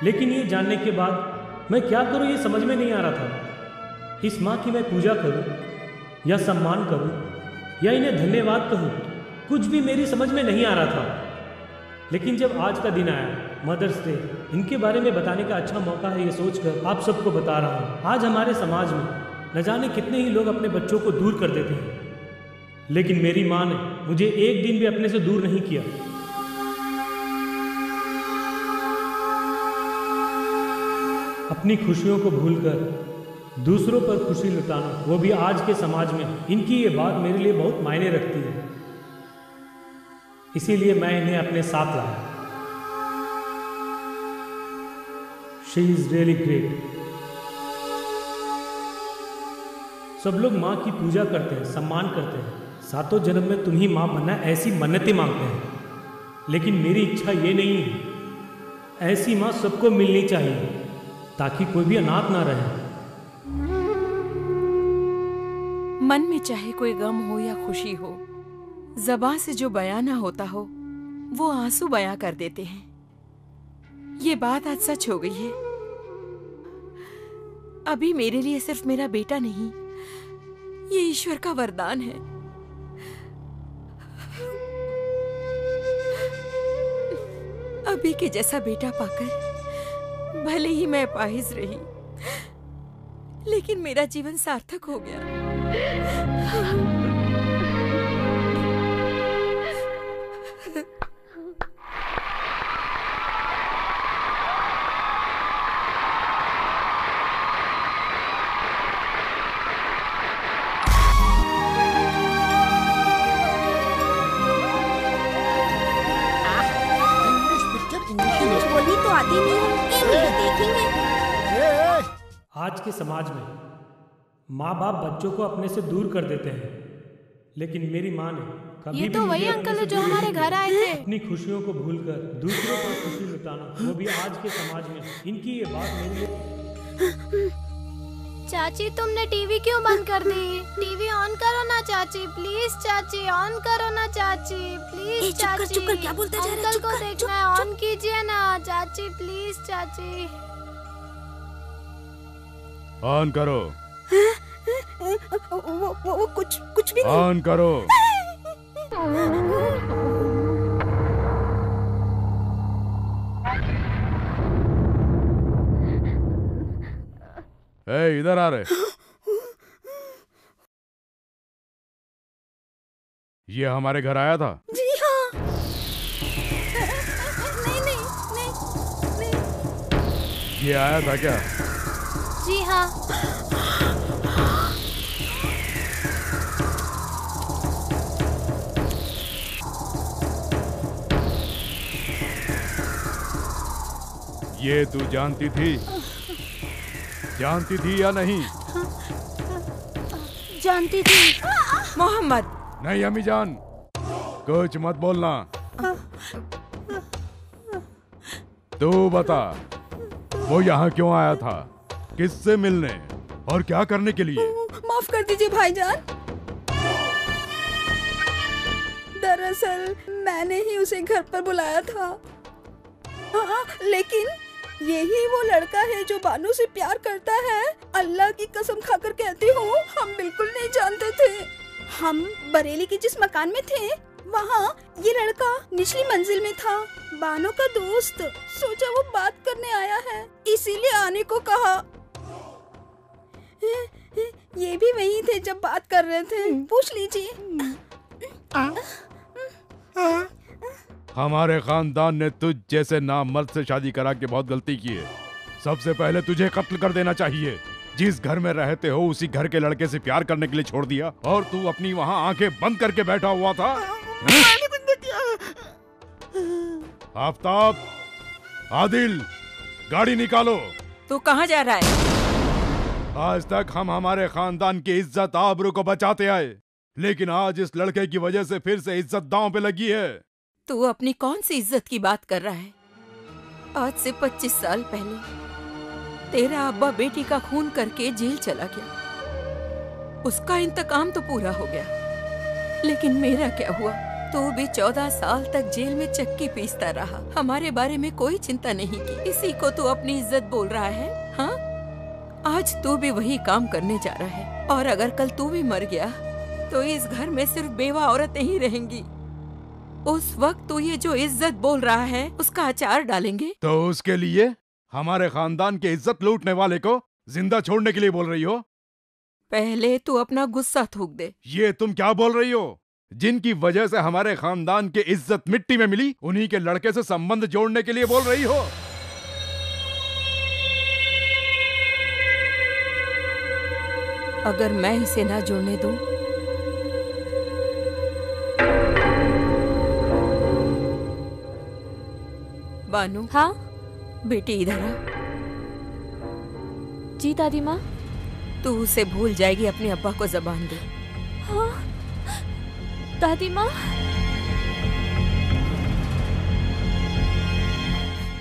लेकिन ये जानने के बाद मैं क्या करूँ ये समझ में नहीं आ रहा था। इस माँ की मैं पूजा करूँ या सम्मान करूँ या इन्हें धन्यवाद कहूँ, कुछ भी मेरी समझ में नहीं आ रहा था। लेकिन जब आज का दिन आया, मदर्स डे, इनके बारे में बताने का अच्छा मौका है, ये सोचकर आप सबको बता रहा हूँ। आज हमारे समाज में न जाने कितने ही लोग अपने बच्चों को दूर कर देते हैं, लेकिन मेरी माँ ने मुझे एक दिन भी अपने से दूर नहीं किया। अपनी खुशियों को भूलकर दूसरों पर खुशी लुटाना, वो भी आज के समाज में, इनकी ये बात मेरे लिए बहुत मायने रखती है। इसीलिए मैं इन्हें अपने साथ लाया। She is really great. सब लोग माँ की पूजा करते हैं, सम्मान करते हैं, सातों जन्म में तुम ही माँ बनना, ऐसी मन्नतें मांगते हैं। लेकिन मेरी इच्छा ये नहीं है, ऐसी माँ सबको मिलनी चाहिए ताकि कोई भी अनाथ ना रहे। मन में चाहे कोई गम हो या खुशी हो, ज़बान से जो बयां ना होता हो वो आंसू बयां कर देते हैं। ये बात आज सच हो गई है। अभी मेरे लिए सिर्फ मेरा बेटा नहीं, ये ईश्वर का वरदान है। अभी के जैसा बेटा पाकर भले ही मैं अपाहिज रही, लेकिन मेरा जीवन सार्थक हो गया। आते नहीं, इन्हें देखेंगे। आज के समाज में माँ बाप बच्चों को अपने से दूर कर देते हैं, लेकिन मेरी माँ ने कभी ये भी तो मुझे वही अपने अंकल से है जो दूर हमारे नहीं घर किया। आए थे। अपनी खुशियों को भूलकर दूसरों पर खुशी लुटाना, वो भी आज के समाज में। इनकी ये बात मेरे लिए। चाची तुमने टीवी क्यों बंद कर दी? टीवी ऑन करो ना चाची, प्लीज चाची ऑन करो ना चाची, प्लीज चाची। चुप कर, क्या बोलता जा रहा है? अंकल को देखना है, ऑन कीजिए ना चाची, प्लीज चाची। ऑन करो। वो कुछ भी नहीं। ऑन करो। ए, इधर आ रहे। ये हमारे घर आया था। जी हाँ। नहीं। ये आया था क्या? जी हाँ। ये तू जानती थी या नहीं? जानती थी। मोहम्मद। नहीं अम्मी जान, कुछ मत बोलना। तू बता, वो यहाँ क्यों आया था? किससे मिलने और क्या करने के लिए? माफ कर दीजिए भाईजान, दरअसल मैंने ही उसे घर पर बुलाया था। हाँ, लेकिन यही वो लड़का है जो बानू से प्यार करता है। अल्लाह की कसम खाकर कहती हूँ, हम बिल्कुल नहीं जानते थे। हम बरेली के जिस मकान में थे, वहाँ ये लड़का निचली मंजिल में था। बानू का दोस्त, सोचा वो बात करने आया है, इसीलिए आने को कहा। ये भी वही थे जब बात कर रहे थे, पूछ लीजिए। हमारे खानदान ने तुझ जैसे नामर्द से शादी करा के बहुत गलती की है। सबसे पहले तुझे कत्ल कर देना चाहिए। जिस घर में रहते हो उसी घर के लड़के से प्यार करने के लिए छोड़ दिया, और तू अपनी वहाँ आंखें बंद करके बैठा हुआ था। आफ्ताब, आदिल, गाड़ी निकालो। तू कहाँ जा रहा है? आज तक हम हमारे खानदान की इज्जत आबरू को बचाते आए, लेकिन आज इस लड़के की वजह से फिर से इज्जत दांव पे लगी है। तू अपनी कौन सी इज्जत की बात कर रहा है? आज से 25 साल पहले तेरा अब्बा बेटी का खून करके जेल चला गया। उसका इंतकाम तो पूरा हो गया, लेकिन मेरा क्या हुआ? तू भी 14 साल तक जेल में चक्की पीसता रहा, हमारे बारे में कोई चिंता नहीं की। इसी को तू अपनी इज्जत बोल रहा है? हाँ, आज तू भी वही काम करने जा रहा है, और अगर कल तू भी मर गया तो इस घर में सिर्फ बेवा औरतें ही रहेंगी। उस वक्त तू ये जो इज्जत बोल रहा है उसका अचार डालेंगे। तो उसके लिए हमारे खानदान की इज्जत लूटने वाले को जिंदा छोड़ने के लिए बोल रही हो? पहले तू अपना गुस्सा थूक दे। ये तुम क्या बोल रही हो? जिनकी वजह से हमारे खानदान की इज्जत मिट्टी में मिली, उन्हीं के लड़के से संबंध जोड़ने के लिए बोल रही हो? अगर मैं इसे ना जोड़ने दूं, बानू। हाँ बेटी इधर आ। जी दादी माँ। तू उसे भूल जाएगी, अपने अब्बा को जबान दे। हाँ दादी माँ।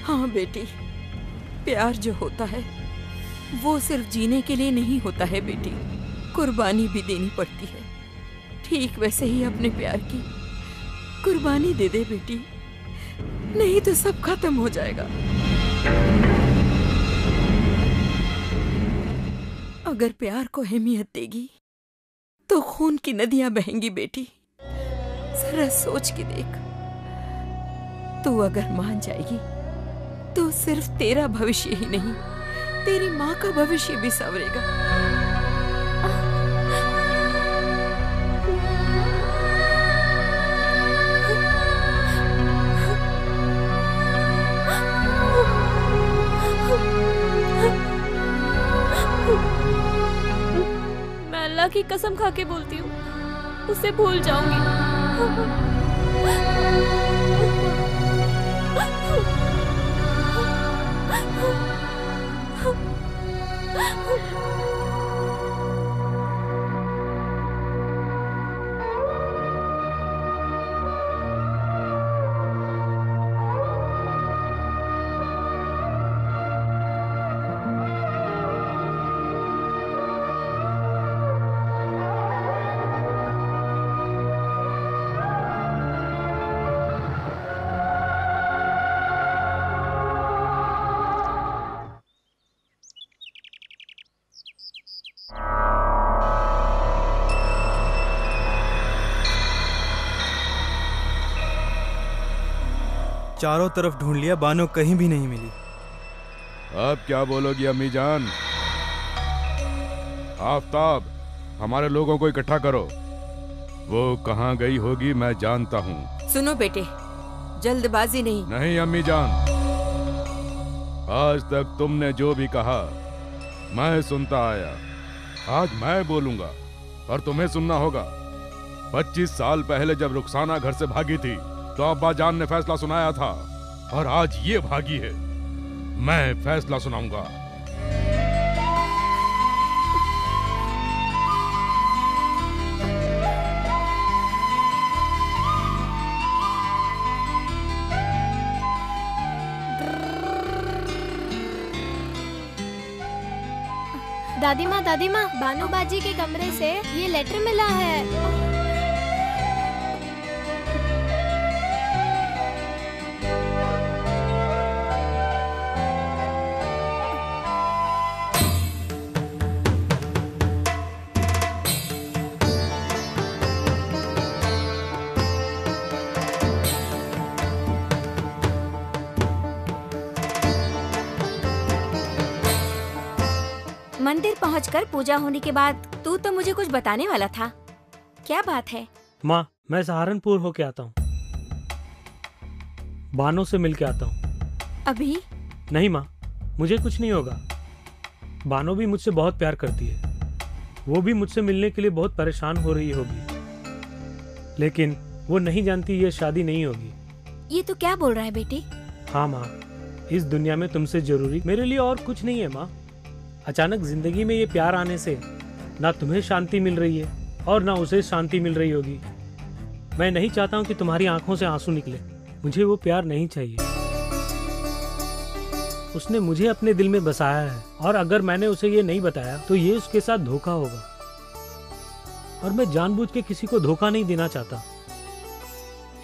हाँ बेटी, प्यार जो होता है वो सिर्फ जीने के लिए नहीं होता है बेटी, कुर्बानी भी देनी पड़ती है। ठीक वैसे ही अपने प्यार की कुर्बानी दे दे बेटी, नहीं तो सब खत्म हो जाएगा। अगर प्यार को अहमियत देगी तो खून की नदियां बहेंगी बेटी। जरा सोच के देख, तू अगर मान जाएगी तो सिर्फ तेरा भविष्य ही नहीं, तेरी माँ का भविष्य भी संवरेगा। मैं अल्लाह की कसम खा के बोलती हूँ, उसे भूल जाऊंगी। चारों तरफ ढूंढ लिया, बानो कहीं भी नहीं मिली। अब क्या बोलोगी अम्मी जान? आफताब, हमारे लोगों को इकट्ठा करो। वो कहाँ गई होगी मैं जानता हूँ। सुनो बेटे, जल्दबाजी नहीं। नहीं अम्मी जान, आज तक तुमने जो भी कहा मैं सुनता आया। आज मैं बोलूंगा और तुम्हें सुनना होगा। 25 साल पहले जब रुखसाना घर से भागी थी तो अब्बा जान ने फैसला सुनाया था, और आज ये भागी है। मैं फैसला सुनाऊंगा। दादी माँ, बानू बाजी के कमरे से ये लेटर मिला है। मंदिर पहुंचकर पूजा होने के बाद तू तो मुझे कुछ बताने वाला था, क्या बात है? माँ, मैं सहारनपुर होके आता हूँ, बानो से मिल के आता हूँ। अभी? नहीं माँ, मुझे कुछ नहीं होगा। बानो भी मुझसे बहुत प्यार करती है, वो भी मुझसे मिलने के लिए बहुत परेशान हो रही होगी, लेकिन वो नहीं जानती ये शादी नहीं होगी। ये तो क्या बोल रहा है बेटे? हाँ माँ, इस दुनिया में तुमसे जरूरी मेरे लिए और कुछ नहीं है माँ। अचानक जिंदगी में ये प्यार आने से ना तुम्हें शांति मिल रही है और ना उसे शांति मिल रही होगी। मैं नहीं चाहता हूँ कि तुम्हारी आंखों से आंसू निकले। मुझे वो प्यार नहीं चाहिए। उसने मुझे अपने दिल में बसाया है, और अगर मैंने उसे ये नहीं बताया तो ये उसके साथ धोखा होगा, और मैं जानबूझ के किसी को धोखा नहीं देना चाहता।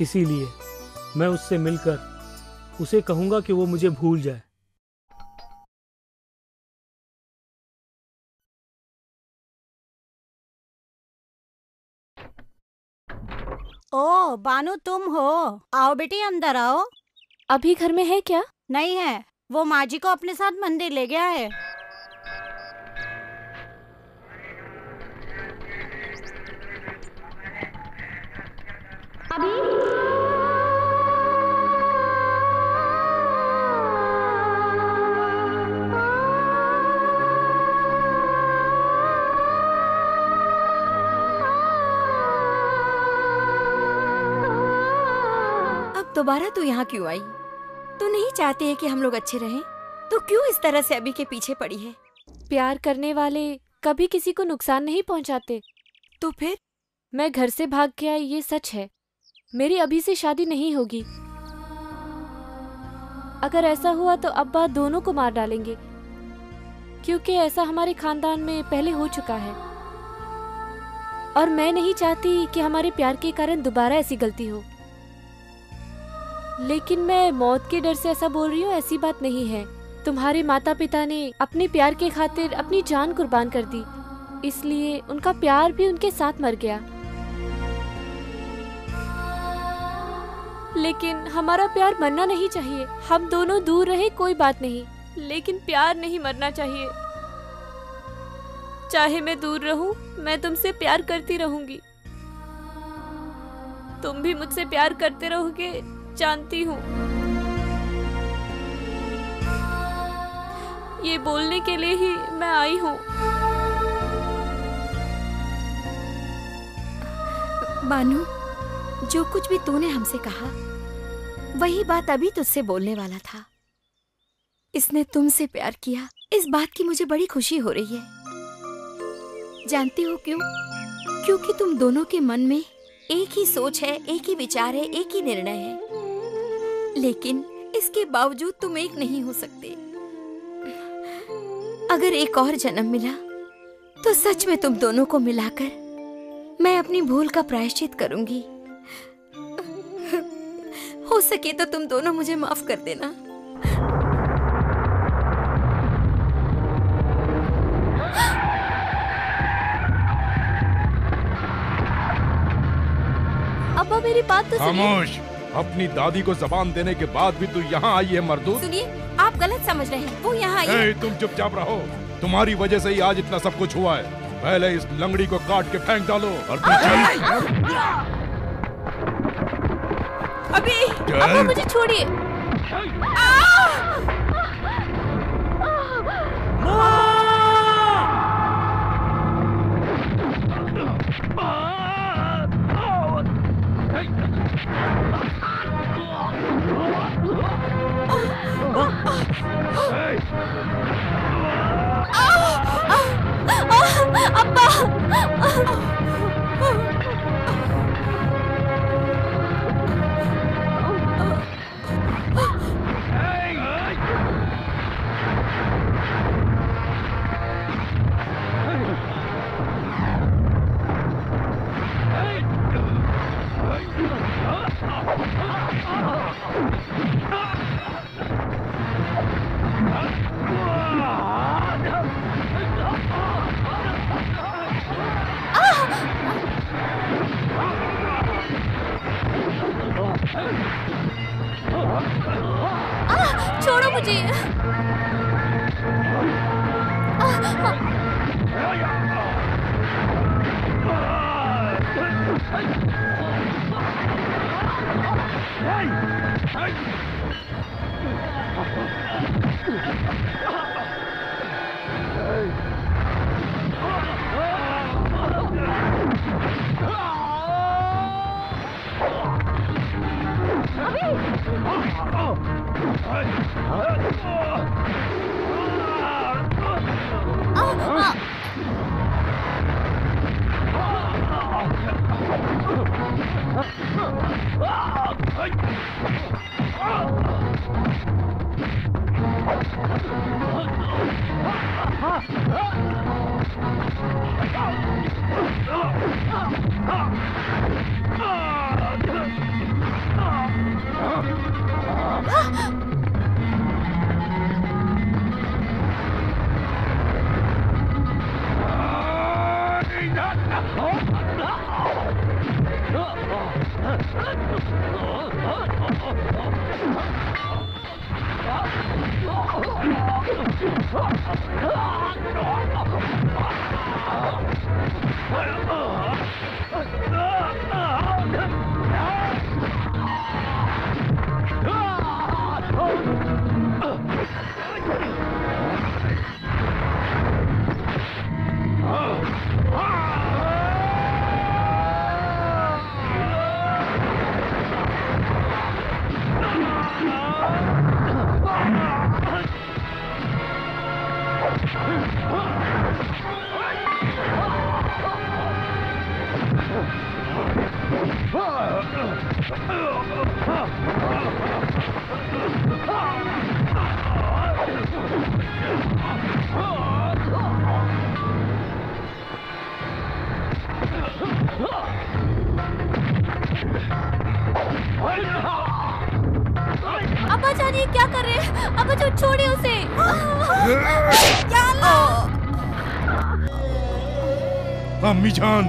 इसीलिए मैं उससे मिलकर उसे कहूंगा कि वो मुझे भूल जाए। ओ बानू, तुम हो? आओ बेटी, अंदर आओ। अभी घर में है क्या? नहीं है, वो माँ जी को अपने साथ मंदिर ले गया है। दोबारा तू यहाँ क्यों आई? तू नहीं चाहती है कि हम लोग अच्छे रहें? तो क्यों इस तरह से अभी के पीछे पड़ी है? प्यार करने वाले कभी किसी को नुकसान नहीं पहुँचाते। तो फिर? मैं घर से भाग के आई, ये सच है। मेरी अभी से शादी नहीं होगी। अगर ऐसा हुआ तो अब्बा दोनों को मार डालेंगे, क्योंकि ऐसा हमारे खानदान में पहले हो चुका है, और मैं नहीं चाहती कि हमारे प्यार के कारण दोबारा ऐसी गलती हो। लेकिन मैं मौत के डर से ऐसा बोल रही हूँ, ऐसी बात नहीं है। तुम्हारे माता पिता ने अपने प्यार के खातिर अपनी जान कुर्बान कर दी, इसलिए उनका प्यार भी उनके साथ मर गया। लेकिन हमारा प्यार मरना नहीं चाहिए। हम दोनों दूर रहे कोई बात नहीं, लेकिन प्यार नहीं मरना चाहिए। चाहे मैं दूर रहूं, मैं तुमसे प्यार करती रहूंगी। तुम भी मुझसे प्यार करते रहोगे, जानती हूँ। ये बोलने के लिए ही मैं आई हूँ। बानू, जो कुछ भी तूने हमसे कहा वही बात अभी तुझसे बोलने वाला था। इसने तुमसे प्यार किया, इस बात की मुझे बड़ी खुशी हो रही है। जानती हो क्यों? क्योंकि तुम दोनों के मन में एक ही सोच है, एक ही विचार है, एक ही निर्णय है। लेकिन इसके बावजूद तुम एक नहीं हो सकते। अगर एक और जन्म मिला तो सच में तुम दोनों को मिलाकर मैं अपनी भूल का प्रायश्चित करूंगी। हो सके तो तुम दोनों मुझे माफ कर देना। अब्बा, मेरी बात तो सुनिए। खामोश। अपनी दादी को जबान देने के बाद भी तू यहाँ आई है मर्दूद। सुनिए, आप गलत समझ रहे हैं, वो यहाँ आई है। तुम चुपचाप रहो, तुम्हारी वजह से ही आज इतना सब कुछ हुआ है। पहले इस लंगड़ी को काट के फेंक डालो और तुम चल। अभी अब मुझे छोड़िए। छोड़ो मुझे। अब्बा जानिए क्या कर रहे हैं? अब्बा जो छोड़िए उसे। अम्मी जान,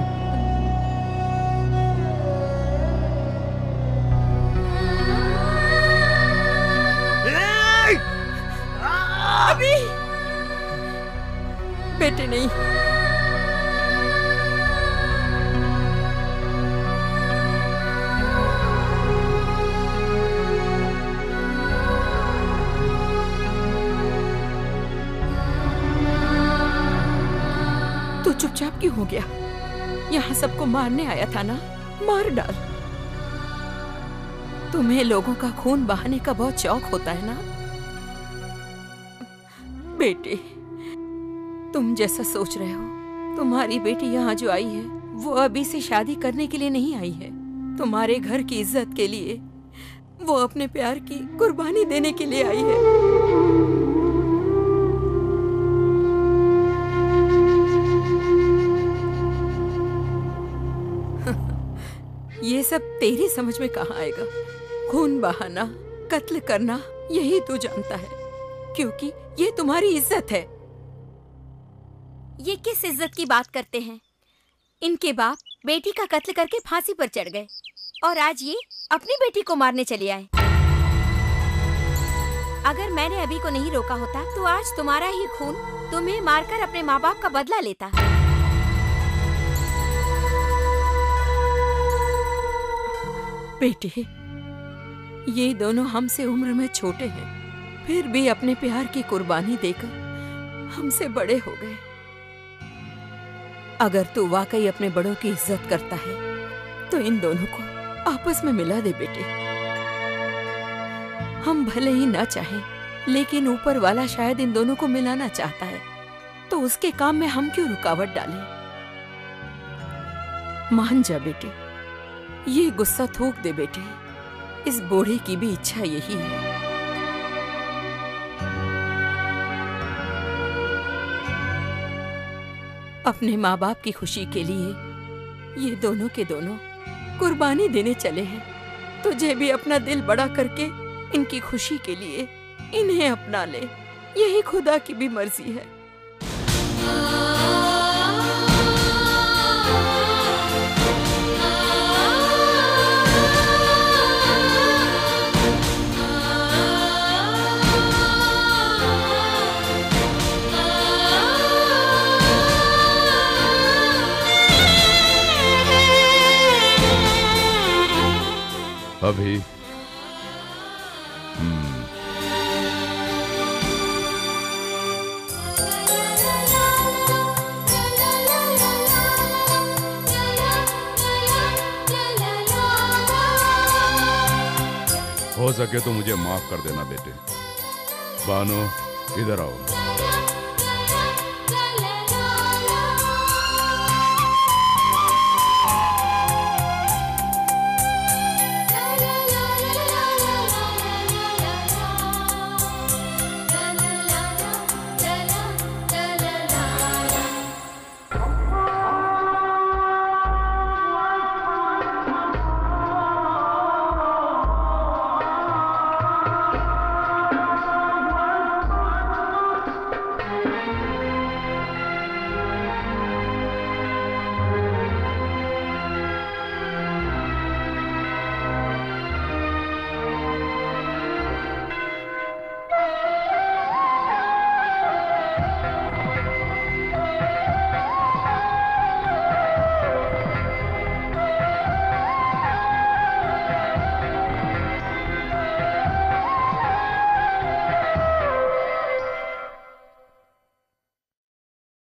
अभी बेटे नहीं। तू चुपचाप क्यों हो गया? यहाँ सबको मारने आया था ना, मार डाल। तुम्हें लोगों का खून बहाने का बहुत शौक होता है ना बेटे। तुम जैसा सोच रहे हो, तुम्हारी बेटी यहाँ जो आई है वो अभी से शादी करने के लिए नहीं आई है, तुम्हारे घर की इज्जत के लिए। वो अपने प्यार की कुर्बानी देने के लिए आई है। ये सब तेरी समझ में कहाँ आएगा? खून बहाना, कत्ल करना, यही तू जानता है, क्योंकि ये तुम्हारी इज्जत है। ये किस इज्जत की बात करते हैं? इनके बाप बेटी का कत्ल करके फांसी पर चढ़ गए और आज ये अपनी बेटी को मारने चले आए। अगर मैंने अभी को नहीं रोका होता तो आज तुम्हारा ही खून तुम्हें मारकर अपने माँ बाप का बदला लेता। बेटे, ये दोनों हमसे उम्र में छोटे हैं, फिर भी अपने प्यार की कुर्बानी देकर हमसे बड़े हो गए। अगर तू वाकई अपने बड़ों की इज्जत करता है तो इन दोनों को आपस में मिला दे बेटे। हम भले ही ना चाहें, लेकिन ऊपर वाला शायद इन दोनों को मिलाना चाहता है, तो उसके काम में हम क्यों रुकावट डालें? मान जा बेटे, ये गुस्सा थूक दे बेटे। इस बूढ़े की भी इच्छा यही है। अपने माँ बाप की खुशी के लिए ये दोनों के दोनों कुर्बानी देने चले हैं। तुझे भी अपना दिल बड़ा करके इनकी खुशी के लिए इन्हें अपना ले। यही खुदा की भी मर्जी है। अभी हो सके तो मुझे माफ कर देना बेटे। बानो, इधर आओ।